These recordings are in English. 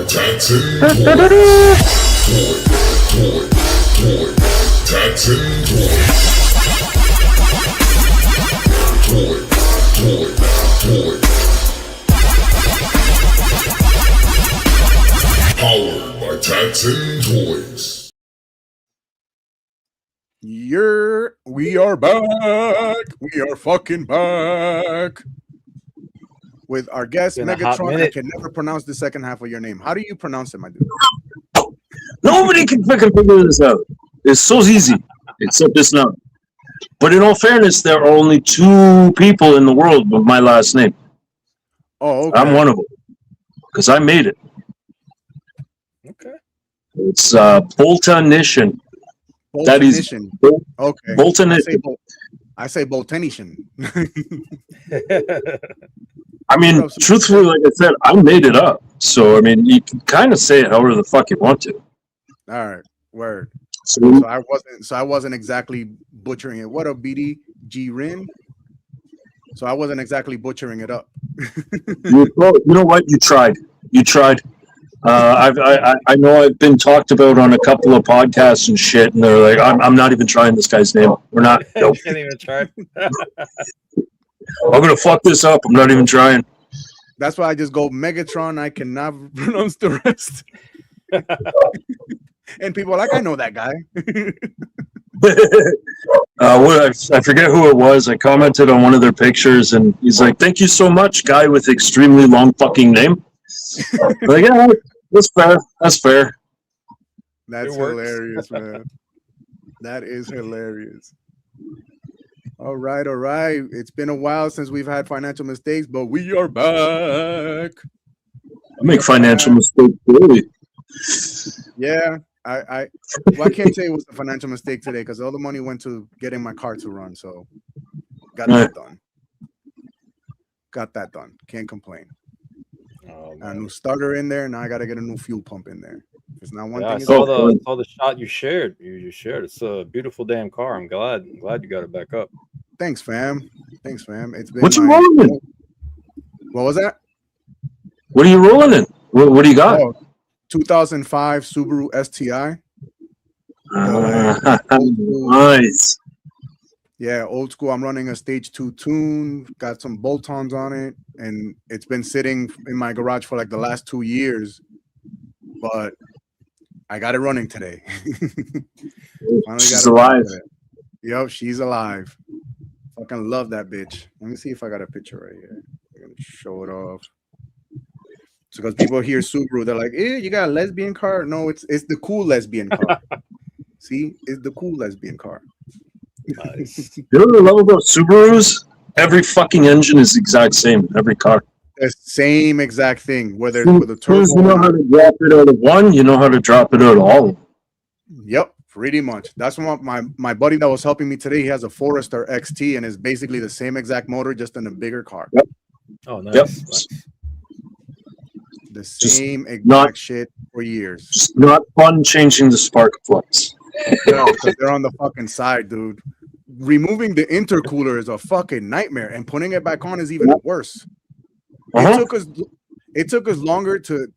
tats and toys. Tats and toys. Powered by Tats and Toys. We are back. We are fucking back. With our guest, Megatron. I can never pronounce the second half of your name. How do you pronounce it, my dude? Nobody can fucking figure this out. It's so easy, except this now. But in all fairness, there are only 2 people in the world with my last name. Oh, okay. I'm one of them. Because I made it. Okay. It's Boultanyshen. That is okay. Boultanyshen. I say Boultanyshen. I mean, truthfully, like I said, I made it up. So, I mean, you can kind of say it however the fuck you want to. All right. Word. So I wasn't exactly butchering it. What up, BDG Rin? So I wasn't exactly butchering it up. you know what? You tried. I know I've been talked about on a couple of podcasts and shit, and they're like, I'm not even trying this guy's name. We're not. Nope. Can't even try. I'm gonna fuck this up. I'm not even trying. That's why I just go Megatron. I cannot pronounce the rest. And people are like, I know that guy. I forget who it was. I commented on one of their pictures, and he's like, "Thank you so much, guy with extremely long fucking name." Like, yeah, that's fair. That's fair. That's hilarious, man. That is hilarious. All right. It's been a while since we've had financial mistakes, but we are back. I make financial mistakes daily. Yeah, I can't say it was a financial mistake today because all the money went to getting my car to run. So got that done. Can't complain. A new starter in there. Now I got to get a new fuel pump in there. It's not one thing. I saw the shot you shared. You shared. It's a beautiful damn car. I'm glad you got it back up. Thanks, fam. It's been. What you rolling in? What was that? What are you rolling in? What do you got? 2005 Subaru STI. Nice. Yeah, old school. I'm running a stage 2 tune, got some bolt-ons on it, and it's been sitting in my garage for like the last 2 years, but I got it running today. She's alive. Yep, she's alive. Fucking love that bitch. Let me see if I got a picture right here. I'm gonna show it off. So because people hear Subaru, they're like, you got a lesbian car? No, it's the cool lesbian car. See, it's the cool lesbian car. Nice. You know what I love about Subarus? Every fucking engine is the exact same. Every car. The same exact thing. Whether it's with a turbo. You know how to drop it out of one, you know how to drop it out of all of them. Yep, pretty much. That's what my buddy that was helping me today, he has a Forester XT and it's basically the same exact motor, just in a bigger car. Yep. Oh, nice. Yep. The same exact shit for years. Just not fun changing the spark plugs. No, because they're on the fucking side, dude. Removing the intercooler is a fucking nightmare, and putting it back on is even worse. It took us longer to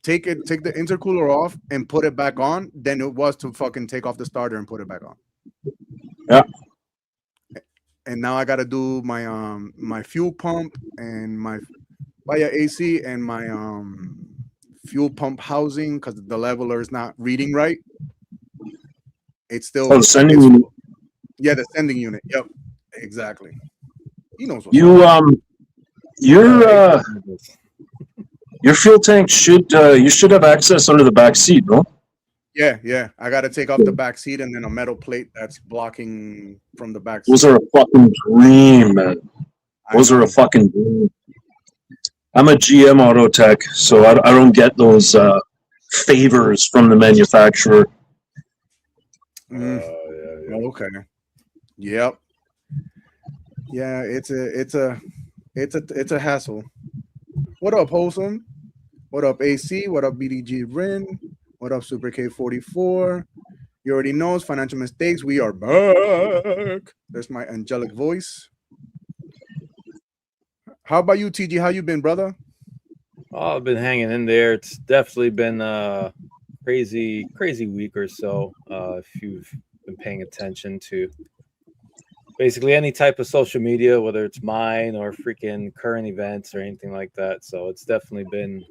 take the intercooler off and put it back on than it was to fucking take off the starter and put it back on. Yeah. And now I gotta do my my fuel pump and my via AC and my fuel pump housing because the leveler is not reading right. It's still the sending unit. Yeah, the sending unit. Yep, exactly. He knows what your fuel tank should you should have access under the back seat, no? Yeah. I got to take off the back seat and then a metal plate that's blocking from the back seat. Those are a fucking dream, man. Those are a fucking dream. I'm a GM auto tech, so I don't get those favors from the manufacturer. Okay. Yep. Yeah, it's a hassle. What up, Wholesome? What up, AC? What up, BDG Rin? What up, Super K44? You already know it's financial mistakes. We are back. There's my angelic voice. How about you, TG? How you been, brother? Oh, I've been hanging in there. It's definitely been crazy week or so. If you've been paying attention to basically any type of social media, whether it's mine or freaking current events or anything like that. So it's definitely been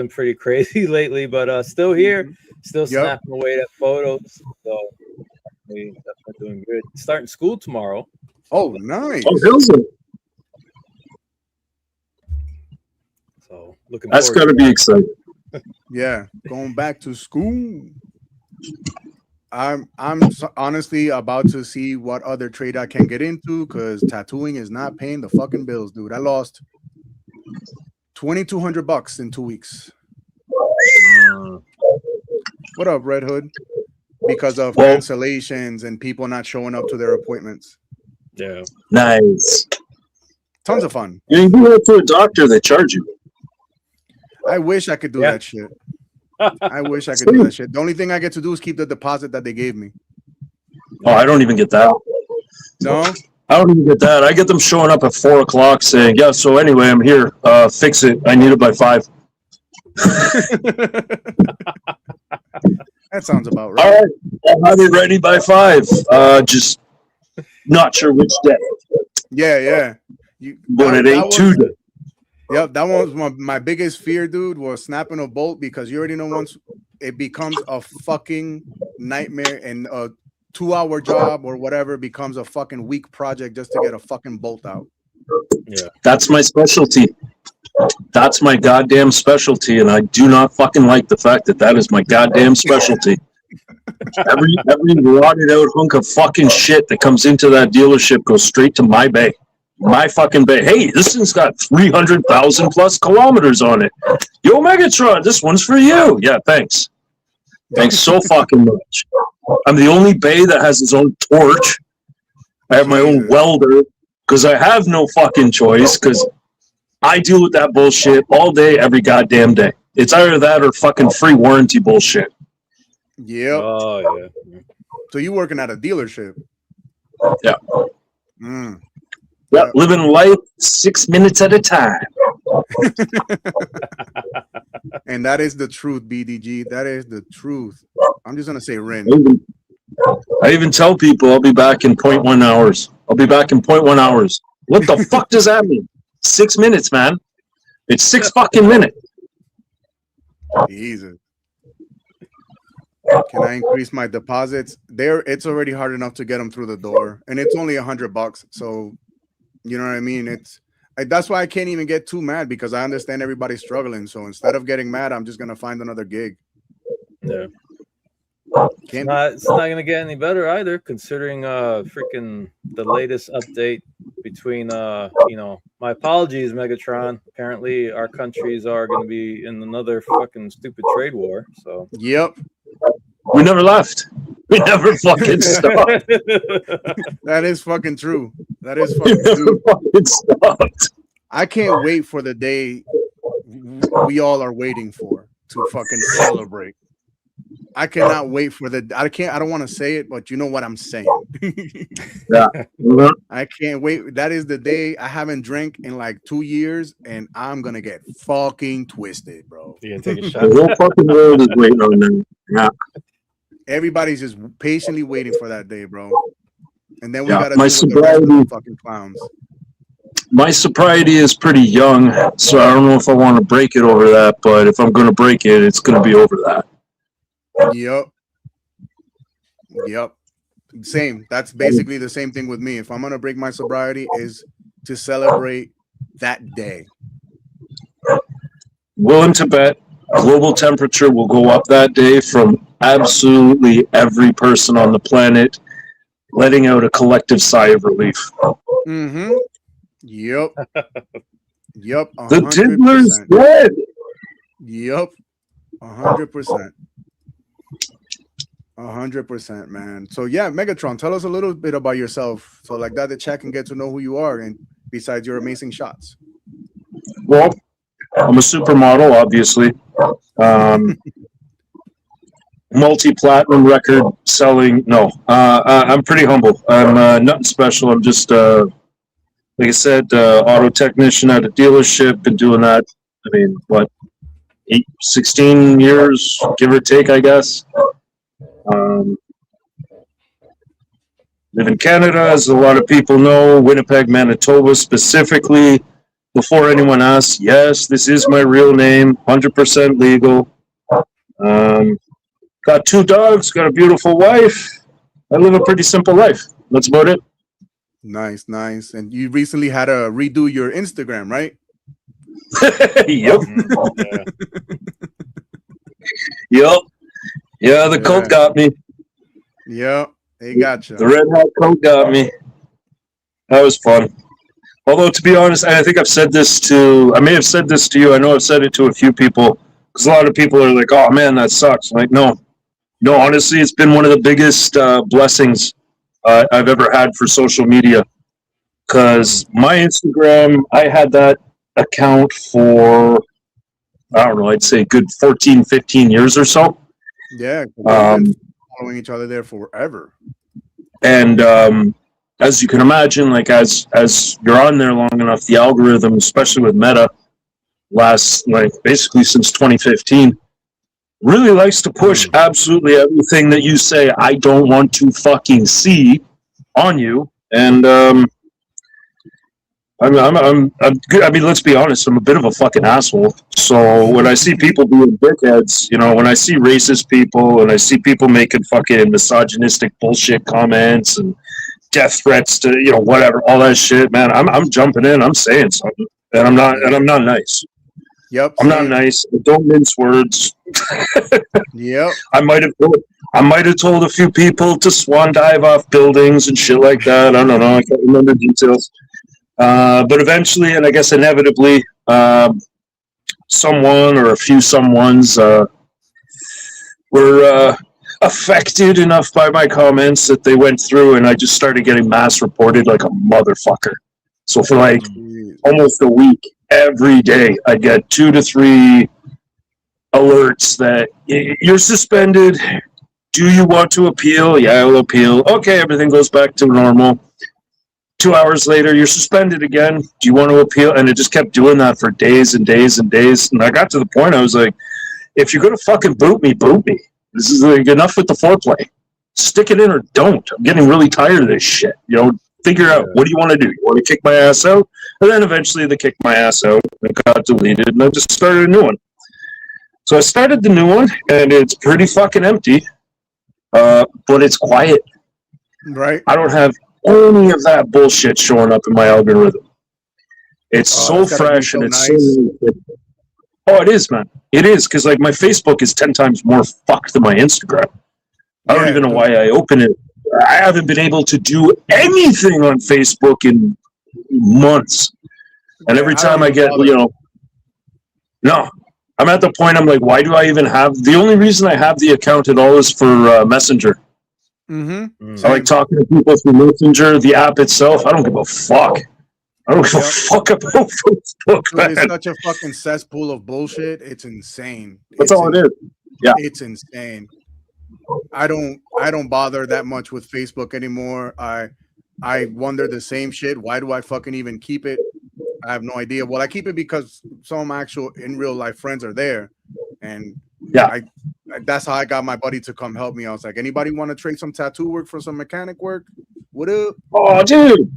pretty crazy lately, but still here, still snapping away at photos. So definitely doing good. Starting school tomorrow. Oh, nice. Oh, Hilton. So looking. That's got to be exciting. Yeah, going back to school. I'm honestly about to see what other trade I can get into because tattooing is not paying the fucking bills, dude. I lost $2,200 in 2 weeks. What up, Red Hood? Because of cancellations and people not showing up to their appointments. Yeah. Nice. Tons of fun. You can go to a doctor, they charge you. I wish I could do that shit. I wish I could do that shit. The only thing I get to do is keep the deposit that they gave me. Oh, I don't even get that. No? I don't even get that. I get them showing up at 4 o'clock saying, yeah, so anyway, I'm here. Fix it. I need it by 5. That sounds about right. All right. I'll have it ready by 5. Just not sure which day. Yeah. But it ain't Tuesday. Yep, that one was my biggest fear, dude, was snapping a bolt because you already know once it becomes a fucking nightmare and a 2-hour job or whatever becomes a fucking week project just to get a fucking bolt out. Yeah. That's my specialty. That's my goddamn specialty, and I do not fucking like the fact that is my goddamn specialty. Every rotted out hunk of fucking shit that comes into that dealership goes straight to my bay. My fucking bay. Hey, this thing's got 300,000 plus kilometers on it. Yo, Megatron, this one's for you. Yeah, thanks. Thanks so fucking much. I'm the only bay that has its own torch. I have my own welder because I have no fucking choice because I deal with that bullshit all day, every goddamn day. It's either that or fucking free warranty bullshit. Yep. Oh, yeah. So you working at a dealership? Yeah. Yeah, living life 6 minutes at a time. And that is the truth, BDG. That is the truth. I'm just going to say Rin. I even tell people I'll be back in 0.1 hours. I'll be back in 0.1 hours. What the fuck does that mean? 6 minutes, man. It's 6 fucking minutes. Jesus. Can I increase my deposits? It's already hard enough to get them through the door, and it's only $100. So, you know what I mean? That's why I can't even get too mad because I understand everybody's struggling. So instead of getting mad, I'm just gonna find another gig. Yeah. It's not gonna get any better either, considering freaking the latest update between my apologies, Megatron. Apparently our countries are gonna be in another fucking stupid trade war. So yep. We never left. We never fucking stopped. That is fucking true. That is fucking stopped. I can't wait for the day we all are waiting for to fucking celebrate. I cannot wait for I don't want to say it, but you know what I'm saying. Yeah. I can't wait. That is the day. I haven't drank in like 2 years, and I'm gonna get fucking twisted, bro. You gonna take a shot? The whole fucking world is waiting on them. Yeah. Everybody's just patiently waiting for that day, bro. And then we gotta my do sobriety, the fucking clowns. My sobriety is pretty young, so I don't know if I want to break it over that. But if I'm going to break it, it's going to be over that. Yep. Same. That's basically the same thing with me. If I'm gonna break my sobriety, is to celebrate that day. Willing to bet global temperature will go up that day from absolutely every person on the planet, letting out a collective sigh of relief. Mm-hmm. Yep. Yep. 100%. The Tiddler's dead. Yep. 100%. 100%, man. So yeah, Megatron, tell us a little bit about yourself, so like that the chat can get to know who you are, and besides your amazing shots. Well, I'm a supermodel, obviously. Multi-platinum record selling. No, I'm pretty humble. I'm nothing special. I'm just like I said, auto technician at a dealership. Been doing that. I mean, what, 16 years, give or take, I guess. Live in Canada, as a lot of people know, Winnipeg, Manitoba specifically. Before anyone asks, yes, this is my real name, 100% legal. Got 2 dogs, got a beautiful wife. I live a pretty simple life. That's about it. Nice, nice. And you recently had to redo your Instagram, right? Yep. Yeah. Yep. Yeah, the coat got me. Yep, they got you. The red hot coat got me. That was fun. Although, to be honest, I think I may have said this to you. I know I've said it to a few people, because a lot of people are like, oh man, that sucks. I'm like, no, honestly, it's been one of the biggest blessings I've ever had for social media. Because my Instagram, I had that account for, I don't know, I'd say good 14, 15 years or so. Yeah, we've been following each other there forever. And as you can imagine, like as you're on there long enough, the algorithm, especially with Meta, lasts like basically since 2015, really likes to push absolutely everything that you say I don't want to fucking see on you. And I mean, let's be honest, I'm a bit of a fucking asshole. So when I see people being dickheads, when I see racist people and I see people making fucking misogynistic bullshit comments and death threats to, whatever, all that shit, man, I'm jumping in, I'm saying something. And I'm not nice. Yep. I'm not nice. I don't mince words. Yep. I might have told a few people to swan dive off buildings and shit like that. I don't know. I can't remember details. But eventually, and I guess inevitably, someone or a few someones were affected enough by my comments that they went through, and I just started getting mass reported like a motherfucker. So for like almost a week, every day, I'd get 2 to 3 alerts that you're suspended. Do you want to appeal? Yeah, I'll appeal. Okay, everything goes back to normal. 2 hours later, you're suspended again. Do you want to appeal? And it just kept doing that for days and days and days. And I got to the point I was like, if you're going to fucking boot me, boot me. This is like enough with the foreplay. Stick it in or don't. I'm getting really tired of this shit. Figure out, what do you want to do? You want to kick my ass out? And then eventually they kicked my ass out. It got deleted, and I just started a new one. So I started the new one, and it's pretty fucking empty. But it's quiet. Right. I don't have any of that bullshit showing up in my algorithm. It's so fresh and it's nice. Oh, it is, man. It is, because like my Facebook is 10 times more fucked than my Instagram. I don't even know why I open it. I haven't been able to do anything on Facebook in months. And every time I get, no. I'm at the point I'm like, why do I even have... The only reason I have the account at all is for Messenger. I like talking to people through Messenger, the app itself. I don't give a fuck. I don't give a fuck about Facebook, man. It's such a fucking cesspool of bullshit. It's insane. That's all it is. Yeah. It's insane. I don't bother that much with Facebook anymore. I wonder the same shit. Why do I fucking even keep it? I have no idea. Well, I keep it because some actual in real life friends are there, and that's how I got my buddy to come help me. I was like, anybody want to trade some tattoo work for some mechanic work? What up? Oh, dude.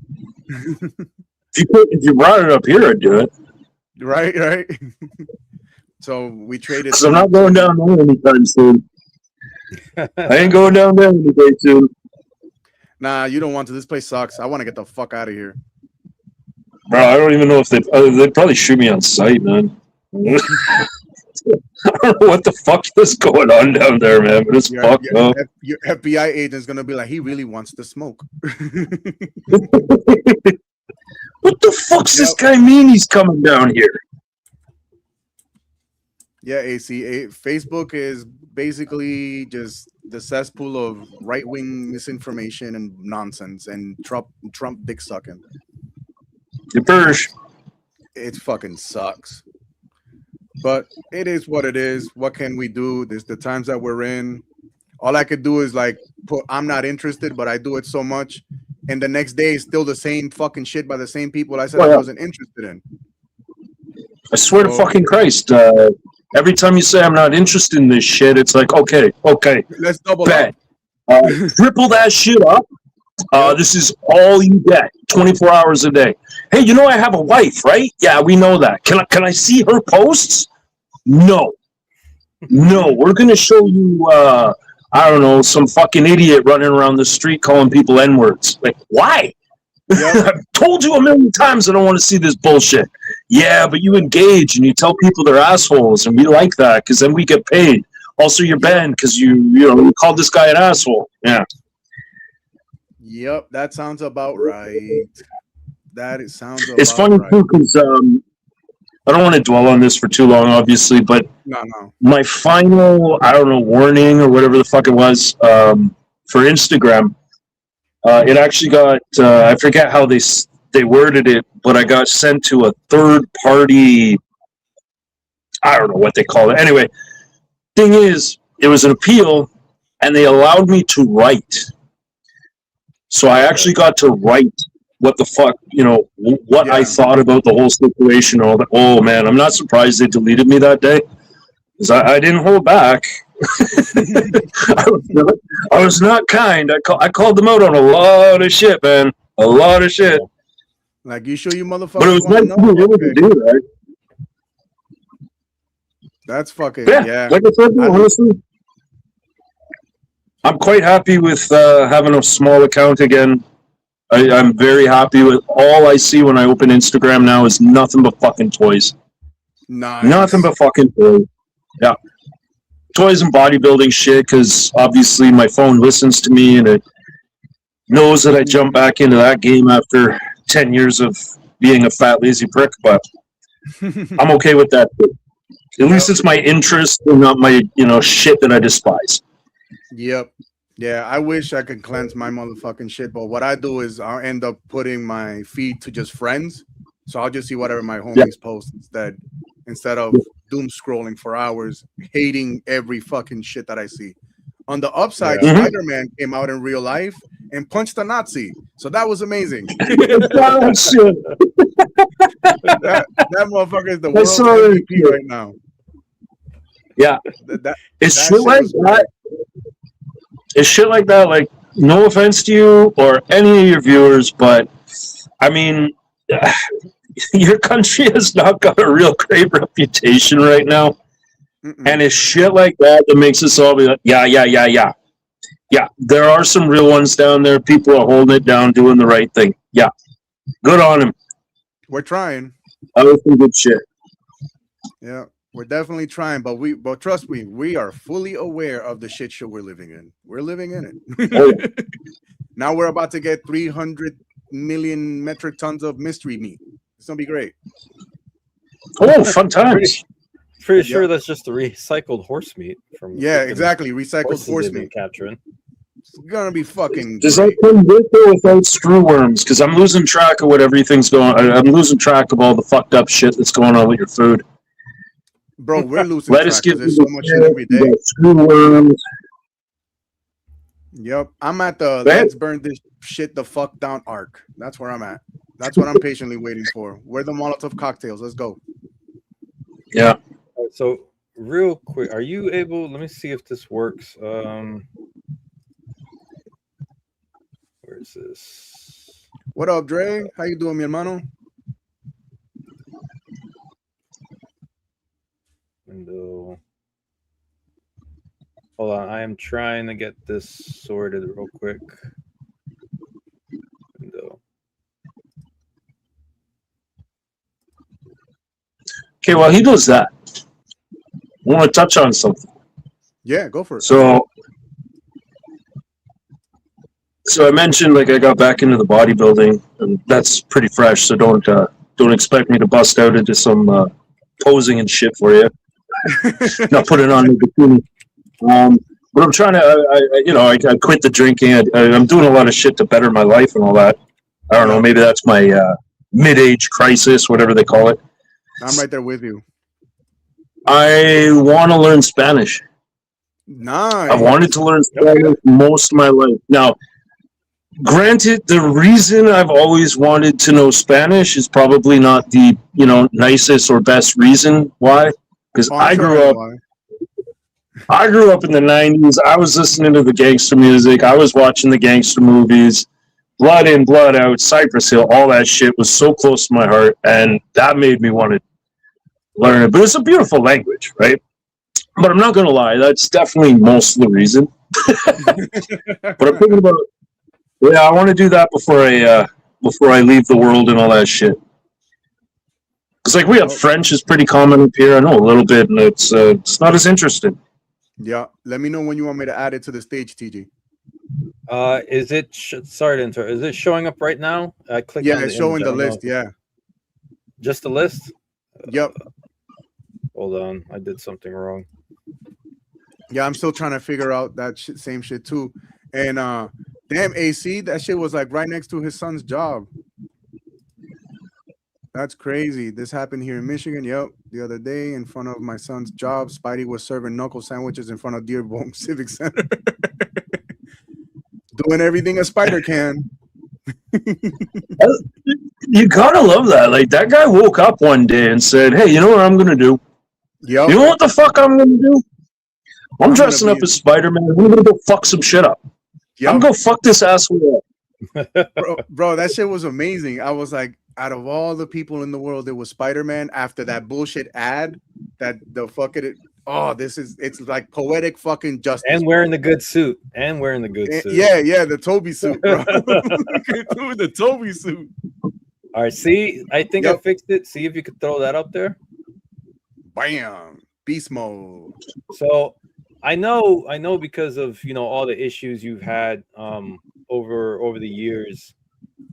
If you brought it up here, I'd do it. Right. So we traded. Because I'm not going down there anytime soon. I ain't going down there anytime soon. Nah, you don't want to. This place sucks. I want to get the fuck out of here. Bro, I don't even know if they'd probably shoot me on sight, man. I don't know what the fuck is going on down there, man, but it's fucked up. Your FBI agent's gonna be like, he really wants to smoke. What the fuck's this guy mean he's coming down here? Yeah, AC. Facebook is basically just the cesspool of right-wing misinformation and nonsense and Trump dick sucking. It fucking sucks. But it is what it is. What can we do? There's the times that we're in. All I could do is like put I'm not interested, but I do it so much and the next day still the same fucking shit by the same people I said Oh, I yeah. wasn't interested in. I swear to fucking Christ. Every time you say I'm not interested in this shit, it's like, okay, Let's double bet. up. Triple that shit up. This is all you get, 24 hours a day. Hey, you know I have a wife, right? Yeah, we know that. Can I see her posts? No. We're gonna show you. I don't know, some fucking idiot running around the street calling people N-words. Like, why? Yep. I've told you a million times I don't want to see this bullshit. Yeah, but you engage and you tell people they're assholes, and we like that because then we get paid. Also, you're banned because you called this guy an asshole. Yeah. Yep, that sounds about right. Sounds about It's funny right. too because I don't want to dwell on this for too long, obviously, but No. my final, I don't know, warning or whatever the fuck it was for Instagram, it actually got, I forget how they worded it, but I got sent to a third party, I don't know what they call it. Anyway, thing is, it was an appeal and they allowed me to write. So I actually got to write what the fuck, what I thought about the whole situation. All that. Oh man, I'm not surprised they deleted me that day because I didn't hold back. I was not kind. I called them out on a lot of shit, man. A lot of shit. Like, you sure you motherfuckers But it was want nice to know? to be able to do that. That's fucking yeah. Like I said, honestly, I'm quite happy with having a small account again. I'm very happy with all I see when I open Instagram now is nothing but fucking toys. Nice. Nothing but fucking toys. Yeah. Toys and bodybuilding shit, because obviously my phone listens to me and it knows that I jump back into that game after 10 years of being a fat, lazy prick, but I'm okay with that. At least it's my interest and not my, shit that I despise. Yep. Yeah, I wish I could cleanse my motherfucking shit, but what I do is I'll end up putting my feed to just friends. So I'll just see whatever my homies post instead of doom scrolling for hours, hating every fucking shit that I see. On the upside, Spider-Man came out in real life and punched a Nazi. So that was amazing. that motherfucker is the world MVP right now. Yeah. It's shit like that. It's shit like that. Like, no offense to you or any of your viewers, but I mean, your country has not got a real great reputation right now. And it's shit like that that makes us all be like, yeah. Yeah, there are some real ones down there. People are holding it down, doing the right thing. Yeah. Good on them. We're trying. That was some good shit. Yeah, we're definitely trying, but trust me, we are fully aware of the shit show we're living in. We're living in it. Now we're about to get 300 million metric tons of mystery meat. It's gonna be great. Oh, fun times. Pretty sure that's just the recycled horse meat from. Yeah, exactly. Recycled horse meat. Capturing. It's gonna be fucking. Does that come with or without screw worms? Because I'm losing track of what everything's going. I'm losing track of all the fucked up shit that's going on with your food. Bro, we're losing track. There's so much shit every day. Screw worms. Yep, I'm at the let's burn this shit the fuck down arc. That's where I'm at. That's what I'm patiently waiting for. Where the Molotov cocktails? Let's go. Yeah. So real quick, are you able? Let me see if this works. Where is this? What up, Dre? How you doing, mi hermano? Window. Hold on, I am trying to get this sorted real quick. Window. Okay, while he does that, I want to touch on something. Yeah, go for it. So I mentioned like I got back into the bodybuilding, and that's pretty fresh. So don't expect me to bust out into some posing and shit for you. Not putting on the bikini. But I'm trying to, I quit the drinking. I'm doing a lot of shit to better my life and all that. I don't know. Maybe that's my mid-age crisis, whatever they call it. I'm right there with you. I want to learn Spanish. Nice. I've wanted to learn Spanish most of my life. Now, granted, the reason I've always wanted to know Spanish is probably not the nicest or best reason why, because I grew up in the 90s. I was listening to the gangster music. I was watching the gangster movies. Blood in, blood out, Cypress Hill, all that shit was so close to my heart, and that made me want to learn it. But it's a beautiful language, right? But I'm not going to lie, that's definitely most of the reason. But I'm thinking about, I want to do that before I leave the world and all that shit. Because like we have French is pretty common up here. I know a little bit, and it's not as interesting. Yeah, let me know when you want me to add it to the stage, TG. Is it? Sorry to interrupt. Is it showing up right now? I clicked. Yeah, it's showing the list. Yeah, just the list. Yep. Hold on, I did something wrong. Yeah, I'm still trying to figure out that same shit too. And damn, AC, that shit was like right next to his son's job. That's crazy. This happened here in Michigan. Yep, the other day in front of my son's job, Spidey was serving knuckle sandwiches in front of Dearborn Civic Center. Doing everything a spider can. You gotta love that. Like that guy woke up one day and said, "Hey, you know what I'm gonna do? Yep. You know what the fuck I'm gonna do? I'm dressing up as Spider-Man. I'm gonna go fuck some shit up. Yep. I'm gonna go fuck this asshole up." Bro, that shit was amazing. I was like, out of all the people in the world, it was Spider-Man after that bullshit ad that the fucking it's like poetic fucking justice. And wearing the good suit. Suit. Yeah, the Toby suit, bro. The Toby suit. All right, see, I think I fixed it. See if you could throw that up there. Bam. Beast mode. So I know because of all the issues you've had over the years.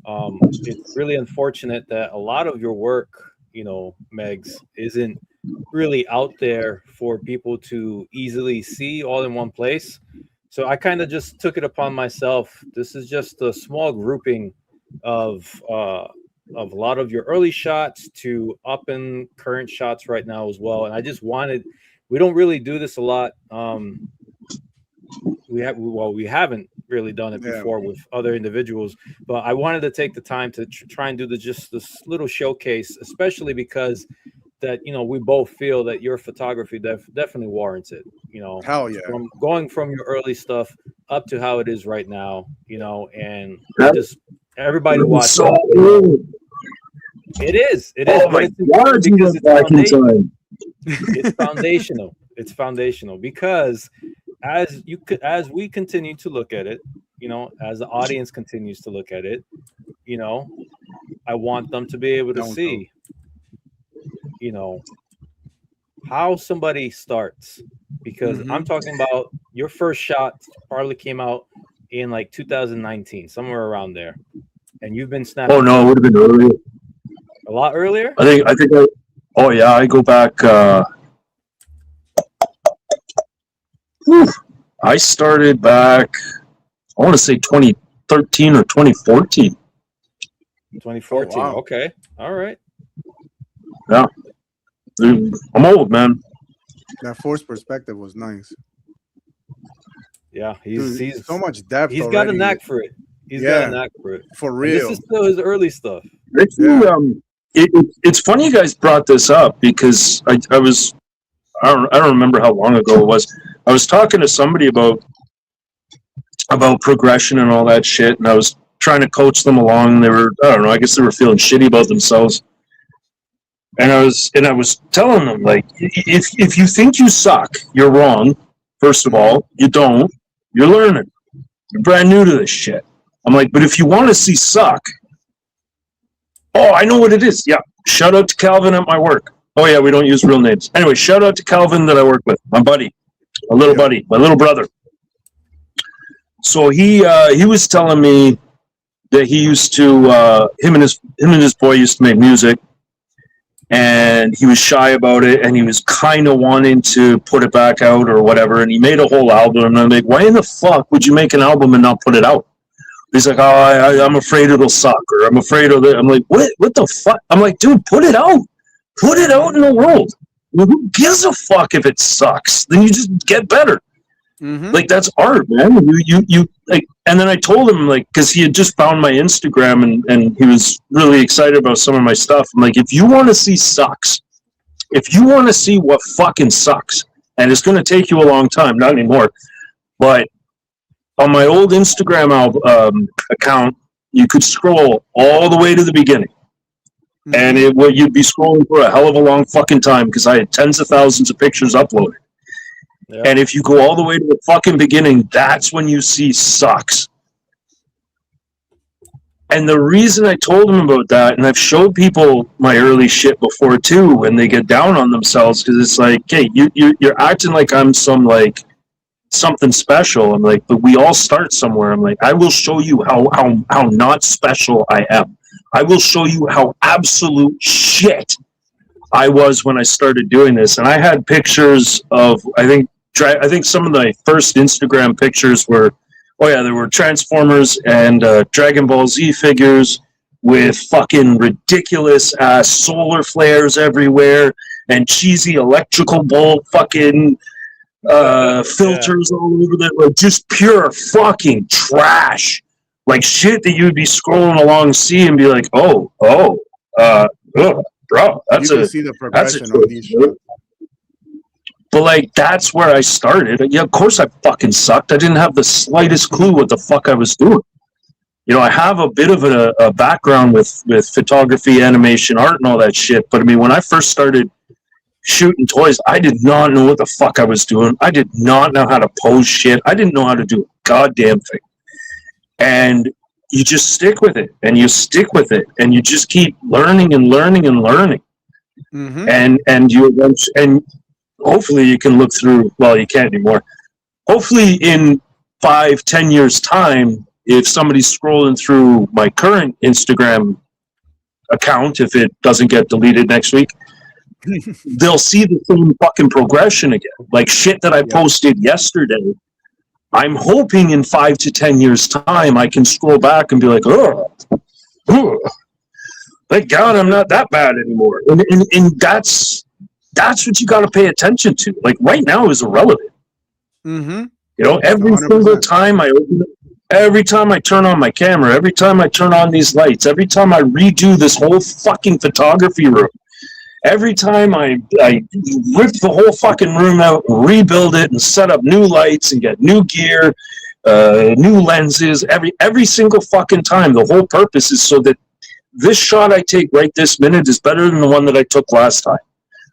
It's really unfortunate that a lot of your work, Megs, isn't really out there for people to easily see all in one place. So I kind of just took it upon myself. This is just a small grouping of a lot of your early shots to up and current shots right now as well. And I just we don't really do this a lot. We haven't really done it before with other individuals, but I wanted to take the time to try and do just this little showcase, especially because that we both feel that your photography definitely warrants it. Hell yeah. From going from your early stuff up to how it is right now, and just everybody watch. So it is. Oh my God! Because it's foundational. It's foundational because as we continue to look at it, as the audience continues to look at it, I want them to be able to see, how somebody starts. Because I'm talking about your first shot probably came out in like 2019, somewhere around there, and you've been snapping. Oh no, it would have been earlier. A lot earlier. I think. I go back. I started back, I want to say 2013 or 2014. 2014. Oh, wow. Okay. All right. Yeah. I'm old, man. That forced perspective was nice. Yeah. He's so much depth. He's got a knack for it. Got a knack for it. For real. And this is still his early stuff. It's funny you guys brought this up because I don't remember how long ago it was. I was talking to somebody about progression and all that shit, and I was trying to coach them along. They were, I don't know, I guess they were feeling shitty about themselves. And I was telling them, like, if you think you suck, you're wrong. First of all, you don't. You're learning. You're brand new to this shit. I'm like, but if you want to see suck, I know what it is. Yeah. Shout out to Calvin at my work. Oh yeah, we don't use real names. Anyway, shout out to Calvin that I work with, my buddy, my little buddy, my little brother. So he was telling me that he used to him and his boy used to make music, and he was shy about it, and he was kind of wanting to put it back out or whatever, and he made a whole album. And I'm like, why in the fuck would you make an album and not put it out? He's like, I'm afraid it'll suck, or I'm afraid of it. I'm like, what the fuck? I'm like, dude, put it out. Put it out in the world. Who gives a fuck if it sucks? Then you just get better. Like, that's art, man. You like, and then I told him, like, because he had just found my Instagram and he was really excited about some of my stuff. I'm like, if you want to see sucks, if you want to see what fucking sucks, and it's going to take you a long time, not anymore, but on my old Instagram account, you could scroll all the way to the beginning. And you'd be scrolling for a hell of a long fucking time because I had tens of thousands of pictures uploaded. Yep. And if you go all the way to the fucking beginning, that's when you see sucks. And the reason I told him about that, and I've showed people my early shit before too, when they get down on themselves, because it's like, hey, you're acting like I'm some like something special. I'm like, but we all start somewhere. I'm like, I will show you how not special I am. I will show you how absolute shit I was when I started doing this. And I had pictures of, I think some of my first Instagram pictures were, there were Transformers and Dragon Ball Z figures with fucking ridiculous ass solar flares everywhere and cheesy electrical bulb fucking filters all over that, like just pure fucking trash. Like shit that you'd be scrolling along, see and be like, bro, that's you can see the progression of these shots. But like that's where I started. Yeah, of course I fucking sucked. I didn't have the slightest clue what the fuck I was doing. You know, I have a bit of a background with photography, animation, art, and all that shit. But I mean, when I first started shooting toys, I did not know what the fuck I was doing. I did not know how to pose shit. I didn't know how to do a goddamn thing. And you just stick with it, and you stick with it, and you just keep learning and learning and learning. Mm-hmm. And you eventually, and hopefully you can look through. Well, you can't anymore. Hopefully, in 5-10 years' time, if somebody's scrolling through my current Instagram account, if it doesn't get deleted next week, they'll see the same fucking progression again. Like shit that I posted yesterday. I'm hoping in 5 to 10 years' time, I can scroll back and be like, thank God I'm not that bad anymore. And that's what you got to pay attention to. Like right now is irrelevant. Mm-hmm. You know, every 100%. Single time I open it, every time I turn on my camera, every time I turn on these lights, every time I redo this whole fucking photography room, every time I rip the whole fucking room out and rebuild it and set up new lights and get new gear, new lenses, every single fucking time, the whole purpose is so that this shot I take right this minute is better than the one that I took last time.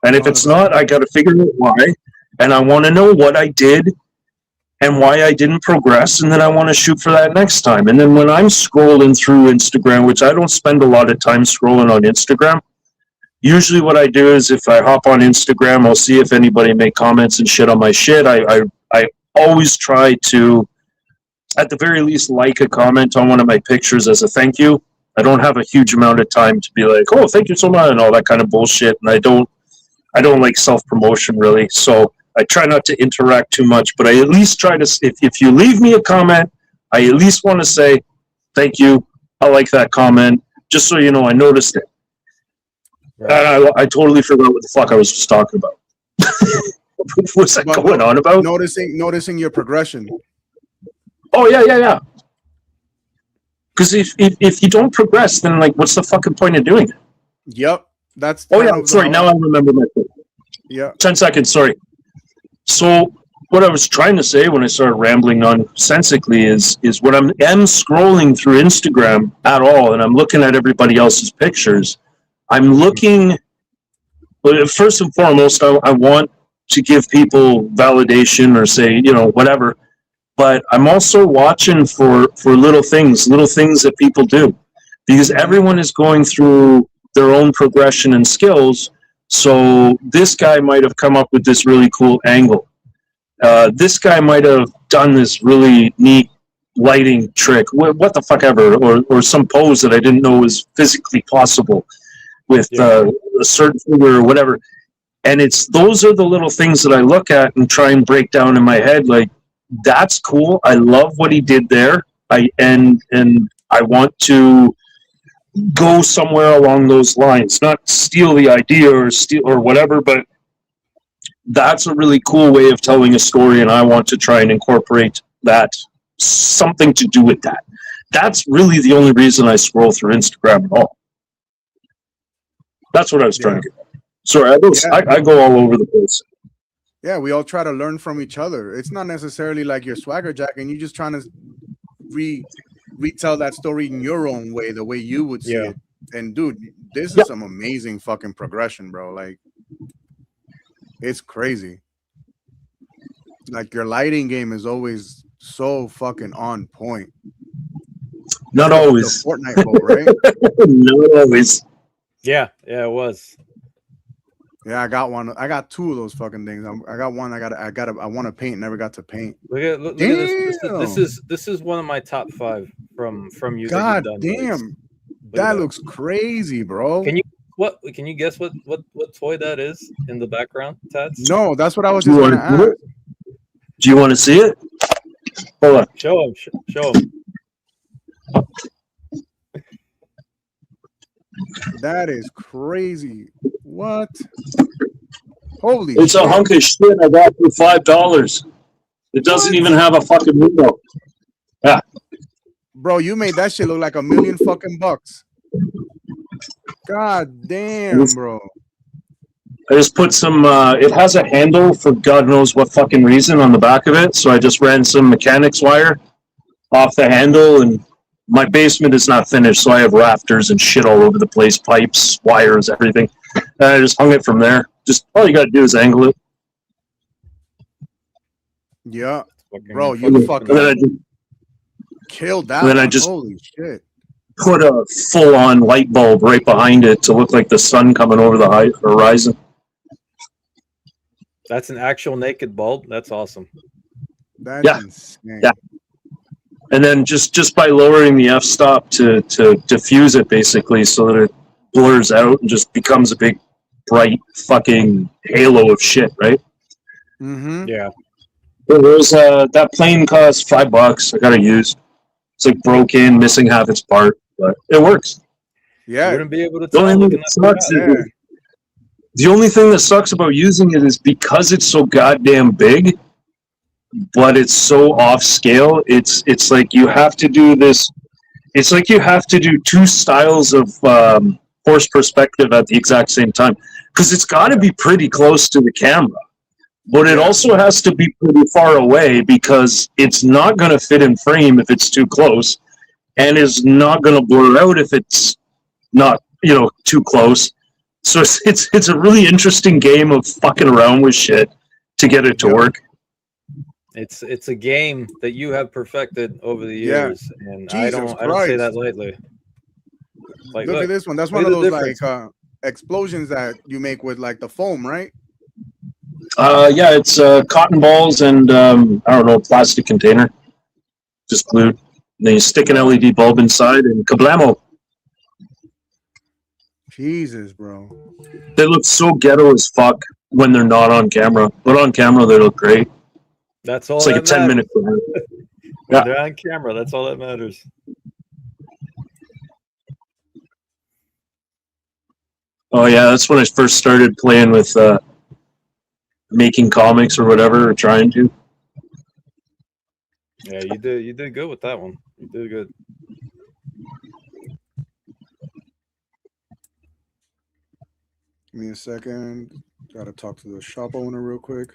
And if it's not, I got to figure out why. And I want to know what I did and why I didn't progress. And then I want to shoot for that next time. And then when I'm scrolling through Instagram, which I don't spend a lot of time scrolling on Instagram, usually what I do is if I hop on Instagram, I'll see if anybody make comments and shit on my shit. I always try to, at the very least, like a comment on one of my pictures as a thank you. I don't have a huge amount of time to be like, oh, thank you so much, and all that kind of bullshit. And I don't like self-promotion, really. So I try not to interact too much, but I at least try to, if you leave me a comment, I at least want to say, thank you, I like that comment, just so you know I noticed it. Right. I totally forgot what the fuck I was just talking about. What was I going on about? Noticing your progression. Oh, yeah. Because if you don't progress, then, like, what's the fucking point of doing it? Yep. That's. Oh, yeah, sorry, now I remember my thing. Yeah. 10 seconds, sorry. So what I was trying to say when I started rambling nonsensically is when I'm scrolling through Instagram at all and I'm looking at everybody else's pictures, I'm looking, first and foremost, I want to give people validation or say, you know, whatever, but I'm also watching for little things that people do, because everyone is going through their own progression and skills. So this guy might have come up with this really cool angle. This guy might have done this really neat lighting trick, what the fuck ever, or some pose that I didn't know was physically possible with a certain figure or whatever. And those are the little things that I look at and try and break down in my head. Like, that's cool. I love what he did there. And I want to go somewhere along those lines, not steal the idea or whatever, but that's a really cool way of telling a story, and I want to try and incorporate that, something to do with that. That's really the only reason I scroll through Instagram at all. That's what I was trying to get. Sorry, I go all over the place. Yeah, we all try to learn from each other. It's not necessarily like you're swagger jack and you're just trying to retell that story in your own way, the way you would see it. And dude, this is some amazing fucking progression, bro. Like, it's crazy. Like, your lighting game is always so fucking on point. Not always. The Fortnite vote, right? Not always. Yeah, it was. Yeah, I got one. I got two of those fucking things. I got one. I want to paint. Never got to paint. Look at this. This is one of my top 5 from you. God damn, that looks crazy, bro. Can you guess what toy that is in the background, Tats? No, that's what I was just going to ask. Do you want to see it? Hold on. Show him. That is crazy. What? Holy It's shit. a hunk of shit I got for $5. It doesn't even have a fucking window. Yeah. Bro, you made that shit look like $1 million fucking bucks. God damn, bro. I just put some, it has a handle for God knows what fucking reason on the back of it, so I just ran some mechanics wire off the handle, and my basement is not finished, so I have rafters and shit all over the place, pipes, wires, everything. And I just hung it from there. Just all you gotta do is angle it. Yeah. Bro, you fucking killed that one. I just holy shit. Put a full-on light bulb right behind it to look like the sun coming over the horizon. That's an actual naked bulb? That's awesome. That's insane. Yeah. And then just by lowering the f-stop to diffuse it, basically, so that it blurs out and just becomes a big, bright fucking halo of shit, right? Mm-hmm. Yeah. There's that plane costs $5. I gotta use. It's like broken, missing half its part, but it works. Yeah. You wouldn't be able to The tell. The only thing that sucks about using it is because it's so goddamn big, but it's so off scale. It's like you have to do this. It's like you have to do 2 styles of horse perspective at the exact same time, because it's got to be pretty close to the camera, but it also has to be pretty far away because it's not going to fit in frame if it's too close, and is not going to blur out if it's not too close. So it's a really interesting game of fucking around with shit to get it to work. It's a game that you have perfected over the years, and I don't say that lightly. Like, look at this one. That's one of those like explosions that you make with like the foam, right? Yeah, it's cotton balls and I don't know, plastic container, just glued. And then you stick an LED bulb inside, and kablamo. Jesus, bro. They look so ghetto as fuck when they're not on camera, but on camera they look great. That's all. It's like a 10-minute. Yeah, they're on camera. That's all that matters. Oh yeah, that's when I first started playing with making comics or whatever, or trying to. Yeah, you did good with that one. You did good. Give me a second. Gotta talk to the shop owner real quick.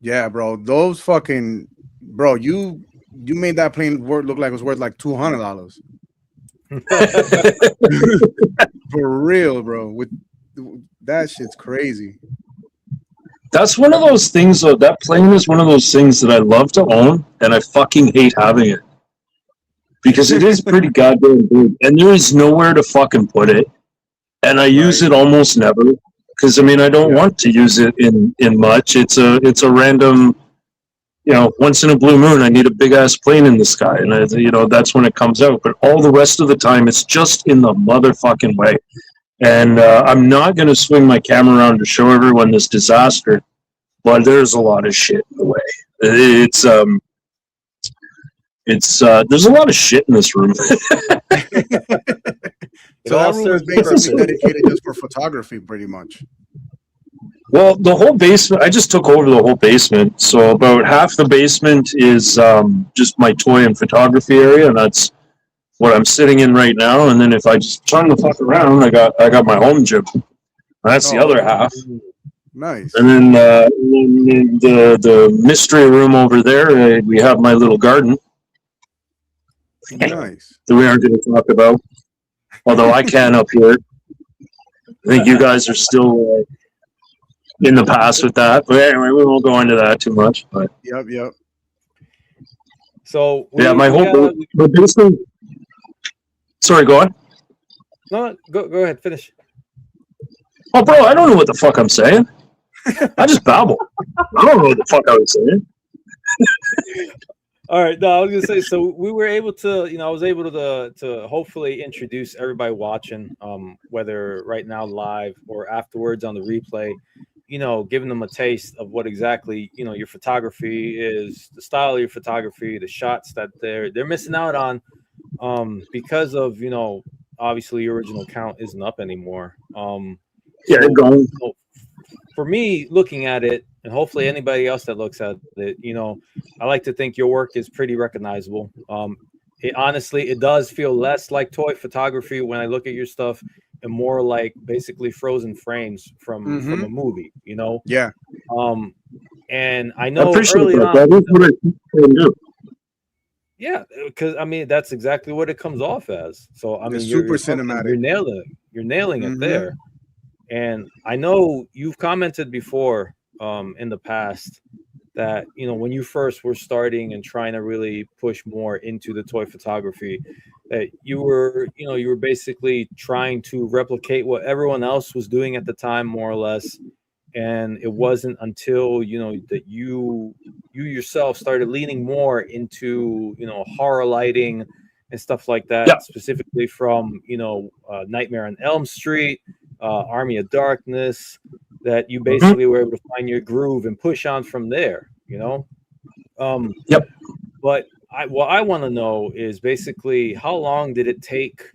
Yeah, bro. Those fucking you made that plane look like it was worth like $200. For real, bro. With that shit's crazy. That's one of those things, though. That plane is one of those things that I love to own, and I fucking hate having it. Because it is pretty goddamn big, and there is nowhere to fucking put it. And I use it almost never, because I don't want to use it in much. It's a random, once in a blue moon, I need a big ass plane in the sky, and that's when it comes out. But all the rest of the time, it's just in the motherfucking way. And I'm not gonna swing my camera around to show everyone this disaster, but there's a lot of shit in the way. It's It's there's a lot of shit in this room. So that room is basically dedicated just for photography, pretty much. Well, the whole basement, I just took over the whole basement. So about half the basement is just my toy and photography area, and that's what I'm sitting in right now. And then if I just turn the fuck around, I got my home gym. That's the other half. Nice. And then in the mystery room over there, we have my little garden. Nice. That we aren't going to talk about. Although I can up here. I think you guys are still in the past with that. But anyway, we won't go into that too much. But Yep. So yeah, my whole basement. Sorry, go on. No, go ahead, finish. Oh, bro, I don't know what the fuck I'm saying. I just babble. I don't know what the fuck I was saying. All right, no, I was gonna say. So we were able to, I was able to hopefully introduce everybody watching, whether right now live or afterwards on the replay, giving them a taste of what exactly your photography is, the style of your photography, the shots that they're missing out on, because of obviously your original account isn't up anymore. Yeah, going. For me, looking at it, and hopefully anybody else that looks at it, I like to think your work is pretty recognizable. It does feel less like toy photography when I look at your stuff, and more like basically frozen frames from a movie. Yeah. And I know early on, that is what I do. Yeah, because that's exactly what it comes off as. So you're super cinematic. You're nailing it there. And I know you've commented before in the past that when you first were starting and trying to really push more into the toy photography, that you were basically trying to replicate what everyone else was doing at the time, more or less. And it wasn't until that you yourself started leaning more into horror lighting and stuff like that, specifically from Nightmare on Elm Street, Army of Darkness, that you basically were able to find your groove and push on from there. But what I want to know is basically how long did it take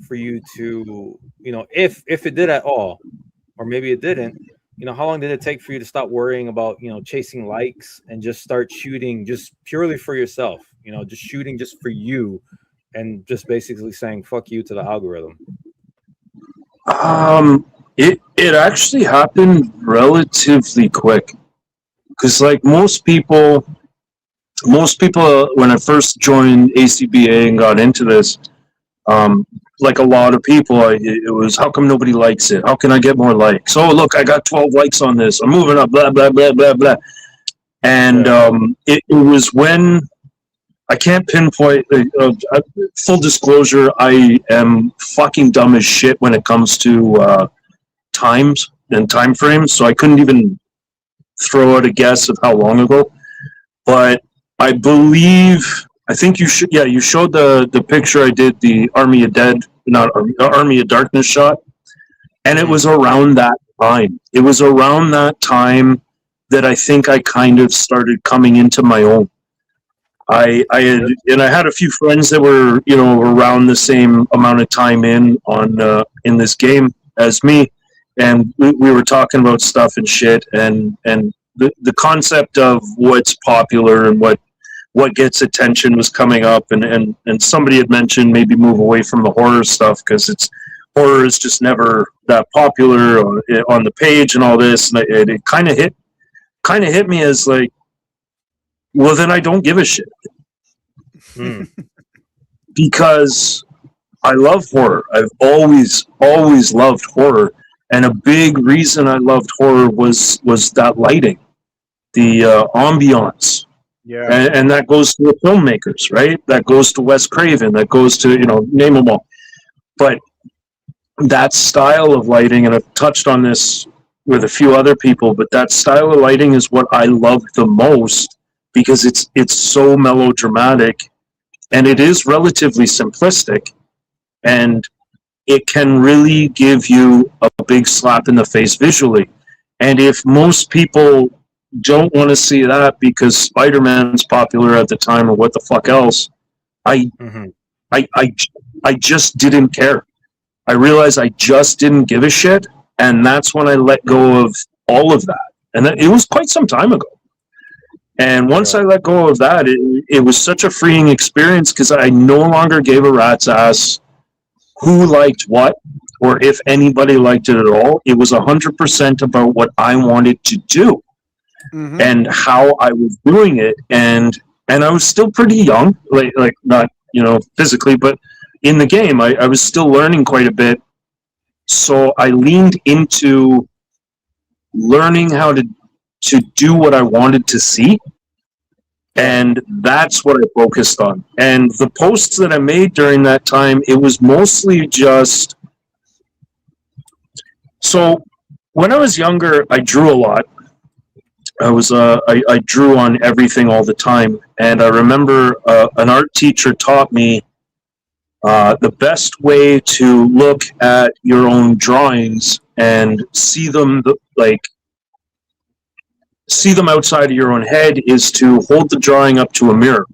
for you to if it did at all, or maybe it didn't. How long did it take for you to stop worrying about, chasing likes and just start shooting just purely for yourself, just shooting just for you and just basically saying, fuck you to the algorithm? It actually happened relatively quick. Because like most people, when I first joined ACBA and got into this, like a lot of people, it was, how come nobody likes it? How can I get more likes? Oh, look, I got 12 likes on this. I'm moving up, blah, blah, blah, blah, blah. And it was when, I can't pinpoint, full disclosure, I am fucking dumb as shit when it comes to times and time frames, so I couldn't even throw out a guess of how long ago. But I think you should. Yeah, you showed the picture I did, the Army of Darkness shot, and it was around that time. It was around that time that I think I kind of started coming into my own. I had a few friends that were around the same amount of time in this game as me, and we were talking about stuff and shit, and the concept of what's popular and what gets attention was coming up, and somebody had mentioned maybe move away from the horror stuff because horror is just never that popular on the page and all this, and it kind of hit me as like, well, then I don't give a shit. Because I love horror. I've always loved horror, and a big reason I loved horror was that lighting, the ambiance. Yeah, and that goes to the filmmakers, right? That goes to Wes Craven. That goes to name them all. But that style of lighting, and I've touched on this with a few other people, but that style of lighting is what I love the most because it's so melodramatic, and it is relatively simplistic, and it can really give you a big slap in the face visually. And if most people don't want to see that because Spider-Man's popular at the time or what the fuck else. I just didn't care. I realized I just didn't give a shit, and that's when I let go of all of that. And it was quite some time ago. And once I let go of that, it was such a freeing experience because I no longer gave a rat's ass who liked what or if anybody liked it at all. It was 100% about what I wanted to do and how I was doing it. And I was still pretty young, like not, physically, but in the game, I was still learning quite a bit. So I leaned into learning how to do what I wanted to see. And that's what I focused on. And the posts that I made during that time, it was mostly just... So when I was younger, I drew a lot. I drew on everything all the time. And I remember an art teacher taught me the best way to look at your own drawings and see them outside of your own head is to hold the drawing up to a mirror.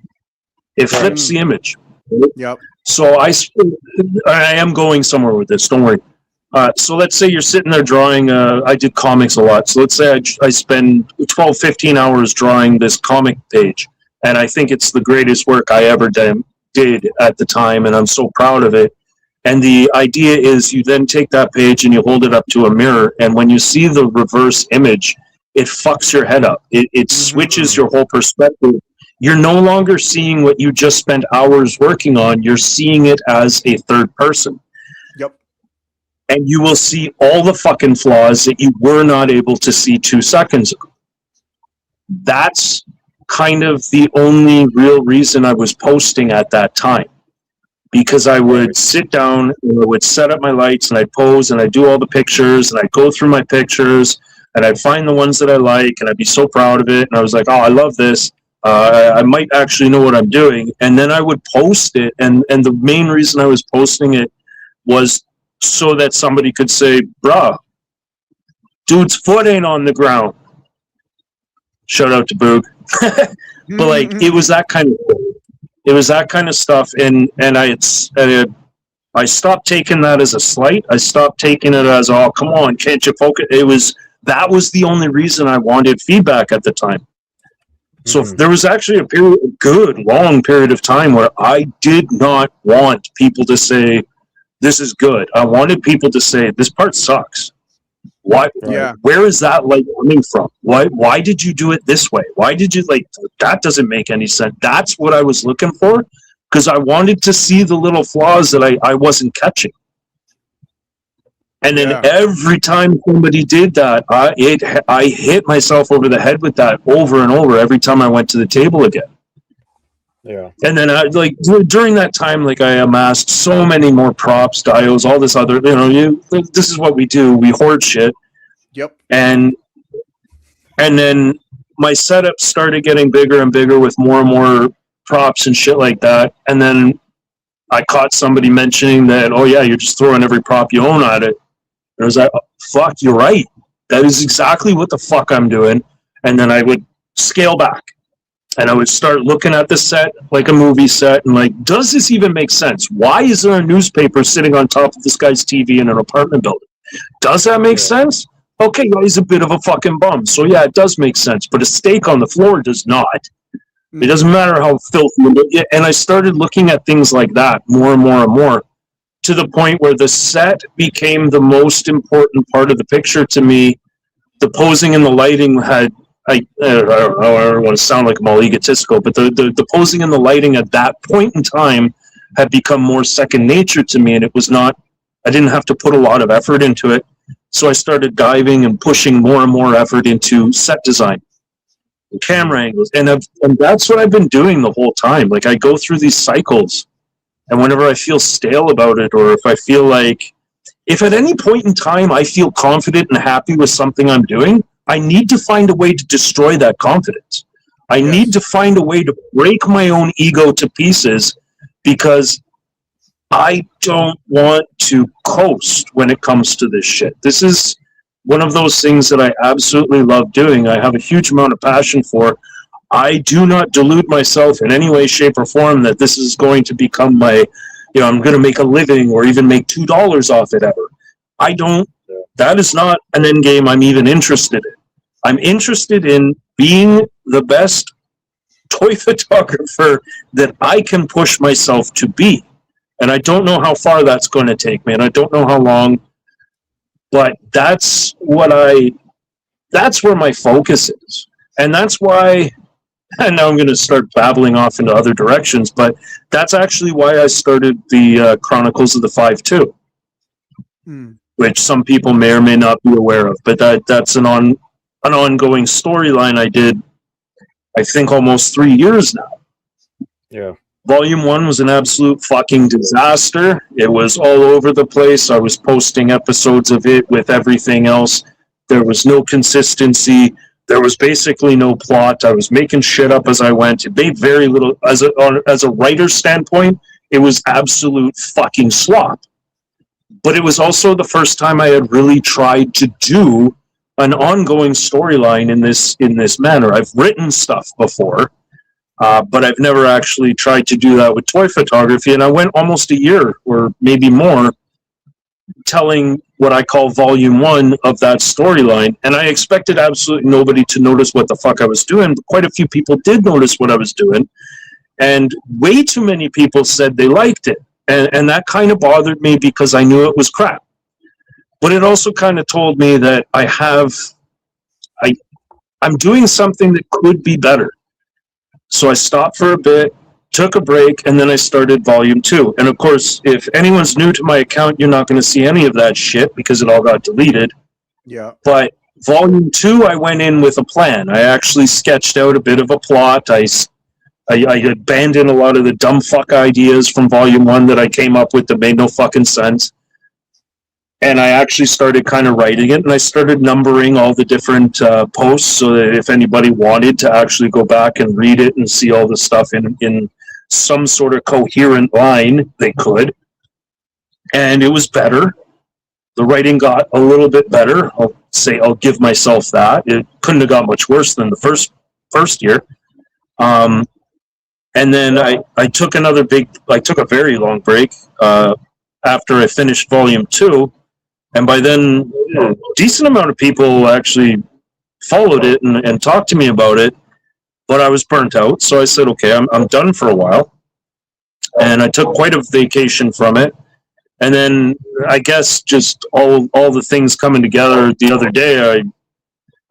It flips the image. Yep. So I am going somewhere with this, don't worry. So let's say you're sitting there drawing, I did comics a lot. So let's say I spend 12, 15 hours drawing this comic page. And I think it's the greatest work I ever did at the time. And I'm so proud of it. And the idea is you then take that page and you hold it up to a mirror. And when you see the reverse image, it fucks your head up. It switches your whole perspective. You're no longer seeing what you just spent hours working on. You're seeing it as a third person. Yep. And you will see all the fucking flaws that you were not able to see 2 seconds ago. That's kind of the only real reason I was posting at that time. Because I would sit down and I would set up my lights and I'd pose and I'd do all the pictures and I'd go through my pictures and I'd find the ones that I like, and I'd be so proud of it. And I was like, oh, I love this. I might actually know what I'm doing. And then I would post it. And the main reason I was posting it was so that somebody could say, bruh, dude's foot ain't on the ground. Shout out to Boog. But like, it was that kind of thing. It was that kind of stuff. And I stopped taking that as a slight. I stopped taking it as, oh, come on, can't you focus? That was the only reason I wanted feedback at the time. So there was actually a good, long period of time where I did not want people to say, this is good. I wanted people to say, this part sucks. Why? Yeah. Where is that light coming from? Why did you do it this way? Why did you that doesn't make any sense. That's what I was looking for, because I wanted to see the little flaws that I wasn't catching. And then every time somebody did that, I hit myself over the head with that over and over every time I went to the table again. Yeah. And then during that time, I amassed so many more props, dials, all this other, this is what we do. We hoard shit. Yep. And then my setup started getting bigger and bigger with more and more props and shit like that. And then I caught somebody mentioning that, oh yeah, you're just throwing every prop you own at it. And I was like, oh, fuck, you're right. That is exactly what the fuck I'm doing. And then I would scale back. And I would start looking at the set like a movie set and does this even make sense? Why is there a newspaper sitting on top of this guy's TV in an apartment building? Does that make sense? Okay, well, he's a bit of a fucking bum. So yeah, it does make sense. But a steak on the floor does not. It doesn't matter how filthy. And I started looking at things like that more and more and more, to the point where the set became the most important part of the picture to me. The posing and the lighting had, I don't want to sound like I'm all egotistical, but the posing and the lighting at that point in time had become more second nature to me, and it was not, I didn't have to put a lot of effort into it. So I started diving and pushing more and more effort into set design, and camera angles, and that's what I've been doing the whole time. I go through these cycles, and whenever I feel stale about it, or if I feel like, if at any point in time I feel confident and happy with something I'm doing, I need to find a way to destroy that confidence. I need to find a way to break my own ego to pieces, because I don't want to coast when it comes to this shit. This is one of those things that I absolutely love doing. I have a huge amount of passion for. I do not delude myself in any way, shape, or form that this is going to become my, I'm going to make a living or even make $2 off it ever. I don't. That is not an end game I'm even interested in. I'm interested in being the best toy photographer that I can push myself to be. And I don't know how far that's going to take me, and I don't know how long, but that's where my focus is. And that's why, and now I'm going to start babbling off into other directions, but that's actually why I started the Chronicles of the 5-2, which some people may or may not be aware of, but that's an ongoing storyline I did, I think, almost 3 years now. Yeah. Volume 1 was an absolute fucking disaster. It was all over the place. I was posting episodes of it with everything else. There was no consistency. There was basically no plot. I was making shit up as I went. It made very little. As a writer's standpoint, it was absolute fucking slop. But it was also the first time I had really tried to do an ongoing storyline in this manner. I've written stuff before, but I've never actually tried to do that with toy photography. And I went almost a year or maybe more telling what I call volume 1 of that storyline. And I expected absolutely nobody to notice what the fuck I was doing, but quite a few people did notice what I was doing. And way too many people said they liked it. And that kind of bothered me because I knew it was crap. But it also kind of told me that I'm doing something that could be better. So I stopped for a bit, took a break, and then I started volume 2. And of course, if anyone's new to my account, you're not going to see any of that shit because it all got deleted. Yeah. But volume 2, I went in with a plan. I actually sketched out a bit of a plot. I abandoned a lot of the dumb fuck ideas from volume 1 that I came up with that made no fucking sense. And I actually started kind of writing it, and I started numbering all the different posts so that if anybody wanted to actually go back and read it and see all the stuff in some sort of coherent line, they could. And it was better. The writing got a little bit better. I'll give myself that. It couldn't have got much worse than the first year. And then I took a very long break after I finished volume 2. And by then, a decent amount of people actually followed it and talked to me about it, but I was burnt out. So I said, okay, I'm done for a while. And I took quite a vacation from it. And then I guess just all the things coming together the other day,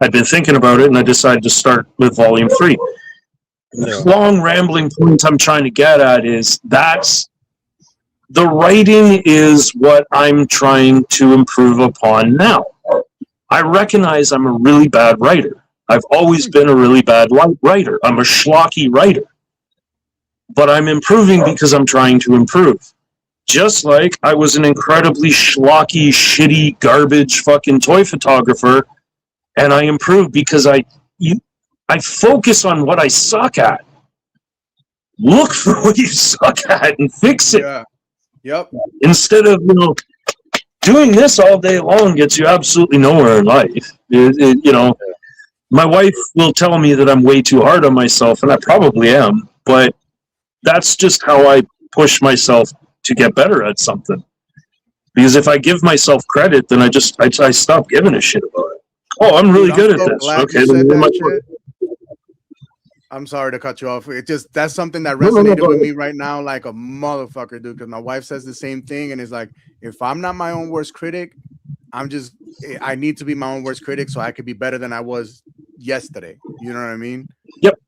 I'd been thinking about it, and I decided to start with volume 3. The long rambling point I'm trying to get at is the writing is what I'm trying to improve upon now. I recognize I'm a really bad writer. I've always been a really bad writer. I'm a schlocky writer. But I'm improving because I'm trying to improve. Just like I was an incredibly schlocky, shitty, garbage fucking toy photographer, and I improved because I focus on what I suck at. Look for what you suck at and fix it. Yeah. Yep. Instead of, doing this all day long gets you absolutely nowhere in life. My wife will tell me that I'm way too hard on myself, and I probably am, but that's just how I push myself to get better at something. Because if I give myself credit, then I stop giving a shit about it. Oh, I'm really good at this. Okay, I'm sorry to cut you off. That's something that resonated with me right now like a motherfucker, dude. Because my wife says the same thing, and it's like, if I'm not my own worst critic, I need to be my own worst critic so I could be better than I was yesterday. You know what I mean? Yep.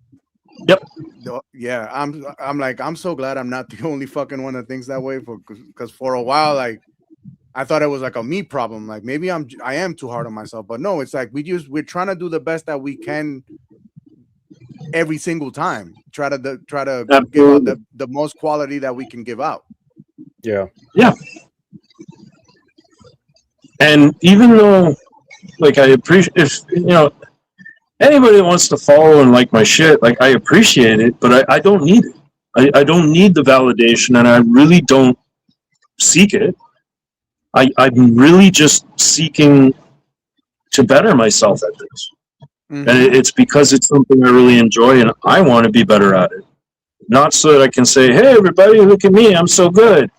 Yeah, I'm so glad I'm not the only fucking one that thinks that way. Because for a while, like, I thought it was like a me problem. Like maybe I am too hard on myself, but no, it's like we're trying to do the best that we can every single time. Try to give out the most quality that we can give out. Yeah. And even though, like, I appreciate if anybody that wants to follow and like my shit, like, I appreciate it, but I don't need it. I don't need the validation, and I really don't seek it. I'm really just seeking to better myself at this. Mhm. And it's because it's something I really enjoy and I want to be better at it. Not so that I can say, hey, everybody, look at me, I'm so good.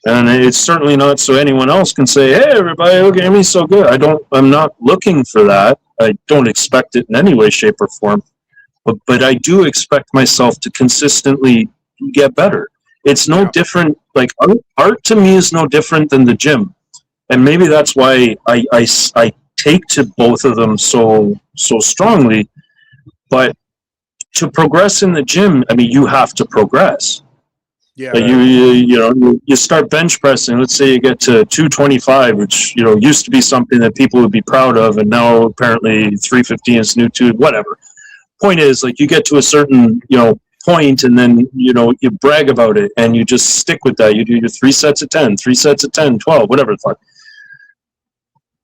And it's certainly not so anyone else can say, hey, everybody, look at me, so good. I'm not looking for that. I don't expect it in any way, shape, or form. But I do expect myself to consistently get better. It's no different. Like art to me is no different than the gym. And maybe that's why I take to both of them so strongly. But to progress in the gym, I mean, you have to progress. Yeah. Like you start bench pressing. Let's say you get to 225, which used to be something that people would be proud of, and now apparently 315 is new too. Whatever. Point is, like, you get to a certain point, and then you brag about it, and you just stick with that. You do your 3 sets of 10, 3 sets of 10, 12, whatever the fuck.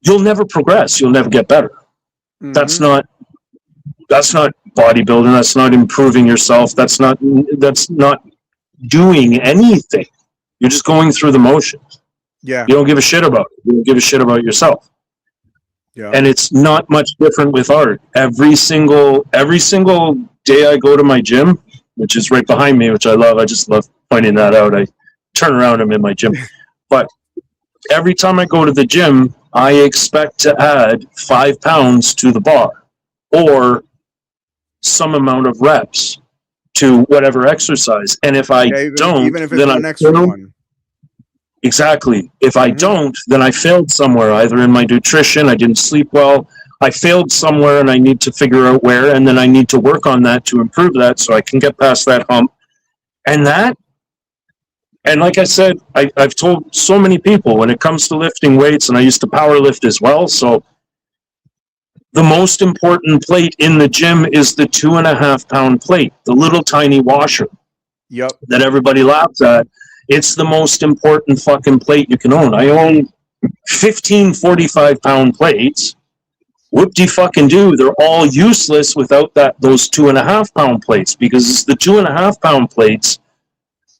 You'll never progress. You'll never get better. Mhm. That's not bodybuilding. That's not improving yourself. That's not doing anything. You're just going through the motions. Yeah. You don't give a shit about it. You don't give a shit about yourself. Yeah. And it's not much different with art. Every single day I go to my gym, which is right behind me, which I love. I just love pointing that out. I turn around, I'm in my gym. But every time I go to the gym, I expect to add 5 pounds to the bar or some amount of reps to whatever exercise. And if I don't, even if it's then one I extra failed. one. Exactly. If I don't, then I failed somewhere, either in my nutrition, I didn't sleep well, I failed somewhere and I need to figure out where, and then I need to work on that to improve that so I can get past that hump. And like I said, I've told so many people when it comes to lifting weights, and I used to power lift as well, so the most important plate in the gym is the 2.5 pound plate, the little tiny washer. Yep. That everybody laughs at. It's the most important fucking plate you can own. I own 15 45-pound plates. Whoop-de-fucking-do. They're all useless without those 2.5 pound plates, because it's the 2.5 pound plates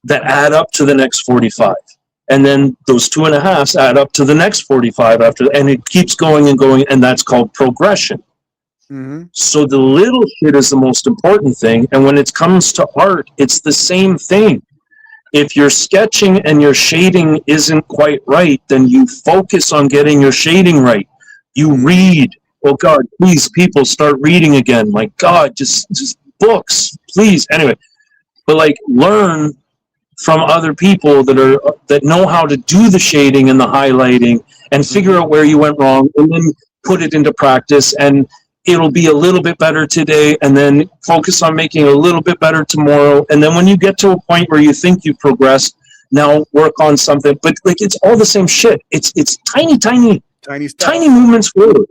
that add up to the next 45. And then those 2.5s add up to the next 45 after, and it keeps going and going, and that's called progression. Mm-hmm. So the little shit is the most important thing, and when it comes to art, it's the same thing. If your sketching and your shading isn't quite right, then you focus on getting your shading right. You read. Oh God, please, people, start reading again. My God, just books, please. Anyway, but like, learn from other people that know how to do the shading and the highlighting, and figure out where you went wrong, and then put it into practice, and it'll be a little bit better today, and then focus on making it a little bit better tomorrow. And then when you get to a point where you think you've progressed, now work on something. But like, it's all the same shit. It's tiny stuff. Tiny movements forward.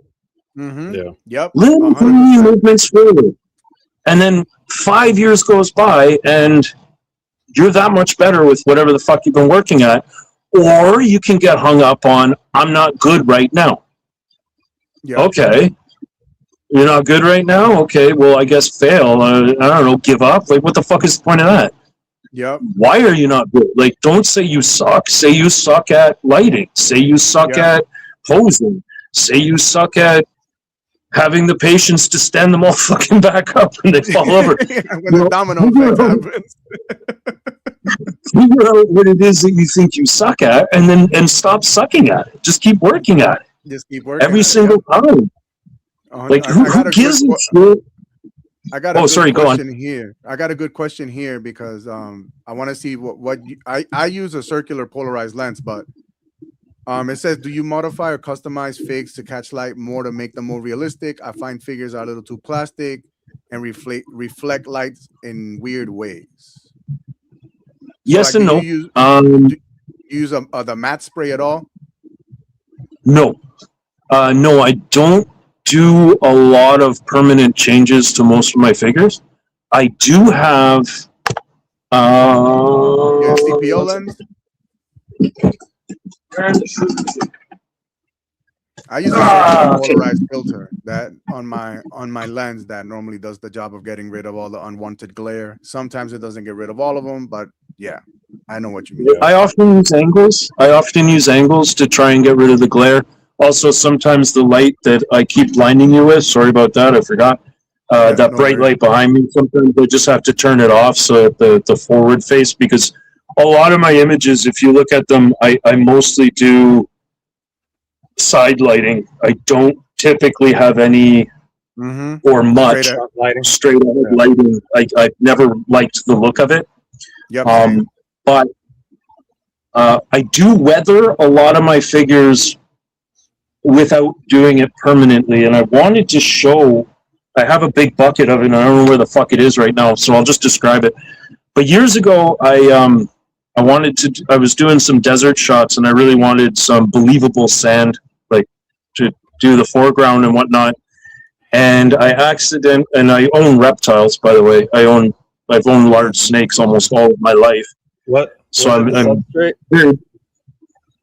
Mm-hmm. Yeah. Yep. Little tiny movements forward. And then 5 years goes by and you're that much better with whatever the fuck you've been working at. Or you can get hung up on, I'm not good right now. Yep. Okay. You're not good right now? Okay, well, I guess fail. I don't know, give up? Like, what the fuck is the point of that? Yep. Why are you not good? Like, don't say you suck. Say you suck at lighting. Say you suck at posing. Say you suck at having the patience to stand them all fucking back up when they fall over. When the domino effect happens. Figure out what it is that you think you suck at, and stop sucking at it. Just keep working at it. Just keep working every single time. Like, who gives a shit? I got a good question here. I got a good question here because I want to see I use a circular polarized lens, but it says, do you modify or customize figs to catch light more to make them more realistic? I find figures are a little too plastic and reflect lights in weird ways. Yes and no. Do you use the matte spray at all? No. No, I don't do a lot of permanent changes to most of my figures. I do have CPO lens. I use a polarized filter that on my lens that normally does the job of getting rid of all the unwanted glare. Sometimes it doesn't get rid of all of them, but yeah, I know what you mean. I often use angles. To try and get rid of the glare. Also, sometimes the light that I keep blinding you with, sorry about that, I forgot. That no bright worries. light behind me, sometimes I just have to turn it off so that the forward face, because a lot of my images, if you look at them, I mostly do side lighting. I don't typically have any or much Straight Lighting. straight ahead Yeah. lighting. I've never liked the look of it. Yep. Same. But I do weather a lot of my figures without doing it permanently. And I wanted to show, I have a big bucket of it, and I don't know where the fuck it is right now, so I'll just describe it. But years ago, I was doing some desert shots, and I really wanted some believable sand, like to do the foreground and whatnot. And and I own reptiles, by the way. I've owned large snakes almost all of my life. What? So I'm substrate? very,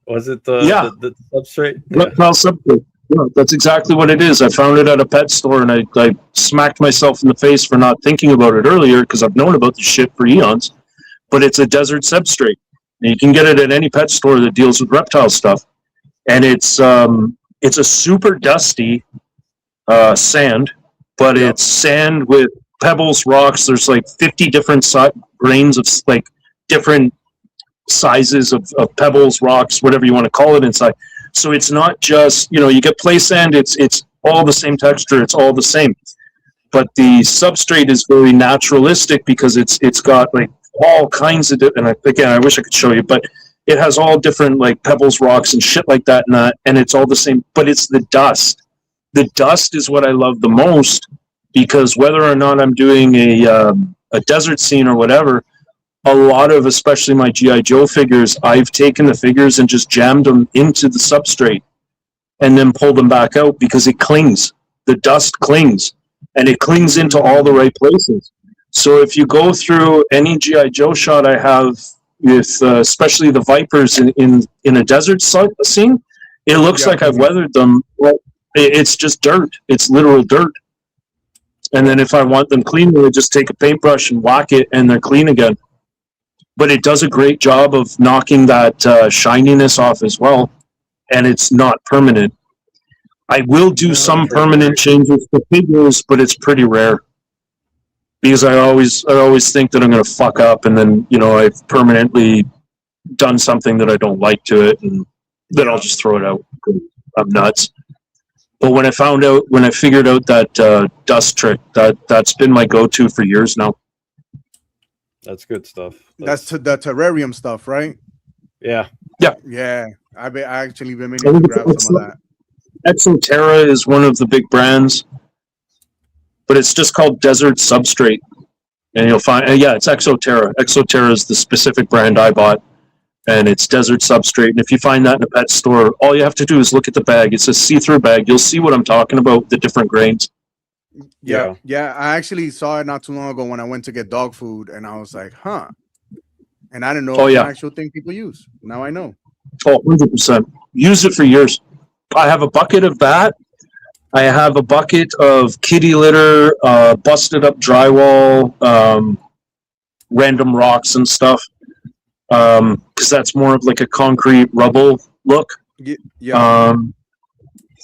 Was it the substrate? Yeah. reptile substrate. Yeah, that's exactly what it is. I found it at a pet store, and I smacked myself in the face for not thinking about it earlier, because I've known about this shit for eons. But it's a desert substrate. And you can get it at any pet store that deals with reptile stuff. And it's a super dusty sand, but it's sand with pebbles, rocks. There's like 50 different grains of like different sizes of pebbles, rocks, whatever you want to call it inside. So it's not just, you get play sand, it's all the same texture, it's all the same. But the substrate is very naturalistic, because it's got like all kinds of and I wish I could show you, but it has all different like pebbles, rocks, and shit like that, and it's all the same, but it's the dust. The dust is what I love the most, because whether or not I'm doing a desert scene or whatever, a lot of, especially my G.I. Joe figures, I've taken the figures and just jammed them into the substrate and then pulled them back out, because it clings. The dust clings, and it clings into all the right places. So if you go through any G.I. Joe shot I have with, especially the Vipers in a desert scene, it looks like I've weathered them. Well, it's just dirt. It's literal dirt. And then if I want them clean, I just take a paintbrush and whack it, and they're clean again. But it does a great job of knocking that shininess off as well, and it's not permanent. I will do some permanent changes to figures, but it's pretty rare, because I always think that I'm going to fuck up, and then I've permanently done something that I don't like to it, and then I'll just throw it out. I'm nuts. But when I figured out that dust trick, that's been my go-to for years now. That's good stuff. That's the terrarium stuff, right? Yeah. Yeah. I actually been meaning to grab some of that. Exoterra is one of the big brands, but it's just called Desert Substrate. And you'll find, it's Exoterra. Exoterra is the specific brand I bought, and it's Desert Substrate. And if you find that in a pet store, all you have to do is look at the bag. It's a see-through bag. You'll see what I'm talking about, the different grains. Yeah. I actually saw it not too long ago when I went to get dog food, and I was like, huh. And I didn't know it's an actual thing people use. Now I know. Oh, 100%. Used it for years. I have a bucket of that. I have a bucket of kitty litter, busted up drywall, random rocks and stuff. Because that's more of like a concrete rubble look. Yeah.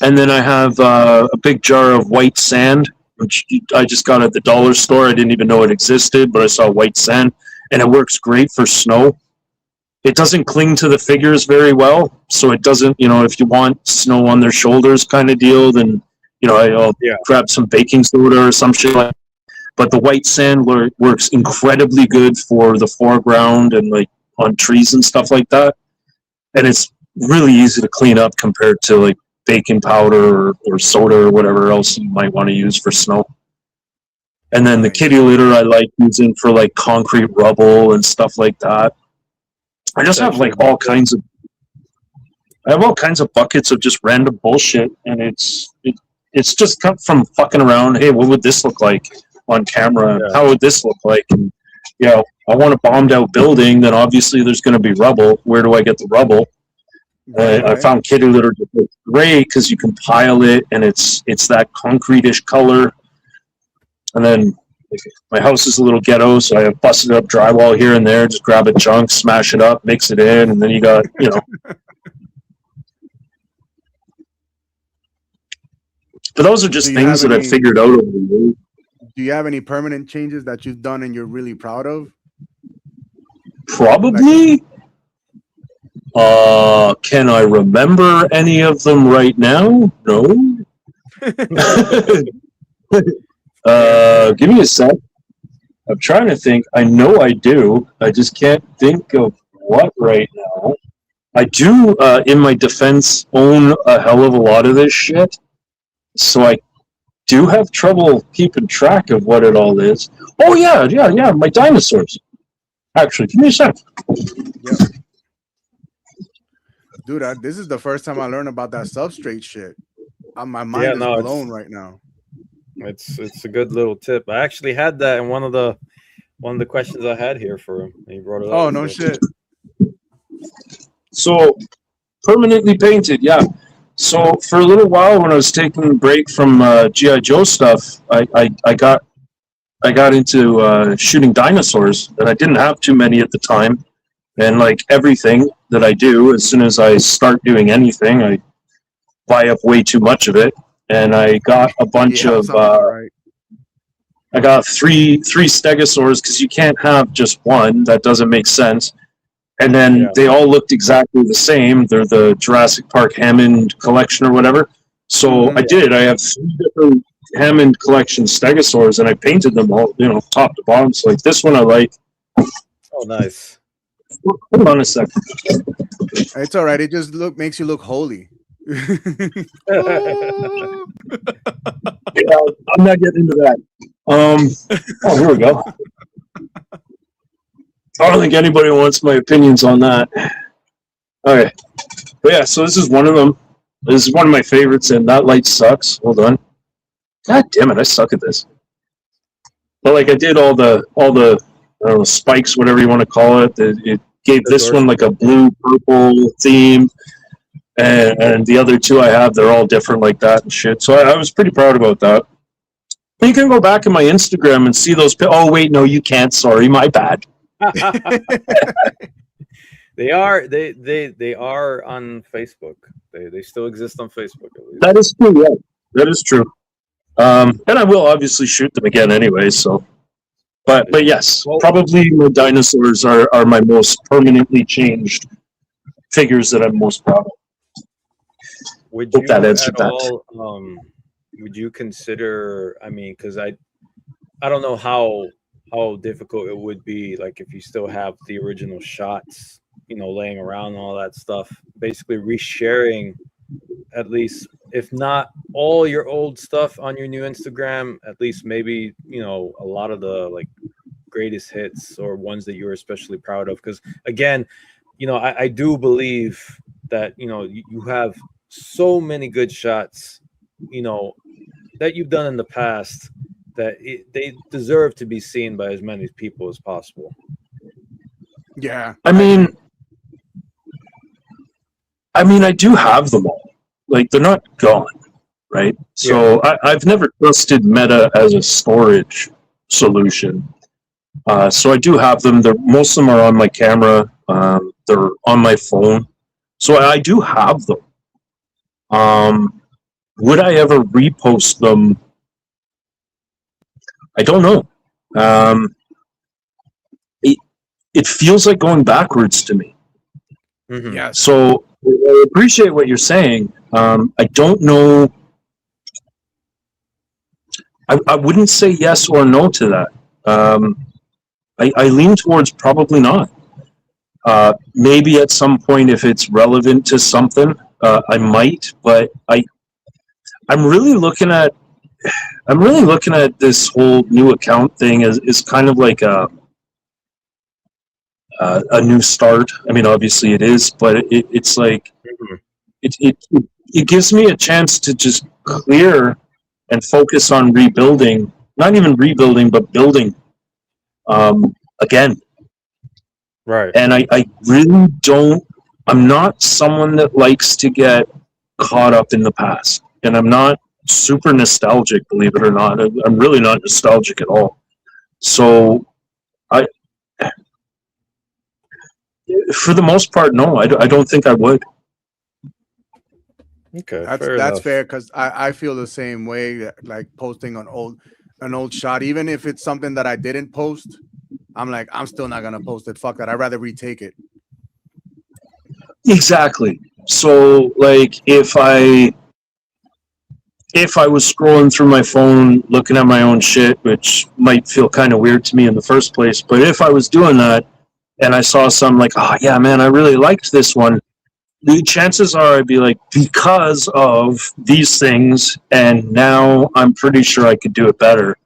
And then I have a big jar of white sand, which I just got at the dollar store. I didn't even know it existed, but I saw white sand, and it works great for snow. It doesn't cling to the figures very well, so it doesn't, if you want snow on their shoulders kind of deal, then, I'll grab some baking soda or some shit like that. But the white sand works incredibly good for the foreground and like on trees and stuff like that. And it's really easy to clean up compared to like baking powder or soda or whatever else you might want to use for snow. And then the kitty litter I like using for like concrete rubble and stuff like that. I just have like all kinds of buckets of just random bullshit, and it's just come from fucking around. Hey, what would this look like on camera? Yeah. How would this look like? And I want a bombed out building, then obviously there's going to be rubble. Where do I get the rubble? I found kitty litter great because you can pile it, and it's that concrete-ish color. And then my house is a little ghetto, so I have busted up drywall here and there. Just grab a chunk, smash it up, mix it in, and then you got But those are just Do you have things that I've any- figured out over the years. Do you have any permanent changes that you've done and you're really proud of? Probably. Can I remember any of them right now? No. Give me a sec. I'm trying to think. I know I do. I just can't think of what right now. I do, in my defense, own a hell of a lot of this shit. So I do have trouble keeping track of what it all is. Oh, yeah. My dinosaurs. Actually, give me a sec. Yep. Dude, this is the first time I learned about that substrate shit. My mind is blown right now. It's a good little tip. I actually had that in one of the questions I had here for him. He brought it up. Oh, no shit. So, permanently painted, yeah. So, for a little while when I was taking a break from G.I. Joe stuff, I got into shooting dinosaurs, and I didn't have too many at the time. And like everything that I do, as soon as I start doing anything, I buy up way too much of it. And I got a bunch of right. I got three stegosaurs because you can't have just one. That doesn't make sense. And then they all looked exactly the same. They're the Jurassic Park Hammond collection or whatever. So I did. I have 3 different Hammond collection stegosaurs, and I painted them all, top to bottom. So like this one I like. Oh, nice. Hold on a second. It's all right. It just makes you look holy. Yeah, I'm not getting into that. Oh, here we go. I don't think anybody wants my opinions on that. Okay. But yeah, so this is one of them. This is one of my favorites, and that light sucks. Hold on. God damn it, I suck at this. But like I did all the spikes, whatever you want to call it. It gave this one like a blue purple theme. And the other 2 I have, they're all different like that and shit. So I was pretty proud about that. You can go back in my Instagram and see those. Oh, wait, no, you can't. Sorry, my bad. They are on Facebook. They still exist on Facebook. At least. That is true. Yeah, that is true. And I will obviously shoot them again anyway. So, but yes, probably my dinosaurs are my most permanently changed figures that I'm most proud of. Would Hope you that answered at that. all? Would you consider? I mean, because I don't know how difficult it would be, like if you still have the original shots, laying around and all that stuff. Basically, resharing at least, if not all your old stuff on your new Instagram, at least maybe a lot of the like greatest hits or ones that you're especially proud of. Because again, I do believe that you have so many good shots, that you've done in the past that they deserve to be seen by as many people as possible. Yeah. I mean, I do have them all. Like, they're not gone, right? So I've never trusted Meta as a storage solution. So I do have them. Most of them are on my camera. They're on my phone. So I do have them. Would I ever repost them? I don't know. It feels like going backwards to me. Mm-hmm. Yeah. So I appreciate what you're saying. I don't know. I wouldn't say yes or no to that. I lean towards probably not. Maybe at some point, if it's relevant to something, I might. But I'm really looking at this whole new account thing as kind of like a new start. I mean, obviously it is, but it's like it gives me a chance to just clear and focus on rebuilding. Not even rebuilding, but building again. Right. And I really don't. I'm not someone that likes to get caught up in the past, and I'm not super nostalgic, believe it or not. I'm really not nostalgic at all. So for the most part, no, I don't think I would. Okay, That's fair enough. fair because I feel the same way. Like posting an old shot, even if it's something that I didn't post, I'm like, I'm still not gonna post it. Fuck that. I'd rather retake it. Exactly. So like if I was scrolling through my phone looking at my own shit, which might feel kind of weird to me in the first place, but if I was doing that and I saw some like, oh yeah, man, I really liked this one, the chances are I'd be like, because of these things, and now I'm pretty sure I could do it better.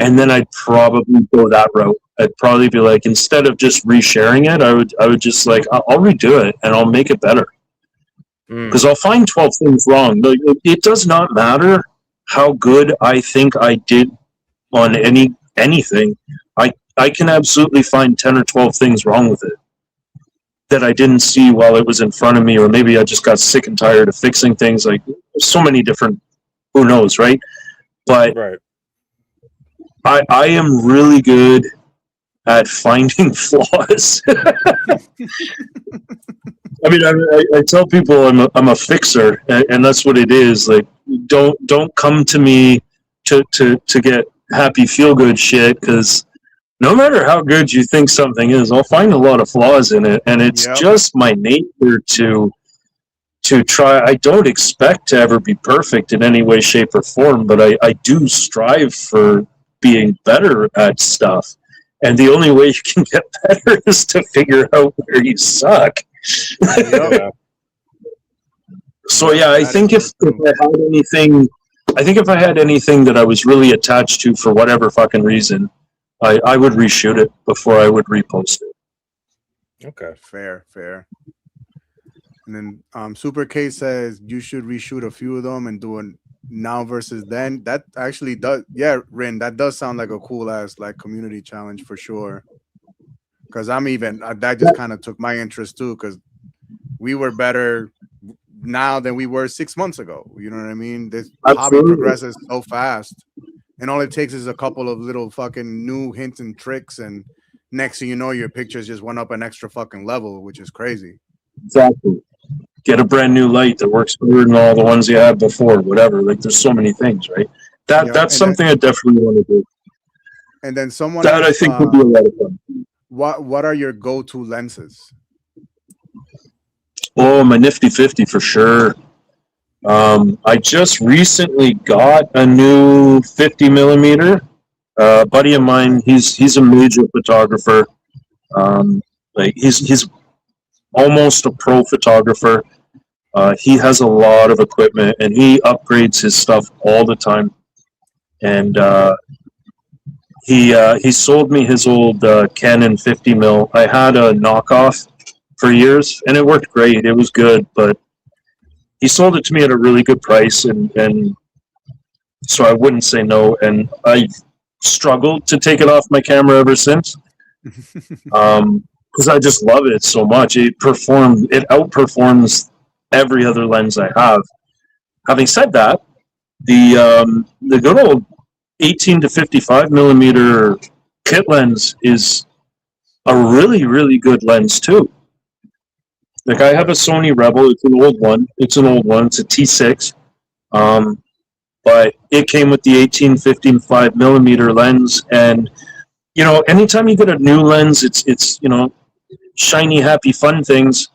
And then I'd probably go that route. I'd probably be like, instead of just resharing it, I would just like, I'll redo it and I'll make it better. Because I'll find 12 things wrong. Like, it does not matter how good I think I did on anything. I can absolutely find 10 or 12 things wrong with it that I didn't see while it was in front of me, or maybe I just got sick and tired of fixing things. Like, so many different, who knows, right? But Right. I am really good at finding flaws. I mean, I tell people I'm a fixer, and that's what it is. Like, don't come to me to get happy feel good shit, because no matter how good you think something is, I'll find a lot of flaws in it, and it's just my nature to try. I don't expect to ever be perfect in any way, shape, or form, but I do strive for being better at stuff. And the only way you can get better is to figure out where you suck. Yeah. So yeah, I think if I had anything that I was really attached to for whatever fucking reason, I would reshoot it before I would repost it. Okay, fair. And then Super K says you should reshoot a few of them and do a now versus then. That actually does, Rin, that does sound like a cool ass like community challenge for sure. Because I'm even that just kind of took my interest too, because we were better now than we were 6 months ago. You know what I mean? This hobby progresses so fast, and all it takes is a couple of little fucking new hints and tricks, and next thing you know, your pictures just went up an extra fucking level, which is crazy. Exactly. Get a brand new light that works better than all the ones you had before, whatever. Like, there's so many things, right? That's something I definitely want to do. And then someone that I think would be a lot of fun. What are your go-to lenses? Oh, my Nifty 50 for sure. I just recently got a new 50 millimeter. A buddy of mine, he's a major photographer. Like he's almost a pro photographer. He has a lot of equipment and he upgrades his stuff all the time. And he sold me his old Canon 50 mil. I had a knockoff for years and it worked great. It was good, but he sold it to me at a really good price, and so I wouldn't say no. And I struggled to take it off my camera ever since, because I just love it so much. It outperforms every other lens I have. Having said that, the good old 18 to 55 millimeter kit lens is a really, really good lens too. Like, I have a Sony Rebel. It's an old one. It's a T6. But it came with the 18-55 millimeter lens. And, you know, anytime you get a new lens, it's you know, shiny, happy, fun things.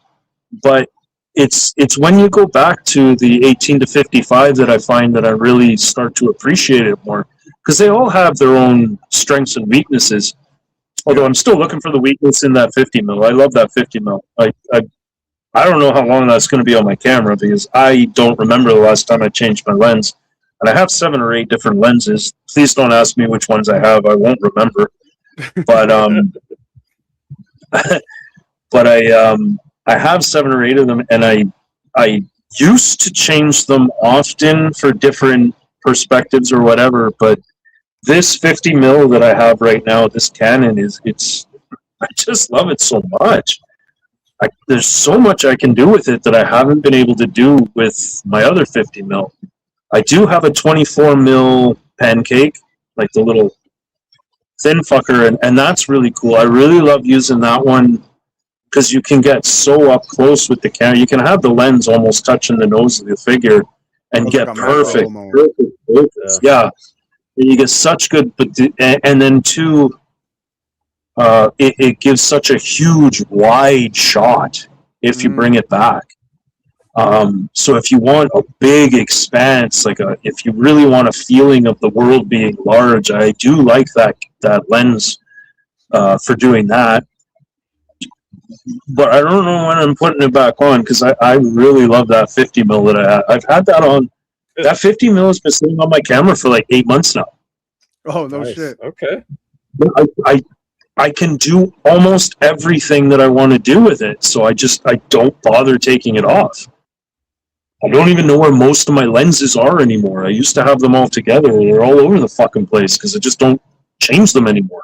But it's when you go back to the 18 to 55 that I find that I really start to appreciate it more. Because they all have their own strengths and weaknesses. Although I'm still looking for the weakness in that 50 mil. I love that 50 mil. I don't know how long that's going to be on my camera, because I don't remember the last time I changed my lens. And I have 7 or 8 different lenses. Please don't ask me which ones I have. I won't remember. But but I have 7 or 8 of them, and I used to change them often for different perspectives or whatever. But this 50 mil that I have right now, this Canon, I just love it so much. There's so much I can do with it that I haven't been able to do with my other 50 mil. I do have a 24 mil pancake, like the little thin fucker, and that's really cool. I really love using that one because you can get so up close with the camera. You can have the lens almost touching the nose of the figure and Looks get like a macro perfect mode. focus. Yeah. And you get such good, and then two, it gives such a huge wide shot if you bring it back. So if you want a big expanse, if you really want a feeling of the world being large, I do like that lens for doing that. But I don't know when I'm putting it back on, because I really love that 50 mil that I had. I've had that on. That 50 mil has been sitting on my camera for like 8 months now. Oh, no Nice. shit. Okay. I can do almost everything that I want to do with it, so I don't bother taking it off. I don't even know where most of my lenses are anymore. I used to have them all together. They're all over the fucking place because I just don't change them anymore.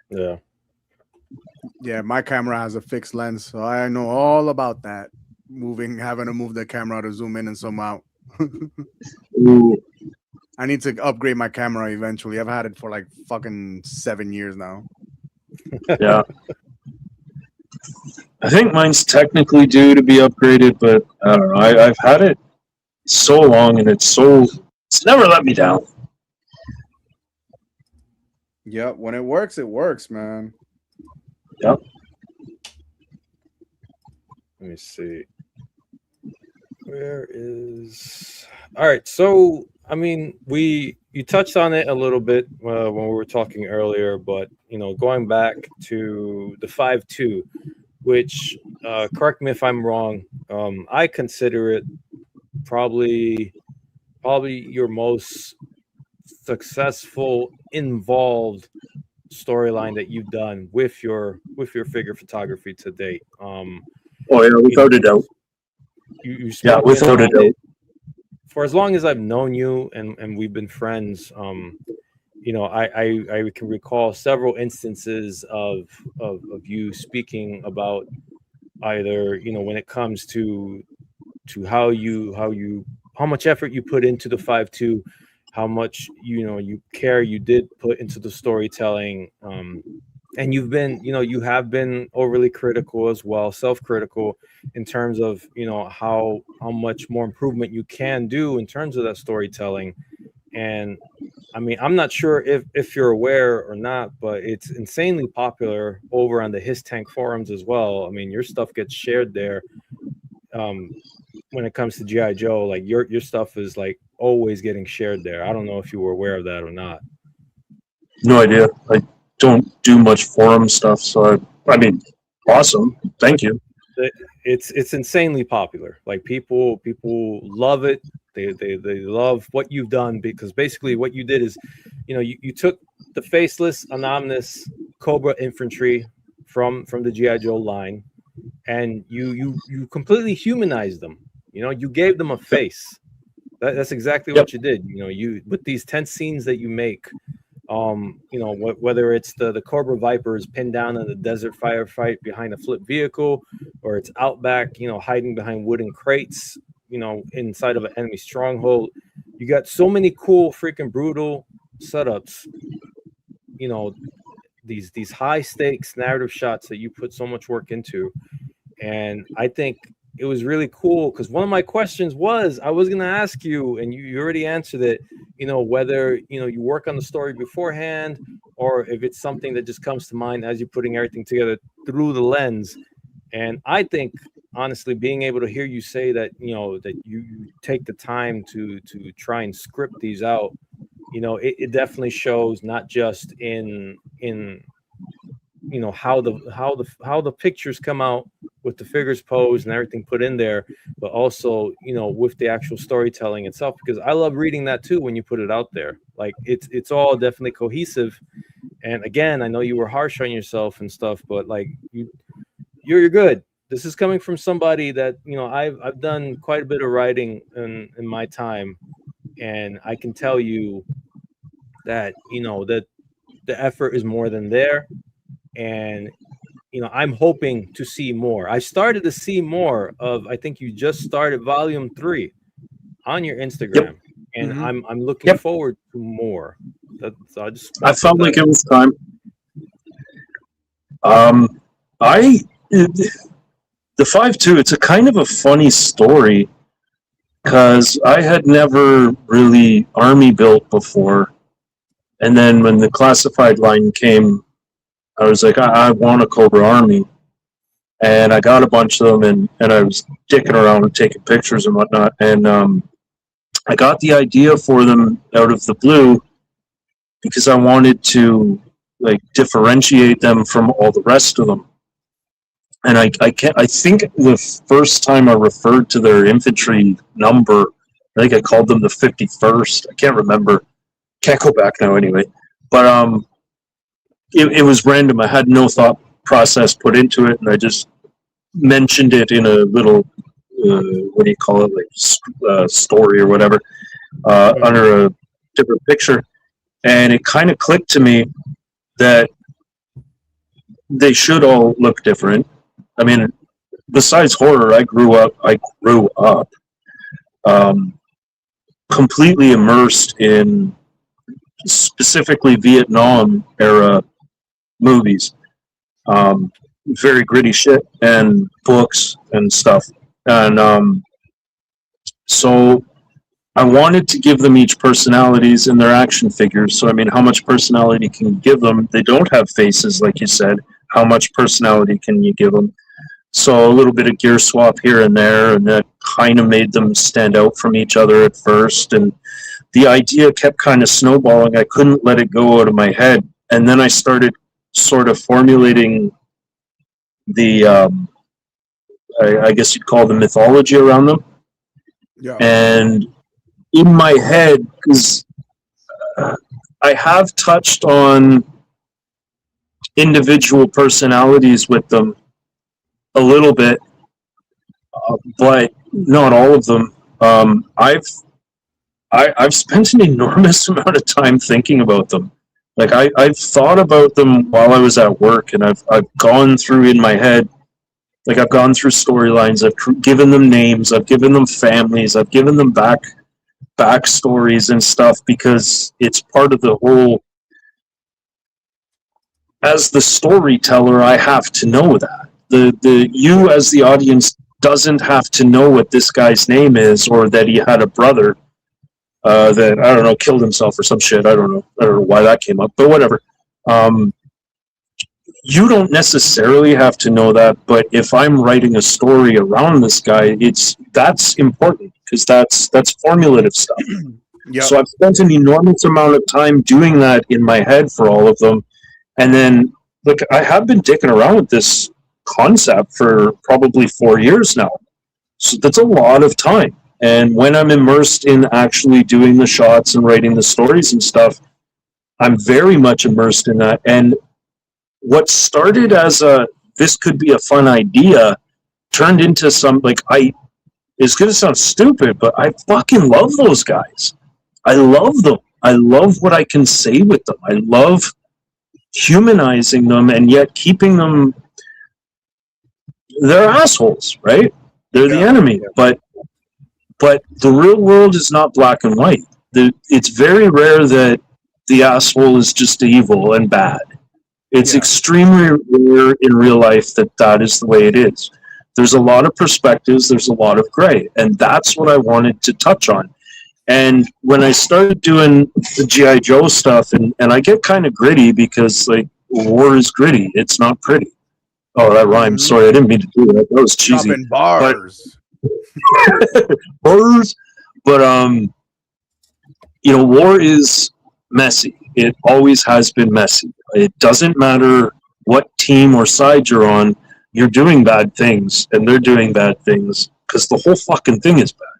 Yeah. Yeah, my camera has a fixed lens, so I know all about that. Having to move the camera to zoom in and zoom out. Ooh. I need to upgrade my camera eventually. I've had it for like fucking 7 years now. Yeah. I think mine's technically due to be upgraded, but I don't know. I've had it so long, and it's never let me down. Yep, when it works, man. Yep. Let me see. All right, so I mean, you touched on it a little bit when we were talking earlier, but going back to the 5.2, which correct me if I'm wrong, I consider it probably your most successful, involved storyline that you've done with your figure photography to date. Oh yeah, without a doubt. Yeah, without a doubt. For as long as I've known you and we've been friends, I can recall several instances of you speaking about either when it comes to how much effort you put into the 5.2, how much you did put into the storytelling, and you have been overly critical as well, self-critical in terms of how much more improvement you can do in terms of that storytelling. And I mean, I'm not sure if you're aware or not, but it's insanely popular over on the His Tank forums as well. I mean, your stuff gets shared there. When it comes to G.I. Joe, like your stuff is like always getting shared there. I don't know if you were aware of that or not. No idea. I don't do much forum stuff, so I mean, awesome. Thank you. It's insanely popular. Like people love it. They love what you've done, because basically what you did is, you took the faceless, anonymous Cobra infantry from the G.I. Joe line, and you completely humanized them. You gave them a face. That's exactly what you did. You with these tense scenes that you make, whether it's the Cobra Vipers pinned down in the desert firefight behind a flipped vehicle, or it's Outback, hiding behind wooden crates, inside of an enemy stronghold. You got so many cool, freaking brutal setups. These high stakes narrative shots that you put so much work into, and I think it was really cool, because one of my questions was, I was going to ask you, and you already answered it, whether, you work on the story beforehand, or if it's something that just comes to mind as you're putting everything together through the lens. And I think, honestly, being able to hear you say that, that you take the time to try and script these out, it definitely shows, not just in how the pictures come out with the figures posed and everything put in there, but also with the actual storytelling itself, because I love reading that too when you put it out there. Like it's all definitely cohesive. And again, I know you were harsh on yourself and stuff, but like you're good. This is coming from somebody that I've done quite a bit of writing in my time, and I can tell you that that the effort is more than there. And I'm hoping to see more. I started to see more of, I think you just started volume 3 on your Instagram, and I'm looking forward to more. I felt like it was time. I the 5.2, it's a kind of a funny story because I had never really army built before. And then when the classified line came, I was like, I want a Cobra Army. And I got a bunch of them, and I was dicking around and taking pictures and whatnot. And I got the idea for them out of the blue because I wanted to like differentiate them from all the rest of them. And I think the first time I referred to their infantry number, I think I called them the 51st. I can't remember. Can't go back now anyway. But it was random. I had no thought process put into it, and I just mentioned it in a little what do you call it, like story or whatever, under a different picture, and it kind of clicked to me that they should all look different. I mean, besides horror, I grew up completely immersed in specifically Vietnam era movies. Very gritty shit and books and stuff. And so I wanted to give them each personalities in their action figures. So, I mean, how much personality can you give them? They don't have faces, like you said. How much personality can you give them? So a little bit of gear swap here and there, and that kind of made them stand out from each other at first. And the idea kept kind of snowballing. I couldn't let it go out of my head. And then I started sort of formulating the, I guess you'd call the mythology around them. Yeah. And in my head, because I have touched on individual personalities with them a little bit, but not all of them. I've spent an enormous amount of time thinking about them. Like I've thought about them while I was at work, and I've gone through in my head. Like I've gone through storylines. I've given them names. I've given them families. I've given them backstories and stuff, because it's part of the whole. As the storyteller, I have to know that. You as the audience doesn't have to know what this guy's name is, or that he had a brother that, I don't know, killed himself or some shit. I don't know why that came up, but whatever. You don't necessarily have to know that, but if I'm writing a story around this guy, that's important, because that's formulative stuff. Yep. So I've spent an enormous amount of time doing that in my head for all of them. And then, look, I have been dicking around with this concept for probably 4 years now. So that's a lot of time. And when I'm immersed in actually doing the shots and writing the stories and stuff, I'm very much immersed in that. And what started as this could be a fun idea turned into some, like, it's going to sound stupid, but I fucking love those guys. I love them. I love what I can say with them. I love humanizing them and yet keeping them. They're assholes, right? They're the enemy. But the real world is not black and white. It's very rare that the asshole is just evil and bad. It's extremely rare in real life that is the way it is. There's a lot of perspectives. There's a lot of gray. And that's what I wanted to touch on. And when I started doing the G.I. Joe stuff, and I get kind of gritty, because, like, war is gritty. It's not pretty. Oh, that rhymed. Sorry, I didn't mean to do that. That was cheesy. Dropping bars. Bars. But, war is messy. It always has been messy. It doesn't matter what team or side you're on. You're doing bad things, and they're doing bad things, because the whole fucking thing is bad.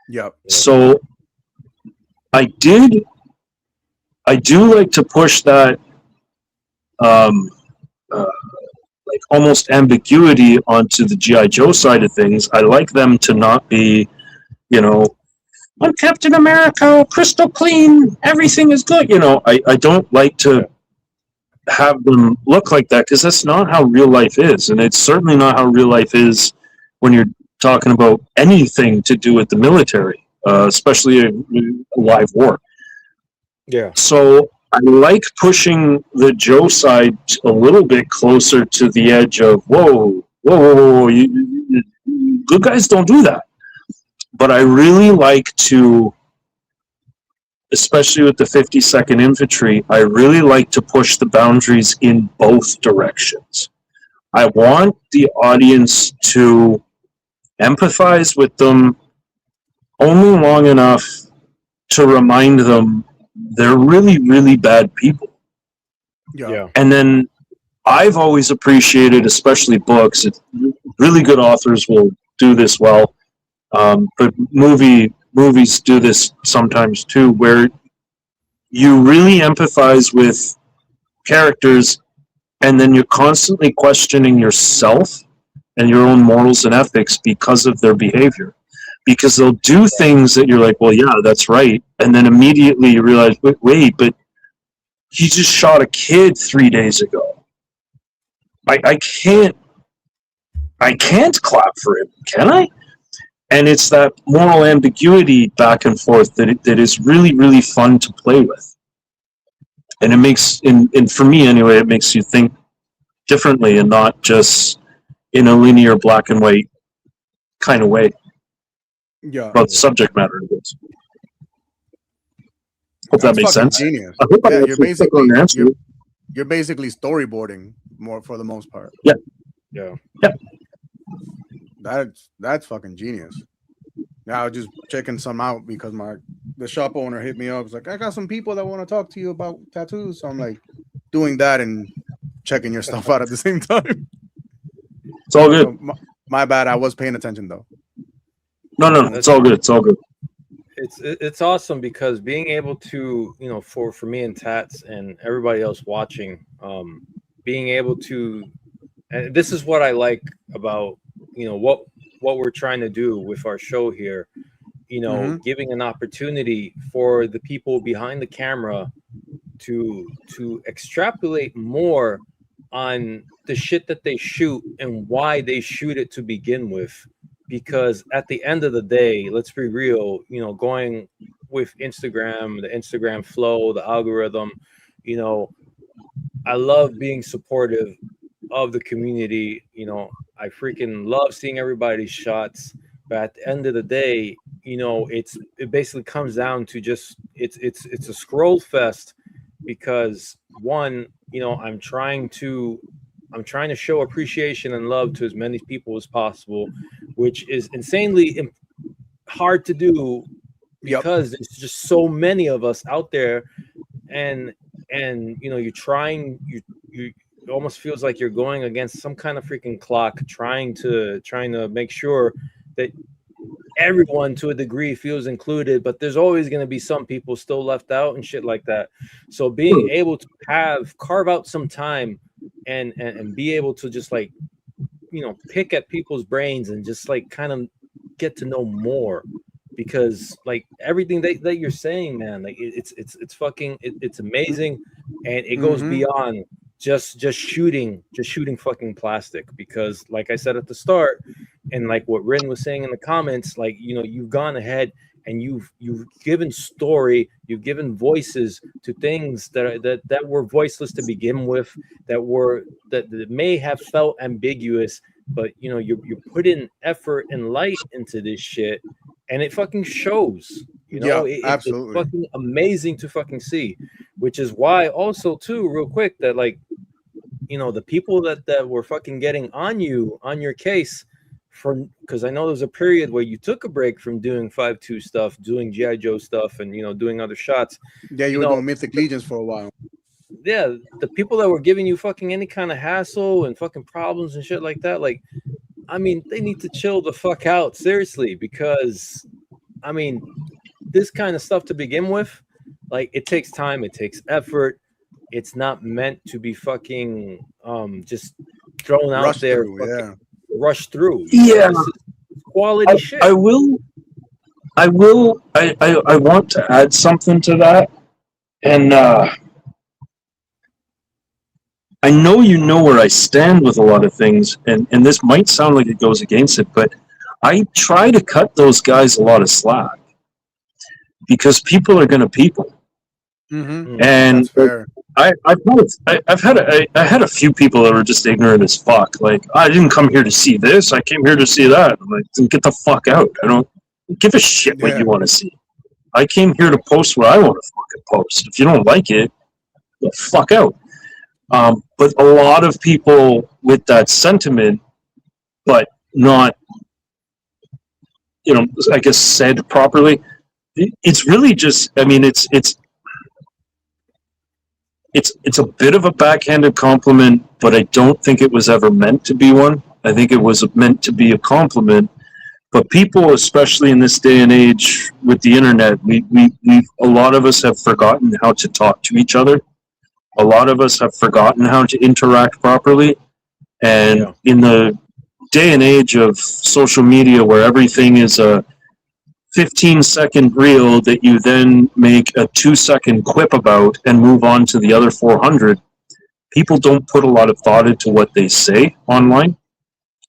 Yep. So I do like to push that like almost ambiguity onto the G.I. Joe side of things. I like them to not be, I'm Captain America, crystal clean, everything is good. I don't like to have them look like that, because that's not how real life is. And it's certainly not how real life is when you're talking about anything to do with the military, especially a live war. Yeah. So I like pushing the Joe side a little bit closer to the edge of, whoa, whoa. Good guys don't do that. But I really like to, especially with the 52nd Infantry, I really like to push the boundaries in both directions. I want the audience to empathize with them only long enough to remind them they're really, really bad people. Yeah. And then I've always appreciated, especially books, really good authors will do this well, but movies do this sometimes too, where you really empathize with characters and then you're constantly questioning yourself and your own morals and ethics because of their behavior. Because they'll do things that you're like, well, yeah, that's right. And then immediately you realize, wait, but he just shot a kid 3 days ago. I can't clap for him, can I? And it's that moral ambiguity back and forth that is really, really fun to play with. And it makes, and for me anyway, it makes you think differently and not just in a linear black and white kind of way. Yeah. About subject matter, I guess. Hope that makes sense. Genius. I hope Yeah, you're you're basically storyboarding more for the most part. Yeah. That's fucking genius. Now just checking some out because the shop owner hit me up. It's like, I got some people that want to talk to you about tattoos. So I'm like doing that and checking your stuff out at the same time. It's all good. So, my bad. I was paying attention though. No, it's all good. It's all good. It's awesome because being able to, for me and Tats and everybody else watching, being able to, and this is what I like about, what we're trying to do with our show here, giving an opportunity for the people behind the camera to extrapolate more on the shit that they shoot and why they shoot it to begin with. Because at the end of the day, let's be real, going with Instagram, the Instagram flow, the algorithm, I love being supportive of the community. I freaking love seeing everybody's shots. But at the end of the day, it basically comes down to just it's a scroll fest because one, I'm trying to show appreciation and love to as many people as possible, which is insanely hard to do because there's just so many of us out there, and you're trying, you it almost feels like you're going against some kind of freaking clock, trying to make sure that everyone to a degree feels included, but there's always going to be some people still left out and shit like that. So being able to carve out some time and be able to just like, pick at people's brains and just like kind of get to know more, because like everything that you're saying, man, like it's fucking it's amazing, and it goes beyond just shooting fucking plastic. Because like I said at the start, and like what Rin was saying in the comments, like you've gone ahead and you've given story, you've given voices to things that were voiceless to begin with, that may have felt ambiguous, but you put in effort and light into this shit, and it fucking shows. Absolutely, it's fucking amazing to fucking see, which is why also too, real quick, that like the people that were fucking getting on your case, because I know there was a period where you took a break from doing 5.2 stuff, doing G.I. Joe stuff, and doing other shots. Yeah, you were doing Mythic Legions for a while. Yeah, the people that were giving you fucking any kind of hassle and fucking problems and shit like that, like, I mean, they need to chill the fuck out, seriously, because I mean, this kind of stuff to begin with, like, it takes time, it takes effort. It's not meant to be fucking just thrown out there. Rush through. Yeah, quality shit. I want to add something to that, and I know where I stand with a lot of things, and this might sound like it goes against it, but I try to cut those guys a lot of slack because people are going to people. And That's fair. I've had a few people that were just ignorant as fuck. Like, I didn't come here to see this. I came here to see that. I'm like, then get the fuck out. I don't give a shit what Yeah. you want to see. I came here to post what I want to fucking post. If you don't like it, the fuck out. But a lot of people with that sentiment, but not, I guess said properly. It's really just, I mean, it's a bit of a backhanded compliment, but I don't think it was ever meant to be one. I think it was meant to be a compliment. But people, especially in this day and age with the internet, we a lot of us have forgotten how to talk to each other. A lot of us have forgotten how to interact properly. And in the day and age of social media where everything is a 15-second reel that you then make a 2-second quip about and move on to the other 400, people don't put a lot of thought into what they say online.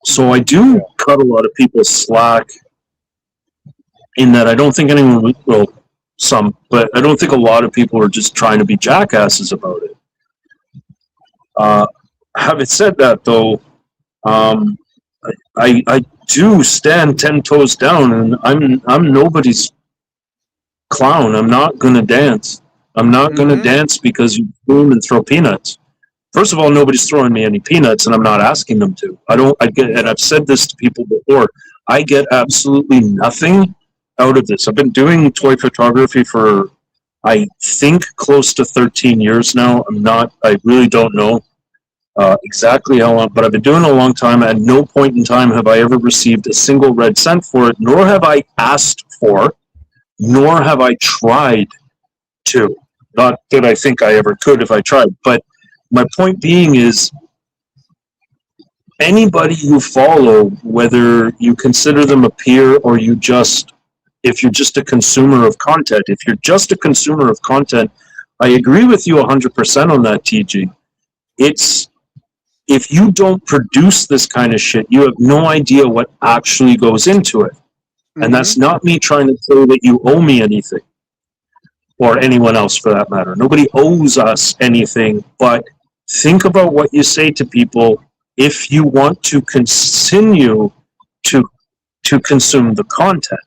So I do cut a lot of people slack in that I don't think anyone, well, some, but I don't think a lot of people are just trying to be jackasses about it. Having said that, though, I do stand 10 toes down, and I'm nobody's clown. I'm not gonna dance. I'm not gonna dance because you boom and throw peanuts. First of all, nobody's throwing me any peanuts, and I'm not asking them to. And I've said this to people before. I get absolutely nothing out of this. I've been doing toy photography for, I think, close to 13 years now. I really don't know exactly how long, but I've been doing it a long time. At no point in time have I ever received a single red cent for it, nor have I asked for, nor have I tried to. Not that I think I ever could if I tried, but my point being is anybody you follow, whether you consider them a peer or if you're just a consumer of content, if you're just a consumer of content, I agree with you 100% on that, TG. If you don't produce this kind of shit, you have no idea what actually goes into it. And that's not me trying to say that you owe me anything, or anyone else for that matter. Nobody owes us anything, but think about what you say to people if you want to continue to consume the content.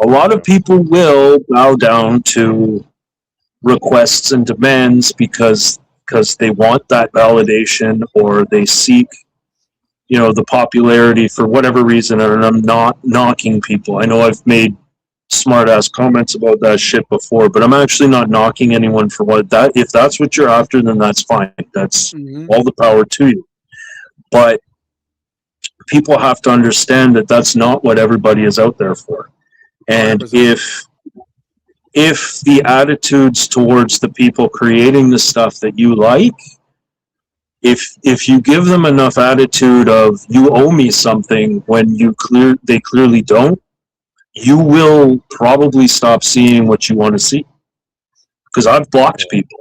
A lot of people will bow down to requests and demands because they want that validation, or they seek, the popularity for whatever reason. And I'm not knocking people. I know I've made smart-ass comments about that shit before, but I'm actually not knocking anyone for if that's what you're after, then that's fine. That's all the power to you. But people have to understand that that's not what everybody is out there for. And 100%. If the attitudes towards the people creating the stuff that you like, if you give them enough attitude of you owe me something when they clearly don't, you will probably stop seeing what you want to see. Because I've blocked people.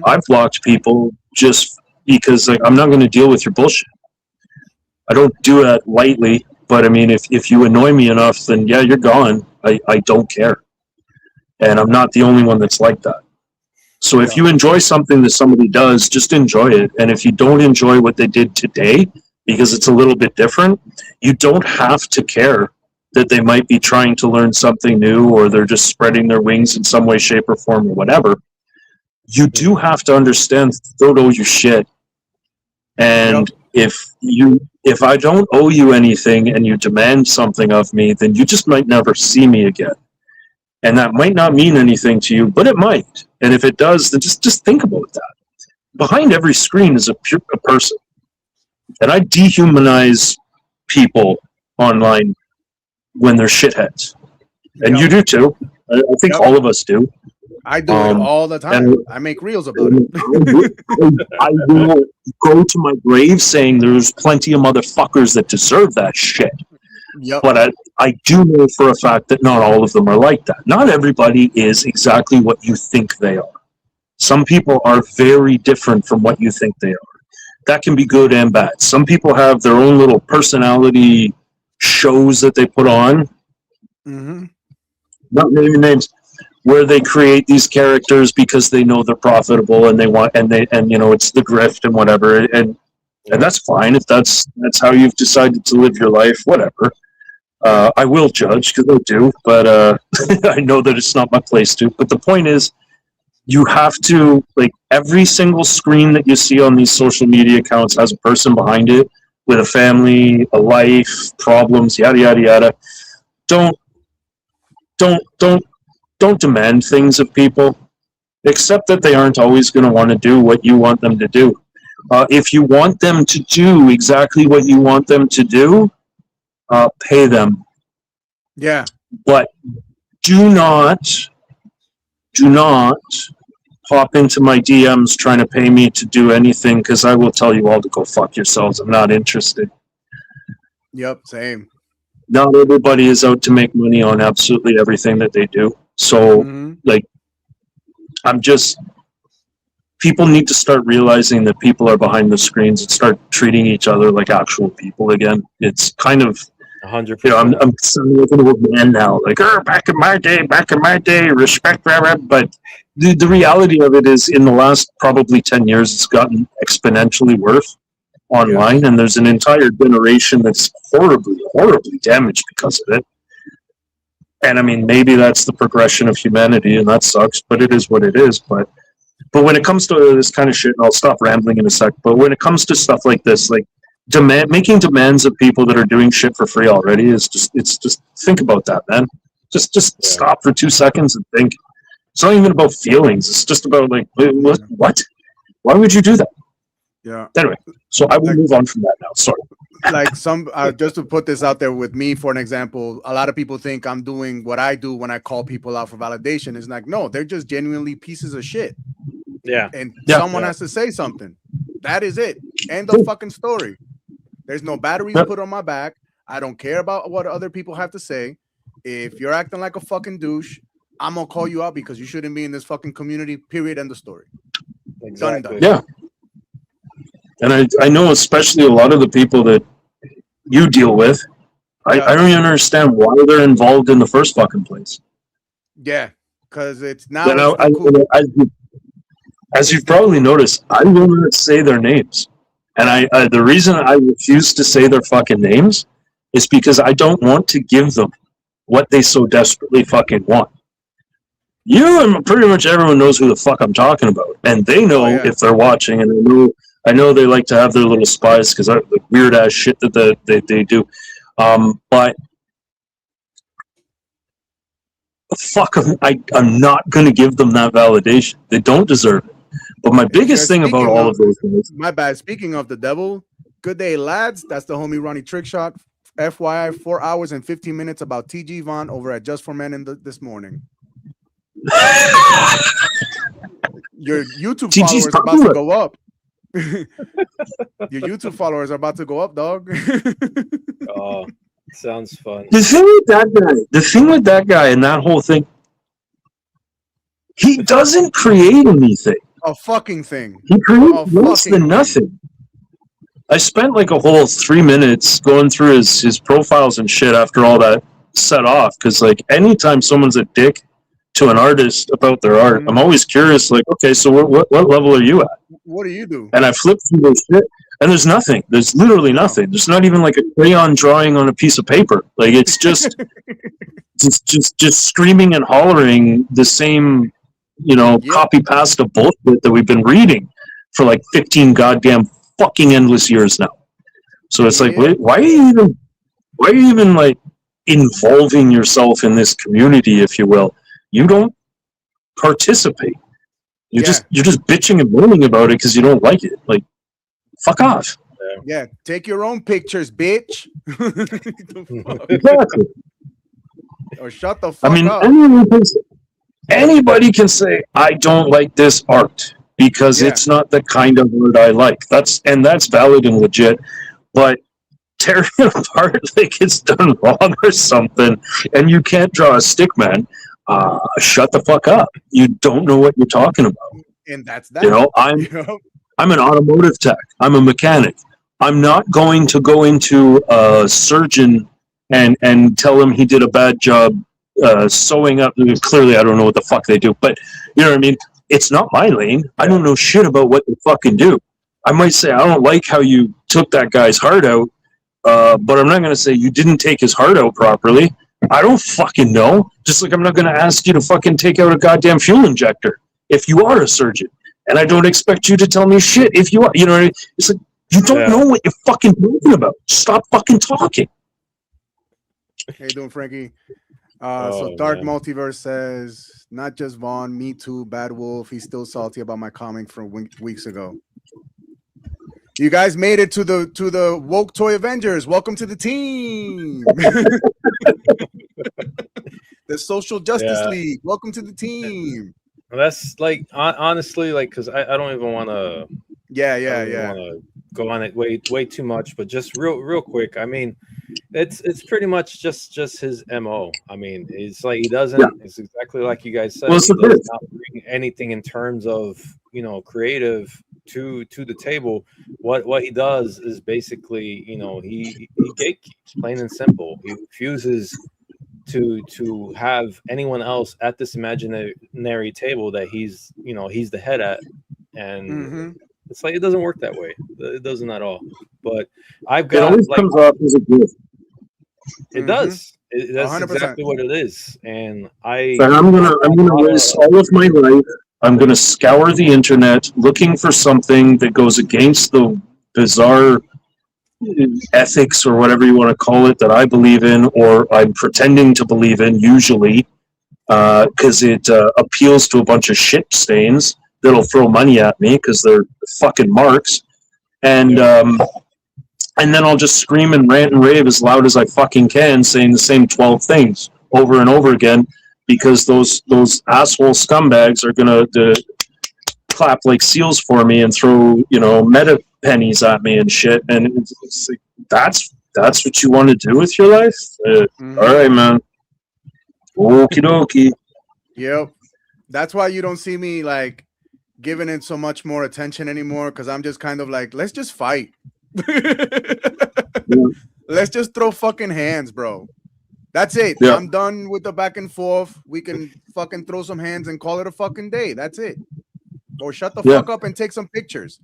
I've blocked people just because I'm not going to deal with your bullshit. I don't do that lightly, but I mean, if you annoy me enough, then yeah, you're gone. I don't care. And I'm not the only one that's like that. So if you enjoy something that somebody does, just enjoy it. And if you don't enjoy what they did today, because it's a little bit different, you don't have to care that they might be trying to learn something new, or they're just spreading their wings in some way, shape, or form, or whatever. You do have to understand they don't owe you shit. And if I don't owe you anything and you demand something of me, then you just might never see me again. And that might not mean anything to you, but it might. And if it does, then just think about that. Behind every screen is a person. And I dehumanize people online when they're shitheads. And you do too. I think all of us do. I do it all the time. I make reels about it. I will go to my grave saying there's plenty of motherfuckers that deserve that shit. But I do know for a fact that not all of them are like that. Not everybody is exactly what you think they are. Some people are very different from what you think they are. That can be good and bad. Some people have their own little personality shows that they put on. Not naming names. where they create these characters because they know they're profitable and they want, and it's the grift and whatever. And that's fine if that's how you've decided to live your life, whatever. I will judge because I do, but I know that it's not my place to. But the point is, you have to, like, every single screen that you see on these social media accounts has a person behind it with a family, a life, problems, yada yada yada. Don't demand things of people. Accept that they aren't always going to want to do what you want them to do. If you want them to do exactly what you want them to do, pay them. Yeah. But do not pop into my DMs trying to pay me to do anything, because I will tell you all to go fuck yourselves. I'm not interested. Yep, same. Not everybody is out to make money on absolutely everything that they do. So, people need to start realizing that people are behind the screens and start treating each other like actual people again. It's kind of 100%. I'm sounding like an old man now, like, back in my day, respect, blah, blah. But the reality of it is, in the last probably 10 years, it's gotten exponentially worse online, and there's an entire generation that's horribly, horribly damaged because of it. And I mean, maybe that's the progression of humanity, and that sucks, but it is what it is. But when it comes to this kind of shit, and I'll stop rambling in a sec, but when it comes to stuff like this, like, making demands of people that are doing shit for free already is just think about that, man. Just stop for 2 seconds and think. It's not even about feelings. It's just about, like, what? Why would you do that? Yeah. Anyway, so I will move on from that now. Sorry. Like, just to put this out there with me, for an example, a lot of people think I'm doing what I do when I call people out for validation. It's like, no, they're just genuinely pieces of shit. Yeah. And someone has to say something. That is it. End of fucking story. There's no batteries put on my back. I don't care about what other people have to say. If you're acting like a fucking douche, I'm gonna call you out because you shouldn't be in this fucking community. Period. End of story. Exactly. Done and done. Yeah. And I know, especially a lot of the people that you deal with, I don't even understand why they're involved in the first fucking place. Yeah, because it's now. As you've probably noticed, I will not say their names. And the reason I refuse to say their fucking names is because I don't want to give them what they so desperately fucking want. You and pretty much everyone knows who the fuck I'm talking about, and they know if they're watching, and I know they like to have their little spies because of the weird ass shit that they do. But fuck, I'm not going to give them that validation. They don't deserve it. But my biggest thing about all of those things. My bad. Speaking of the devil, good day, lads. That's the homie Ronnie Trickshot. FYI, 4 hours and 15 minutes about TG Vaughn over at Just for Men this morning. Your YouTube followers are about to go up. Your YouTube followers are about to go up, dog. Oh, sounds fun. The thing with that guy and that whole thing, he doesn't create anything. A fucking thing. He creates less than nothing. I spent like a whole 3 minutes going through his profiles and shit after all that set off, because like anytime someone's a dick to an artist about their art, I'm always curious, like, okay, so what level are you at? What do you do? And I flip through this shit, and there's nothing. There's literally nothing. There's not even like a crayon drawing on a piece of paper. Like, it's just just screaming and hollering the same, copy pasta bullshit that we've been reading for like 15 goddamn fucking endless years now. So it's like, wait, why are you even like involving yourself in this community, if you will? You don't participate. You're just bitching and moaning about it because you don't like it. Like, fuck off. Yeah, take your own pictures, bitch. Exactly. Or shut the fuck up. Anybody can say, I don't like this art because it's not the kind of art I like. That's valid and legit. But tear it apart like it's done wrong or something, and you can't draw a stick man, shut the fuck up. You don't know what you're talking about. And that's that. I'm an automotive tech. I'm a mechanic. I'm not going to go into a surgeon and tell him he did a bad job sewing up. Clearly, I don't know what the fuck they do, but you know what I mean. It's not my lane. I don't know shit about what they fucking do. I might say I don't like how you took that guy's heart out, but I'm not going to say you didn't take his heart out properly. I don't fucking know. Just like I'm not going to ask you to fucking take out a goddamn fuel injector if you are a surgeon, and I don't expect you to tell me shit if you are. You know what I mean? It's like you don't know what you're fucking talking about. Stop fucking talking. How you doing, Frankie? So Dark Multiverse says, not just Vaughn, me too, Bad Wolf. He's still salty about my comment from weeks ago. You guys made it to the Woke Toy Avengers. Welcome to the team. The Social Justice League. Welcome to the team. That's like honestly, like, because I don't even want to. Want to go on it way too much, but just real quick. I mean, it's pretty much just his MO. I mean, it's like he doesn't. Yeah. It's exactly like you guys said. Well, he does not bring anything in terms of creative to the table. What he does is basically he gatekeeps, plain and simple. He refuses to have anyone else at this imaginary table that he's the head at, and it's like it doesn't work that way. It doesn't at all. But I've got it always comes off as a gift. It does. That's 100%. Exactly what it is. And I'm gonna waste all of my life. I'm gonna scour the internet looking for something that goes against the bizarre ethics or whatever you want to call it that I believe in, or I'm pretending to believe in, usually, because it appeals to a bunch of shit stains that'll throw money at me because they're fucking marks, and then I'll just scream and rant and rave as loud as I fucking can, saying the same 12 things over and over again, because those asshole scumbags are gonna clap like seals for me and throw meta pennies at me and shit, and it's like, that's what you want to do with your life? All right, man. Okie dokie. Yep. That's why you don't see me like giving it so much more attention anymore, because I'm just kind of like, let's just fight. Let's just throw fucking hands, bro. That's it. Yeah. I'm done with the back and forth. We can fucking throw some hands and call it a fucking day. That's it. Or shut the fuck up and take some pictures.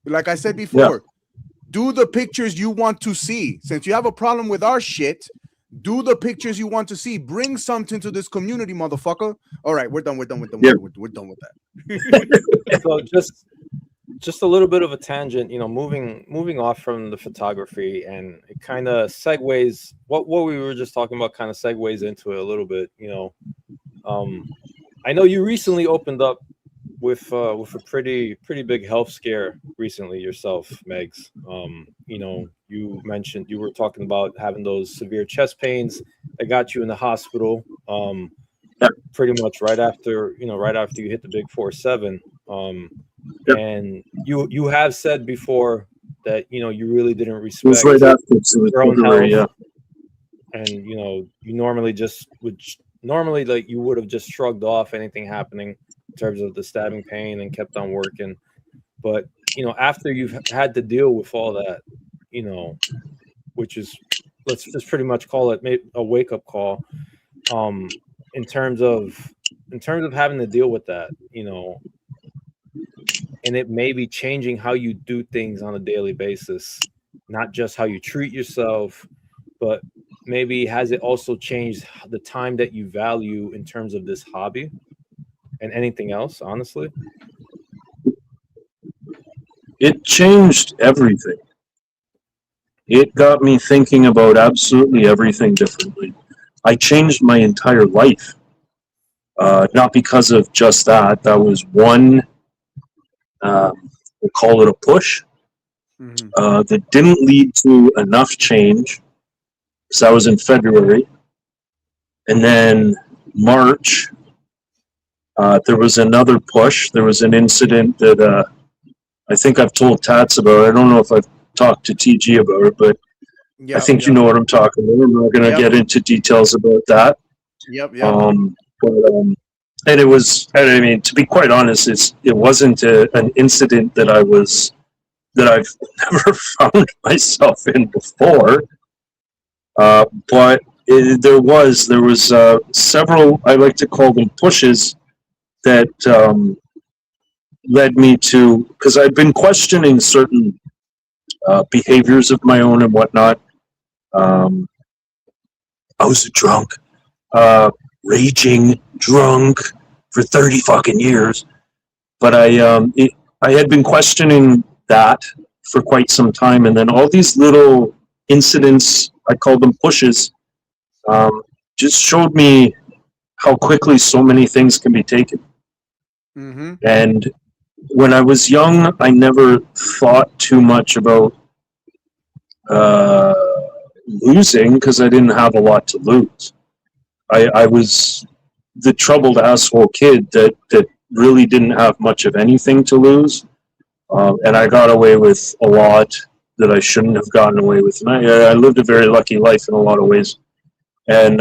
Like I said before, do the pictures you want to see. Since you have a problem with our shit, do the pictures you want to see. Bring something to this community, motherfucker. All right, we're done. We're done with that. So just a little bit of a tangent, moving off from the photography, and it kind of segues what we were just talking about, kind of segues into it a little bit. I know you recently opened up with a pretty big health scare recently yourself, Megs. You mentioned you were talking about having those severe chest pains that got you in the hospital. Pretty much right after you hit the big 4-7. And you have said before that you really didn't respect your own health, and you normally like you would have just shrugged off anything happening in terms of the stabbing pain and kept on working. But after you've had to deal with all that, which is, let's just pretty much call it a wake-up call, in terms of having to deal with that, and it may be changing how you do things on a daily basis, not just how you treat yourself, but maybe has it also changed the time that you value in terms of this hobby and anything else, honestly? It changed everything. It got me thinking about absolutely everything differently. I changed my entire life. Not because of just that. That was one, we'll call it a push, that didn't lead to enough change. So that was in February. And then March, there was another push. There was an incident that I think I've told Tats about. I don't know if I've talked to TG about it, but I think you know what I'm talking about. I'm not going to get into details about that. And it was, I mean, to be quite honest, it wasn't an incident that I've never found myself in before. But there was several, I like to call them pushes, that led me to, because I'd been questioning certain behaviors of my own and whatnot. I was a drunk, raging drunk for 30 fucking years, but I had been questioning that for quite some time, and then all these little incidents, I call them pushes, just showed me how quickly so many things can be taken. Mm-hmm. And when I was young, I never thought too much about losing because I didn't have a lot to lose. I was the troubled asshole kid that really didn't have much of anything to lose, and I got away with a lot that I shouldn't have gotten away with. And I lived a very lucky life in a lot of ways. And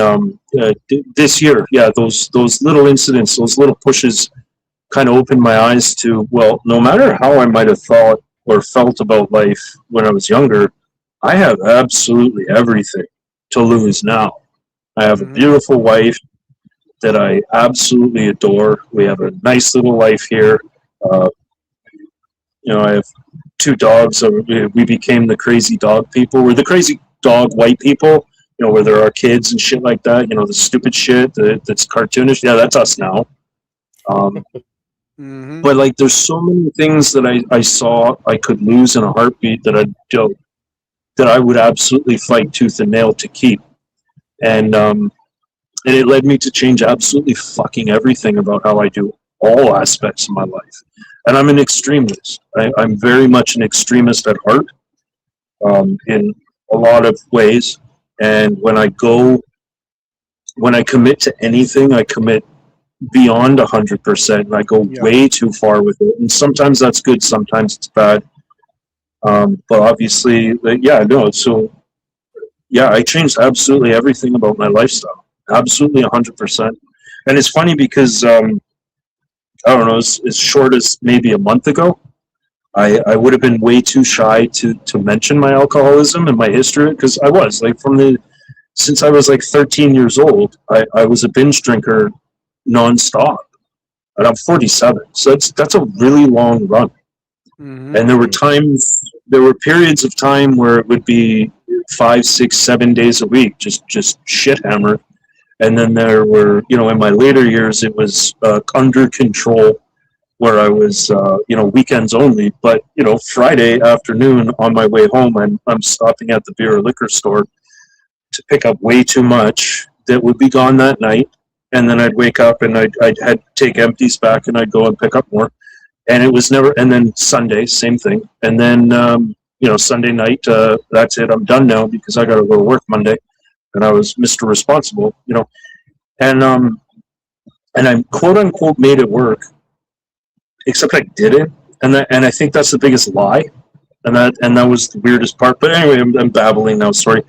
this year, yeah, those little incidents, those little pushes, kind of opened my eyes to, well, no matter how I might have thought or felt about life when I was younger, I have absolutely everything to lose now. I have a beautiful wife that I absolutely adore. We have a nice little life here. I have 2 dogs. So we became the crazy dog people. We're the crazy dog white people, where there are kids and shit like that. The stupid shit that's cartoonish. Yeah, that's us now. But like, there's so many things that I saw I could lose in a heartbeat that I would absolutely fight tooth and nail to keep, and it led me to change absolutely fucking everything about how I do all aspects of my life. And I'm an extremist. I'm very much an extremist at heart, in a lot of ways. And when I commit to anything, I commit beyond 100%, and I go way too far with it. And sometimes that's good, sometimes it's bad. But obviously, so yeah, I changed absolutely everything about my lifestyle. Absolutely 100%. And it's funny because, I don't know, as short as maybe a month ago, I would have been way too shy to mention my alcoholism and my history, because I was, like, since I was like 13 years old, I was a binge drinker nonstop. And I'm 47, so that's a really long run. And there were periods of time where it would be 5, 6, 7 days a week, just shit hammered. And then there were, in my later years, it was under control, where I was, weekends only. But, Friday afternoon on my way home, I'm stopping at the beer or liquor store to pick up way too much that would be gone that night. And then I'd wake up and I'd had to take empties back, and I'd go and pick up more. And it was never, and then Sunday, same thing. And then, Sunday night, that's it. I'm done now because I got to go to work Monday. And I was Mr. Responsible, and I quote unquote made it work, except I didn't. And I think that's the biggest lie. And that was the weirdest part. But anyway, I'm babbling now, sorry.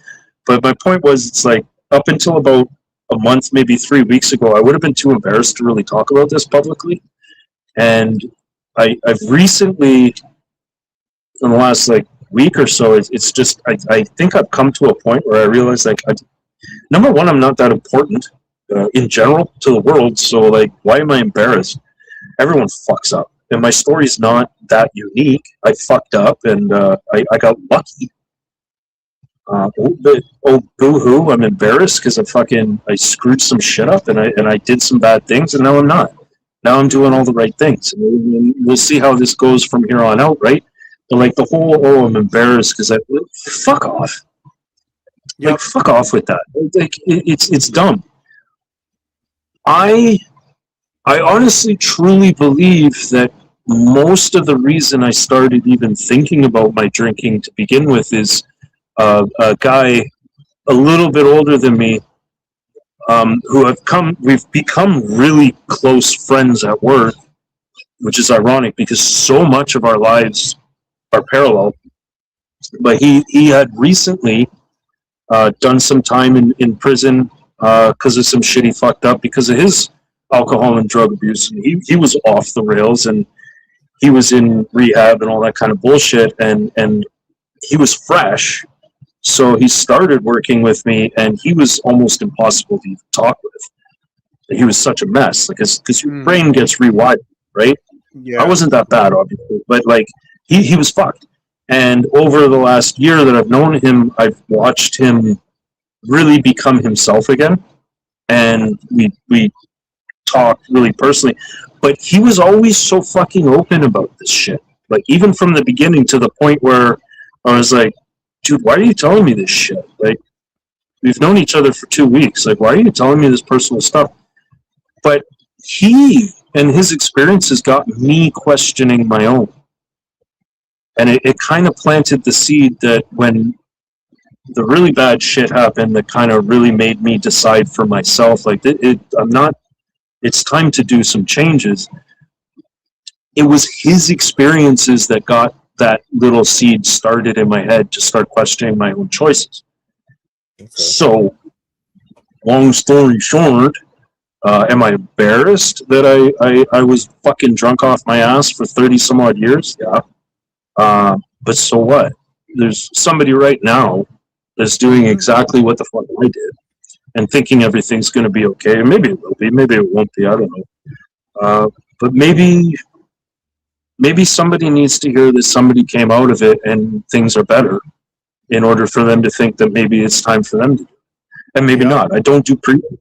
But my point was, it's like, up until about a month, maybe 3 weeks ago, I would have been too embarrassed to really talk about this publicly. And I've recently, in the last week or so, it's just, I think I've come to a point where I realize, number one, I'm not that important in general to the world. So why am I embarrassed? Everyone fucks up, and my story's not that unique. I fucked up, and I got lucky. Boo-hoo! I'm embarrassed because I screwed some shit up, and I did some bad things, and now I'm not. Now I'm doing all the right things. And we'll see how this goes from here on out, right? But the whole, I'm embarrassed because fuck off. Yep. Fuck off with that. It's dumb. I honestly, truly believe that most of the reason I started even thinking about my drinking to begin with is a guy a little bit older than me, we've become really close friends at work, which is ironic because so much of our lives are parallel. But he had recently done some time in prison because of some shit he fucked up because of his alcohol and drug abuse. And he was off the rails, and he was in rehab and all that kind of bullshit, and he was fresh. So he started working with me, and he was almost impossible to even talk with. He was such a mess, like, because your brain gets rewired, right? Yeah. I wasn't that bad, obviously, but like he was fucked. And over the last year that I've known him, I've watched him really become himself again, and we talk really personally. But he was always so fucking open about this shit. Like, even from the beginning to the point where I was like, dude, why are you telling me this shit? Like, we've known each other for 2 weeks. Like, why are you telling me this personal stuff? But he and his experiences got me questioning my own. And it kind of planted the seed that when the really bad shit happened, that kind of really made me decide for myself, like, it's time to do some changes. It was his experiences that got that little seed started in my head to start questioning my own choices. Okay. So, long story short, am I embarrassed that I was fucking drunk off my ass for 30 some odd years? Yeah. But so what? There's somebody right now that's doing exactly what the fuck I did and thinking everything's going to be okay. Maybe it will be, maybe it won't be, I don't know. But maybe somebody needs to hear that somebody came out of it and things are better in order for them to think that maybe it's time for them to do it. And maybe not. I don't do preaching.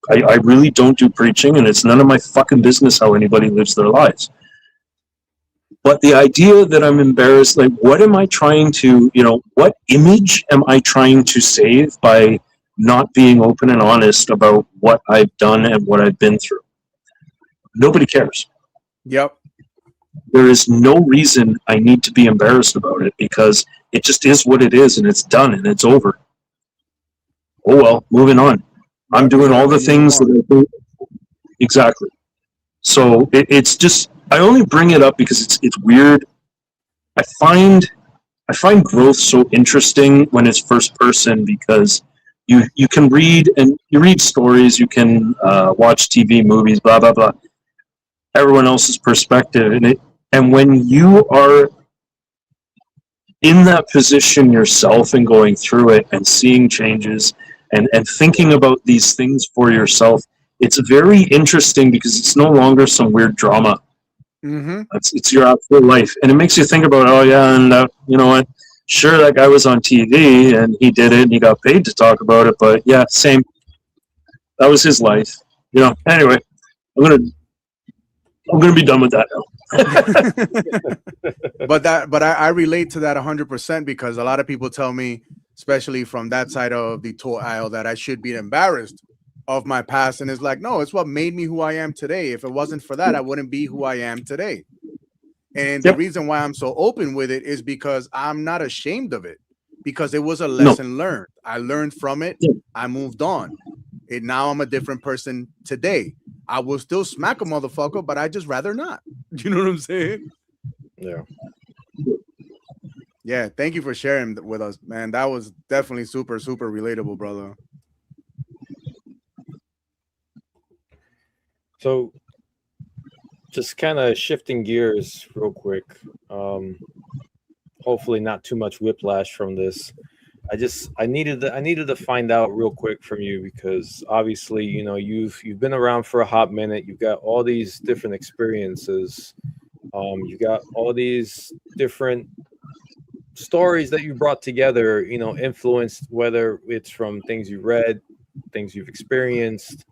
I really don't do preaching, and it's none of my fucking business how anybody lives their lives. But the idea that I'm embarrassed, like, what am I trying to, what image am I trying to save by not being open and honest about what I've done and what I've been through? Nobody cares. Yep. There is no reason I need to be embarrassed about it, because it just is what it is, and it's done, and it's over. Oh well, moving on. I'm doing all the things that I do. Exactly. So it's just, I only bring it up because it's weird. I find growth so interesting when it's first person, because you can read stories, you can watch TV, movies, blah blah blah. Everyone else's perspective, and when you are in that position yourself and going through it and seeing changes and thinking about these things for yourself, it's very interesting because it's no longer some weird drama. Mm-hmm. It's your actual life, and it makes you think about, oh yeah, and you know what? Sure, that guy was on TV and he did it and he got paid to talk about it, but yeah, same. That was his life, Anyway, I'm gonna be done with that now. But I relate to that 100%, because a lot of people tell me, especially from that side of the toy aisle, that I should be embarrassed of my past, and it's like, no, it's what made me who I am today. If it wasn't for that, I wouldn't be who I am today. And the reason why I'm so open with it is because I'm not ashamed of it, because it was a lesson learned. I learned from it. I moved on. And now I'm a different person today. I will still smack a motherfucker, but I just rather not. You know what I'm saying? Yeah. Yeah. Thank you for sharing with us, man. That was definitely super, super relatable, brother. So just kind of shifting gears real quick. Hopefully not too much whiplash from this. I needed to find out real quick from you, because obviously, you've been around for a hot minute. You've got all these different experiences. You got all these different stories that you brought together, influenced, whether it's from things you read, things you've experienced,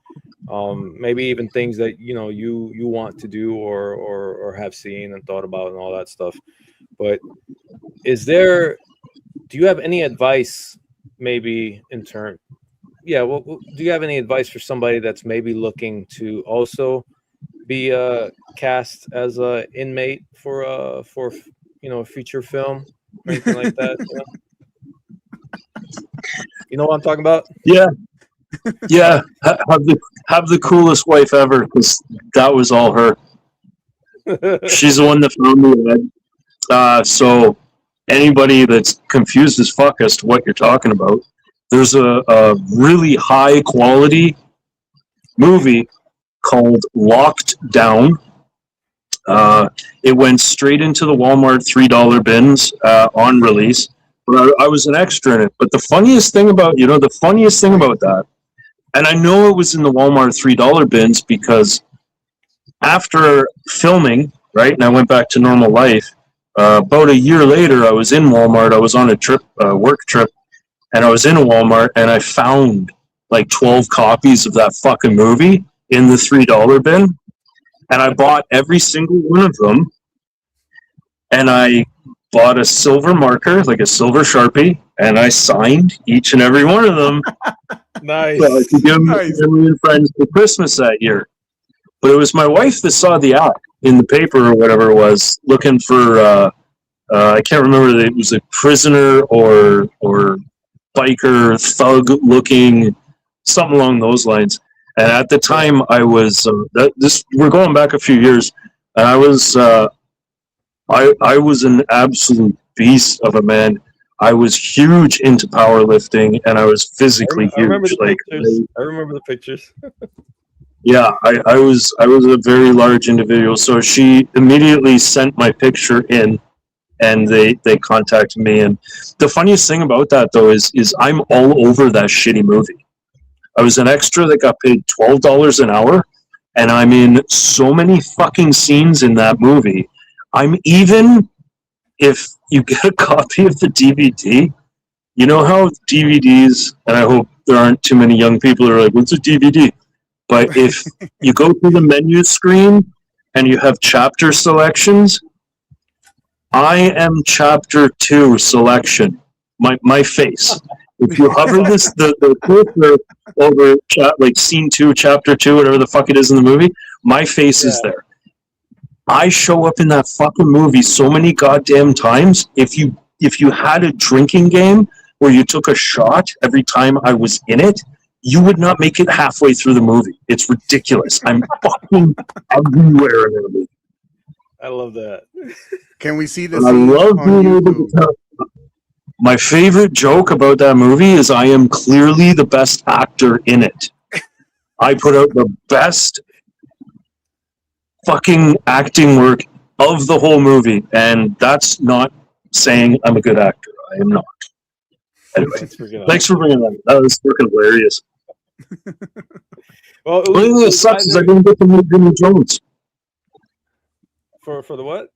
maybe even things that, you want to do or have seen and thought about and all that stuff. But do you have any advice, maybe do you have any advice for somebody that's maybe looking to also be cast as a inmate for a feature film or anything like that? You know what I'm talking about? Yeah. Have the coolest wife ever, because that was all her. She's the one that found me. So anybody that's confused as fuck as to what you're talking about, there's a really high quality movie called Locked Down. It went straight into the Walmart $3 bins on release, but I was an extra in it. But the funniest thing about that, and I know it was in the Walmart $3 bins because after filming, right, and I went back to normal life. About a year later, I was in Walmart. I was on a trip, work trip, and I was in a Walmart, and I found like 12 copies of that fucking movie in the $3 bin, and I bought every single one of them, and I bought a silver marker, like a silver Sharpie, and I signed each and every one of them. Nice. So I could give them to family and friends for Christmas that year. But it was my wife that saw the ad in the paper or whatever it was, looking for, I can't remember, it was a prisoner or biker, thug-looking, something along those lines. And at the time, I was, we're going back a few years, and I was an absolute beast of a man. I was huge into powerlifting, and I was physically huge. I remember the pictures. Yeah, I was a very large individual. So she immediately sent my picture in, and they contacted me. And the funniest thing about that, though, is I'm all over that shitty movie. I was an extra that got paid $12 an hour, and I'm in so many fucking scenes in that movie. I'm even, if you get a copy of the DVD, you know how DVDs, and I hope there aren't too many young people who are like, what's a DVD? But if you go to the menu screen and you have chapter selections, I am chapter 2 selection. My face. If you hover the cursor over like scene 2, chapter 2, whatever the fuck it is in the movie, my face is there. I show up in that fucking movie so many goddamn times. If you had a drinking game where you took a shot every time I was in it, you would not make it halfway through the movie. It's ridiculous. I'm fucking everywhere in the movie. I love that. Can we see this? I love being able to tell. My favorite joke about that movie is I am clearly the best actor in it. I put out the best fucking acting work of the whole movie, and that's not saying I'm a good actor. I am not. Anyway, thanks for bringing that. That was freaking hilarious. Well, the only thing that sucks is I didn't get to meet Vinnie Jones. For the what?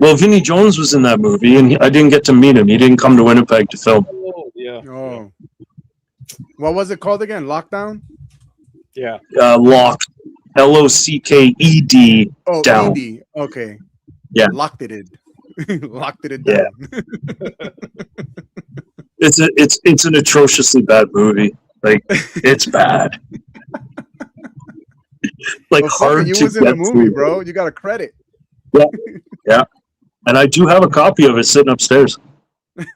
Well, Vinnie Jones was in that movie, and I didn't get to meet him. He didn't come to Winnipeg to film. Oh, yeah. Oh. What was it called again? Lockdown? Yeah. Locked. Locked. Oh, down. ED. Okay. Yeah. Locked it. Locked it down. Yeah. It's an atrociously bad movie. Like, it's bad. Like, hard you to was in get the movie, through. bro. You got a credit. Yeah. Yeah. And I do have a copy of it sitting upstairs. Hey,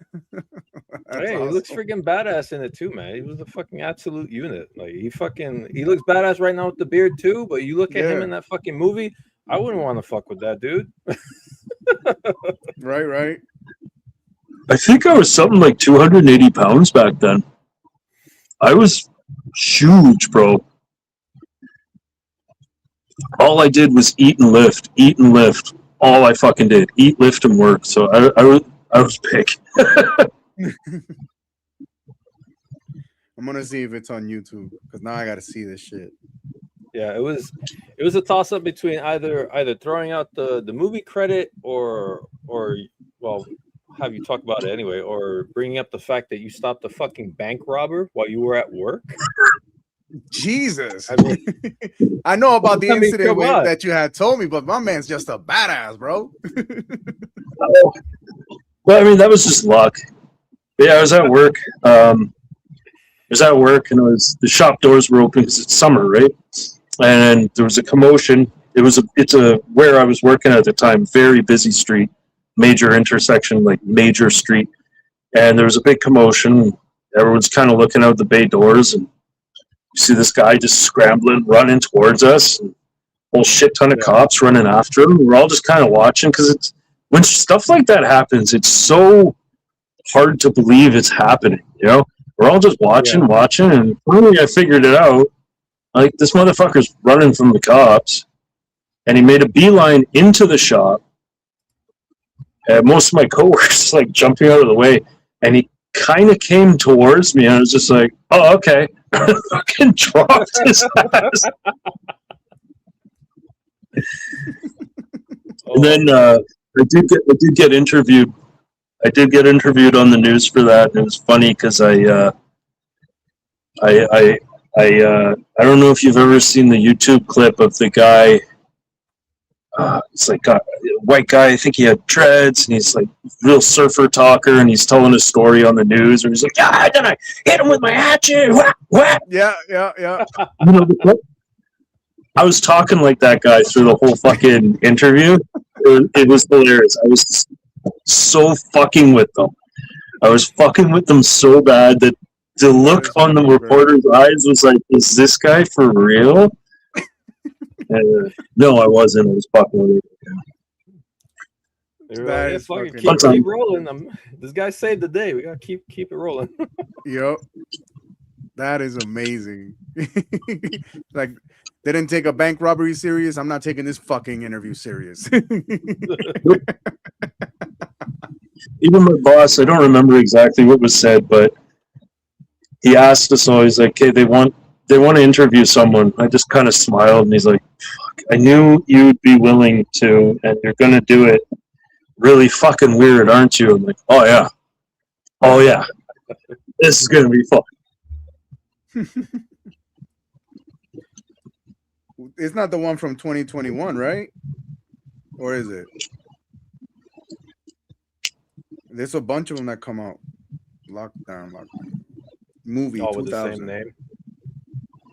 awesome. He looks freaking badass in it too, man. He was a fucking absolute unit. Like he looks badass right now with the beard too. But you look at him in that fucking movie, I wouldn't want to fuck with that dude. Right. I think I was something like 280 pounds back then. I was huge, bro. All I did was eat and lift. All I fucking did, eat, lift, and work. So I was big. I'm gonna see if it's on YouTube because now I gotta see this shit. Yeah, it was a toss up between either throwing out the movie credit or well, have you talk about it anyway, or bringing up the fact that you stopped a fucking bank robber while you were at work. Jesus, I know about the incident that you had told me, but my man's just a badass, bro. Well, I mean, that was just luck. But yeah, I was at work. And the shop doors were open because it's summer, right? And there was a commotion. It's where I was working at the time, very busy street, major intersection, like major street. And there was a big commotion. Everyone's kind of looking out the bay doors, and you see this guy just scrambling, running towards us. And a whole shit ton of cops running after him. We're all just kind of watching because when stuff like that happens, it's so hard to believe it's happening. You know, we're all just watching, and finally I figured it out. Like, this motherfucker's running from the cops, and he made a beeline into the shop, most of my coworkers like jumping out of the way, and he kind of came towards me, and I was just like, "Oh, okay." Fucking dropped his ass. And then I did get interviewed. I did get interviewed on the news for that. And it was funny because I don't know if you've ever seen the YouTube clip of the guy. It's like a white guy. I think he had dreads, and he's like real surfer talker, and he's telling a story on the news, and he's like, "Yeah, then I hit him with my hatchet." What? Yeah. You know the clip? I was talking like that guy through the whole fucking interview. It was hilarious. I was so fucking with them. I was fucking with them so bad that the look on the reporter's eyes was like, "Is this guy for real?" No, I wasn't. I was fucking with it. Keep rolling. This guy saved the day. We gotta keep it rolling. Yep. That is amazing. Like, they didn't take a bank robbery serious. I'm not taking this fucking interview serious. Even my boss, I don't remember exactly what was said, but he asked us all, he's like, "Okay, they want to interview someone." I just kind of smiled, and he's like, "Fuck, I knew you'd be willing to, and you're going to do it. Really fucking weird, aren't you?" I'm like, "Oh, yeah. Oh, yeah. This is going to be fun." It's not the one from 2021, right? Or is it? There's a bunch of them that come out. Lockdown. Movie. All 2000. with the same name.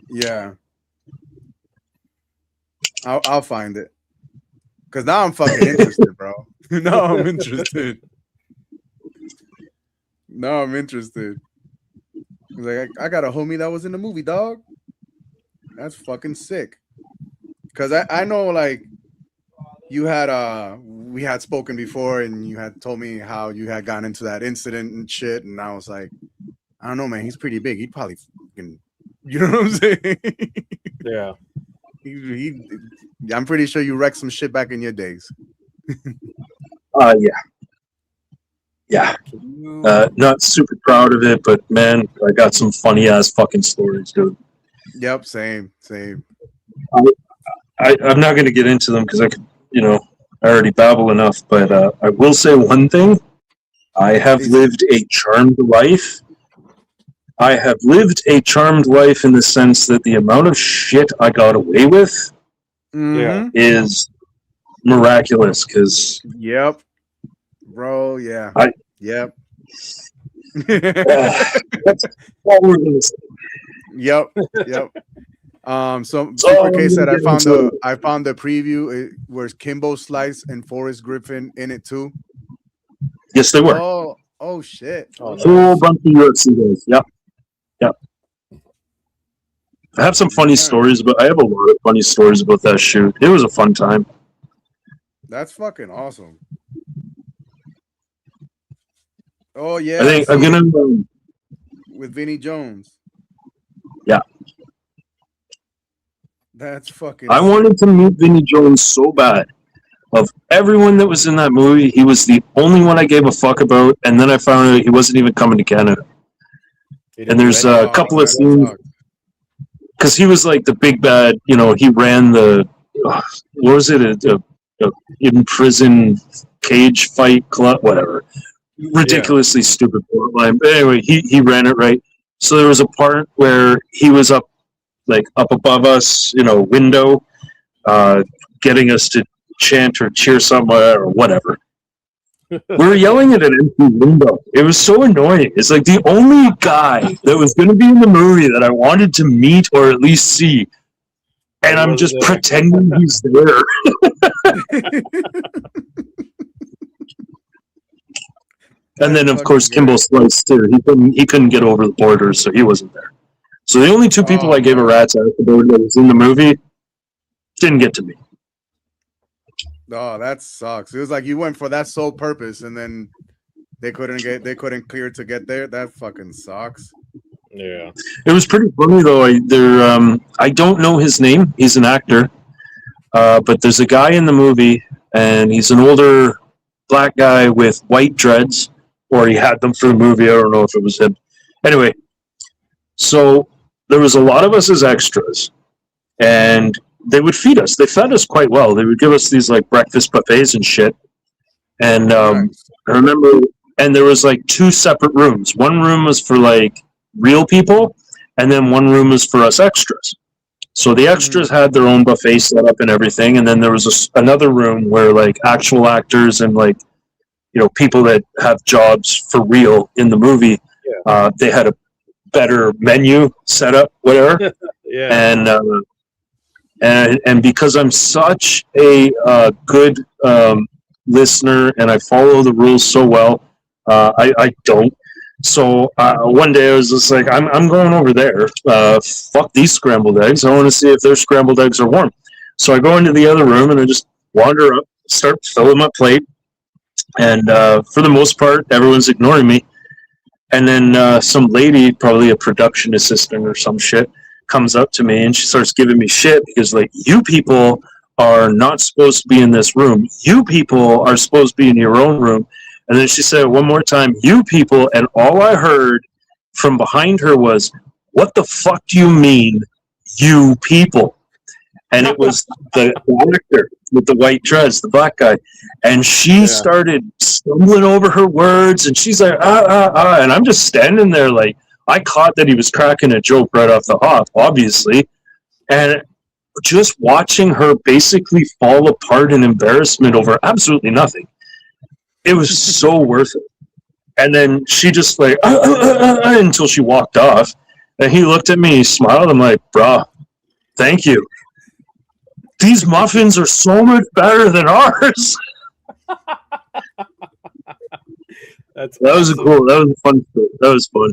Yeah. I'll find it. Because now I'm fucking interested, bro. Now I'm interested. Like, I got a homie that was in the movie, dog. That's fucking sick. Because I know, like, you had we had spoken before, and you had told me how you had gotten into that incident and shit, and I was like, I don't know, man, he's pretty big. He'd probably fucking, you know what I'm saying? Yeah. I'm pretty sure you wrecked some shit back in your days. Yeah. Not super proud of it, but man, I got some funny ass fucking stories, dude. Yep, same. I'm not going to get into them because I could, I already babble enough, but I will say one thing. I have lived a charmed life. I have lived a charmed life in the sense that the amount of shit I got away with is miraculous. Because yep, bro, yeah, yep. That's all we're gonna say. Yep. So Super K said I found the preview. It was Kimbo Slice and Forrest Griffin in it too. Yes, they were. Oh shit! A whole bunch of UFC guys. Yep. I have some funny stories, but I have a lot of funny stories about that shoot. It was a fun time. That's fucking awesome. Oh yeah, I think I'm gonna with Vinnie Jones. Yeah. That's fucking I wanted to meet Vinnie Jones so bad. Of everyone that was in that movie, he was the only one I gave a fuck about, and then I found out he wasn't even coming to Canada. And there's a couple of scenes because he was like the big bad, he ran the what was it, a in prison cage fight club, whatever. Ridiculously stupid line. But anyway, he ran it right. So there was a part where he was up above us, window, getting us to chant or cheer somewhere or whatever. We were yelling at an empty window. It was so annoying. It's like the only guy that was going to be in the movie that I wanted to meet or at least see, and I'm just pretending he's there. And then, of course, Kimbo Slice too. He couldn't get over the border, so he wasn't there. So the only two people I gave a rat's ass about that was in the movie didn't get to me. Oh, that sucks. It was like you went for that sole purpose, and then they couldn't clear to get there. That fucking sucks. Yeah, it was pretty funny though. I don't know his name. He's an actor, but there's a guy in the movie, and he's an older black guy with white dreads, or he had them for the movie. I don't know if it was him. Anyway, so there was a lot of us as extras, and they would feed us. They fed us quite well. They would give us these like breakfast buffets and shit. And I remember, and there was like 2 separate rooms. One room was for like real people, and then one room was for us extras. So the extras had their own buffet set up and everything, and then there was another room where like actual actors and like, you know, people that have jobs for real in the movie, they had a better menu set up, whatever. And because I'm such a good listener and I follow the rules so well, I don't. So one day I was just like, I'm going over there. Fuck these scrambled eggs. I want to see if their scrambled eggs are warm. So I go into the other room and I just wander up, start filling my plate. And for the most part, everyone's ignoring me. And then some lady, probably a production assistant or some shit, comes up to me and she starts giving me shit because, like, you people are not supposed to be in this room. You people are supposed to be in your own room. And then she said one more time, you people, and all I heard from behind her was, what the fuck do you mean, you people? And it was the actor with the white dreads, the black guy. And she started stumbling over her words, and she's like, and I'm just standing there like, I caught that he was cracking a joke right off the hop, obviously. And just watching her basically fall apart in embarrassment over absolutely nothing. It was so worth it. And then she just like, until she walked off. And he looked at me, he smiled. I'm like, bruh, thank you. These muffins are so much better than ours. That was cool. That was a fun story. That was fun.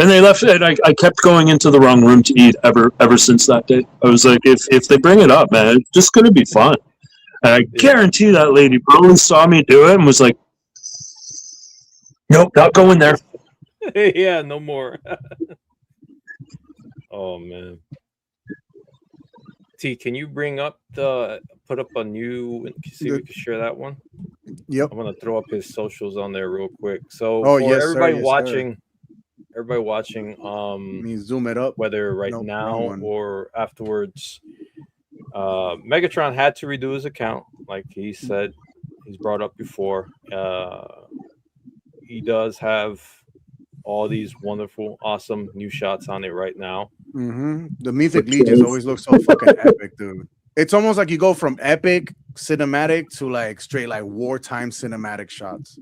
And they left, and I kept going into the wrong room to eat ever since that day. I was like, if they bring it up, man, it's just going to be fun. And I guarantee that lady probably saw me do it and was like, nope, not going there. Yeah, no more. Oh, man. T, can you put up a new, see if we can share that one? Yep. I'm going to throw up his socials on there real quick. So everybody watching, let me zoom it up. whether now or afterwards, Megatron had to redo his account, like he said, he's brought up before. He does have all these wonderful, awesome new shots on it right now. The Mythic Legions always look so fucking epic, dude. It's almost like you go from epic cinematic to like straight like wartime cinematic shots.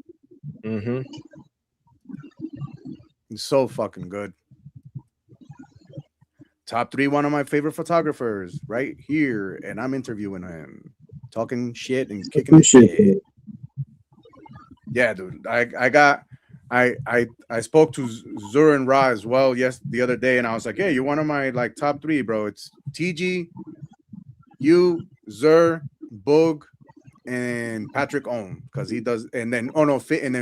It's so fucking good. Top 3, one of my favorite photographers right here, and I'm interviewing him, talking shit and kicking the shit. Yeah, dude. I spoke to Zur and Ra as well the other day, and I was like, hey, you're one of my like top 3, bro. It's TG, you, Zur, Boog, and Patrick Ohm, because he does, and then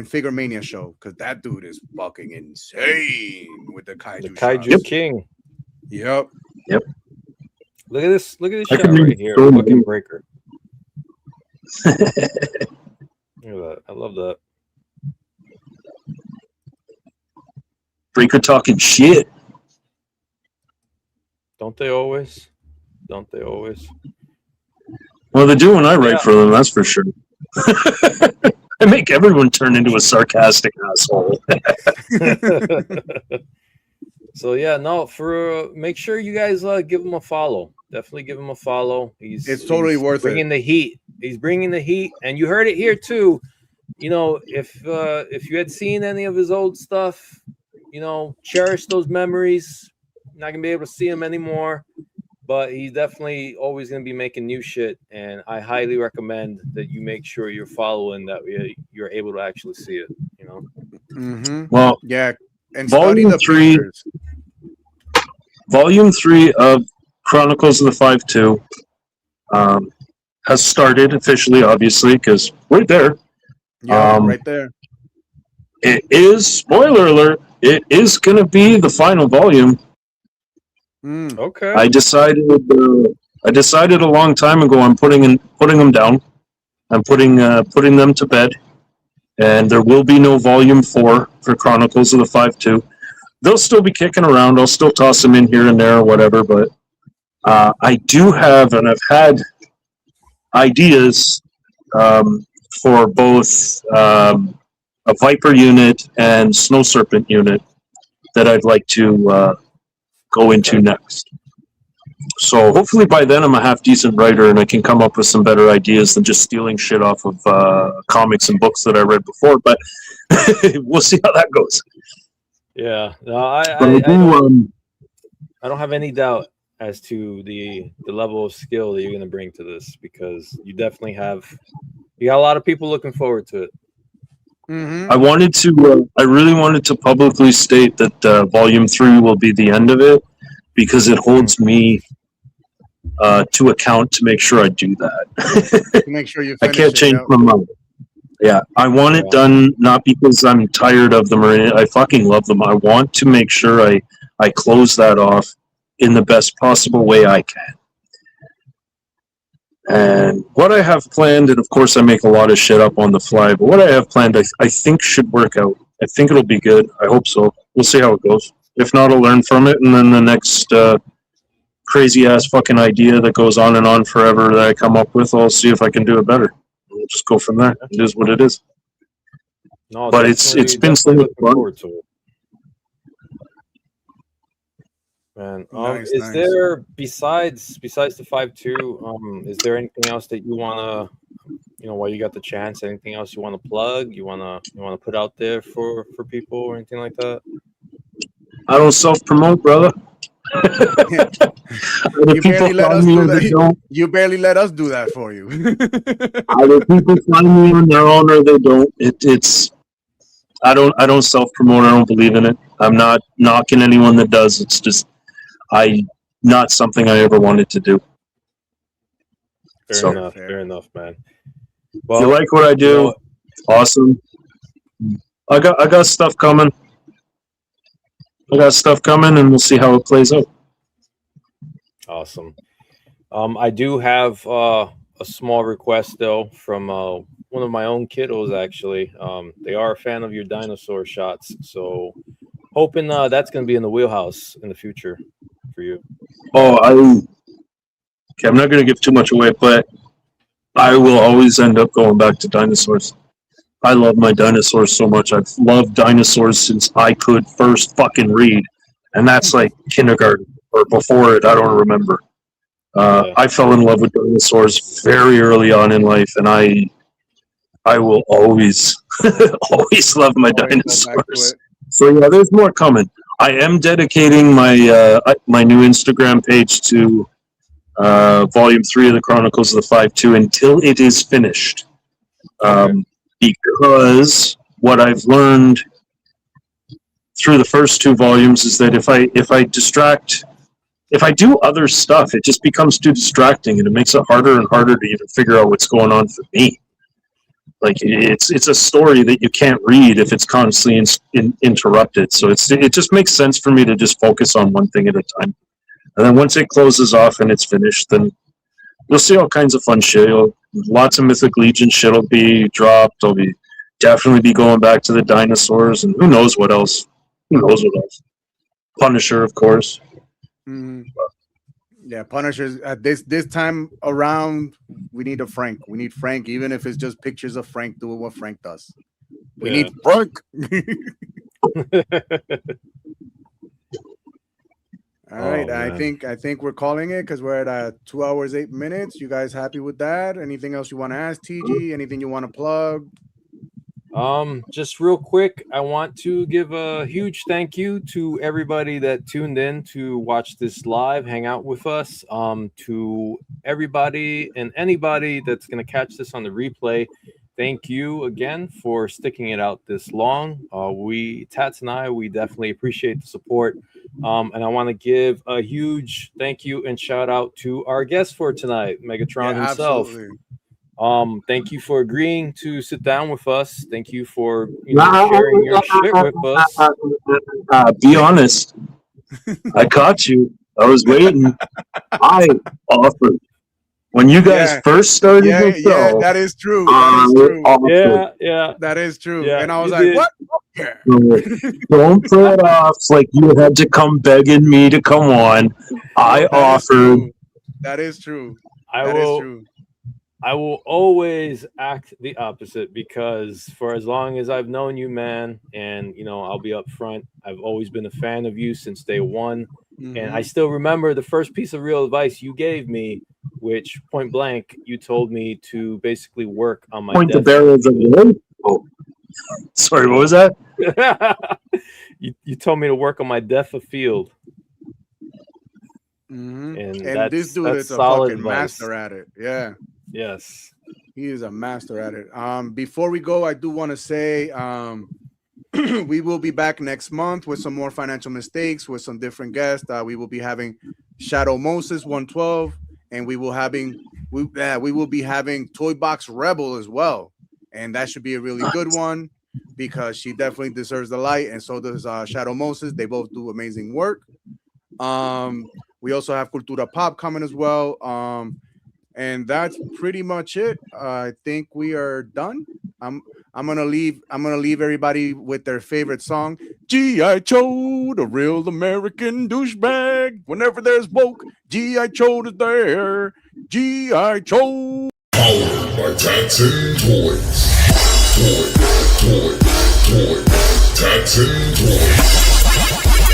Figure Mania show, because that dude is fucking insane with the kaiju. The kaiju king. Yep. Look at this shot right here. Fucking breaker. Look at that. I love that. Breaker talking shit. Don't they always? Well, they do when I write for them, that's for sure. I make everyone turn into a sarcastic asshole. So make sure you guys give him a follow. Definitely give him a follow. It's totally worth bringing the heat. He's bringing the heat, and you heard it here too. You know, if you had seen any of his old stuff, you know, cherish those memories. You're not gonna be able to see him anymore, but he's definitely always gonna be making new shit. And I highly recommend that you make sure you're following that you're able to actually see it. You know. Well, yeah. And Volume 3 of Chronicles of the 5-2 has started officially, obviously, because right there. Yeah, right there. It is, spoiler alert, it is going to be the final volume. Okay. I decided a long time ago I'm putting them down. I'm putting them to bed, and there will be no Volume 4 for Chronicles of the 5-2. They'll still be kicking around. I'll still toss them in here and there or whatever, but I do have, and I've had ideas for both a Viper unit and Snow Serpent unit that I'd like to go into next. So hopefully by then I'm a half decent writer and I can come up with some better ideas than just stealing shit off of comics and books that I read before. But we'll see how that goes. Yeah, no, I don't have any doubt as to the level of skill that you're going to bring to this, because you definitely got a lot of people looking forward to it. Mm-hmm. I really wanted to publicly state that Volume 3 will be the end of it, because it holds me to account to make sure I do that. Make sure you I finish can't change my mind. Yeah, I want it done, not because I'm tired of them or anything. I fucking love them. I want to make sure I close that off in the best possible way I can. And what I have planned, and of course I make a lot of shit up on the fly, but what I have planned I think should work out. I think it'll be good. I hope so. We'll see how it goes. If not, I'll learn from it, and then the next crazy-ass fucking idea that goes on and on forever that I come up with, I'll see if I can do it better. We'll just go from there. It is what it is. No, but it's been so much fun. Man, Nice, is nice. there besides the 5-2? Is there anything else that you wanna, while you got the chance, anything else you want to plug? You wanna put out there for people or anything like that? I don't self-promote, brother. You barely let us do that. You barely let us do that for you. Either people find me on their own or they don't. It's I don't self-promote. I don't believe in it. I'm not knocking anyone that does. It's just not something I ever wanted to do. Fair enough, man. Well, if you like what I do, awesome. I got stuff coming. And we'll see how it plays out. Awesome. I do have a small request though from one of my own kiddos. Actually, they are a fan of your dinosaur shots, so hoping that's going to be in the wheelhouse in the future for you. I'm not going to give too much away, but I will always end up going back to dinosaurs. I love my dinosaurs so much. I've loved dinosaurs since I could first fucking read, and that's like kindergarten or before it. I don't remember. I fell in love with dinosaurs very early on in life, and I will always always love my dinosaurs. So yeah, there's more coming. I am dedicating my new Instagram page to Volume 3 of the Chronicles of the 5-2 until it is finished. Because what I've learned through the first 2 volumes is that if I do other stuff, it just becomes too distracting, and it makes it harder and harder to even figure out what's going on for me. Like it's a story that you can't read if it's constantly interrupted. So it just makes sense for me to just focus on one thing at a time. And then once it closes off and it's finished, then you'll see all kinds of fun shit. Lots of Mythic Legion shit will be dropped. I'll definitely be going back to the dinosaurs, and who knows what else. Punisher, of course. Mm-hmm. Yeah, Punishers. At this time around, we need a Frank. We need Frank, even if it's just pictures of Frank doing what Frank does. We need Frank. All right, man. I think we're calling it because we're at 2 hours 8 minutes. You guys happy with that? Anything else you want to ask, TG? Anything you want to plug? Just real quick, I want to give a huge thank you to everybody that tuned in to watch this live, hang out with us. To everybody and anybody that's going to catch this on the replay, thank you again for sticking it out this long. Tats and I, we definitely appreciate the support. And I want to give a huge thank you and shout out to our guest for tonight, Megatron himself. Absolutely. Thank you for agreeing to sit down with us. Thank you for sharing your shit with us. Be honest. I caught you. I was waiting. I offered. When you guys Yeah. first started Yeah, the yeah, show, that is true. That is true. offered, Yeah. That is true. Yeah, And I was you like, did. what? Yeah. don't throw it off like you had to come begging me to come on. I No, that is offered. true. That is true. I That is will. true. I will always act the opposite because for as long as I've known you, man, and I'll be up front. I've always been a fan of you since day one, and I Mhm. still remember the first piece of real advice you gave me, which point blank you told me to basically work on my Point the death barrels of field. the oh, sorry, what was that? you told me to work on my depth of field, And and this dude that's is a solid fucking advice. master at it. Yeah. Yes. He is a master at it. Before we go, I do want to say we will be back next month with some more financial mistakes with some different guests. We will be having Shadow Moses 112, and we will be having Toy Box Rebel as well, and that should be a really good one because she definitely deserves the light, and so does Shadow Moses. They both do amazing work. We also have Cultura Pop coming as well. And that's pretty much it. I think we are done. I'm gonna leave everybody with their favorite song, G.I. Joe, the real American douchebag. Whenever there's woke, G.I. Joe is there. G.I. Joe. Powered by Tats and Toys. Toys. Tats and Toys.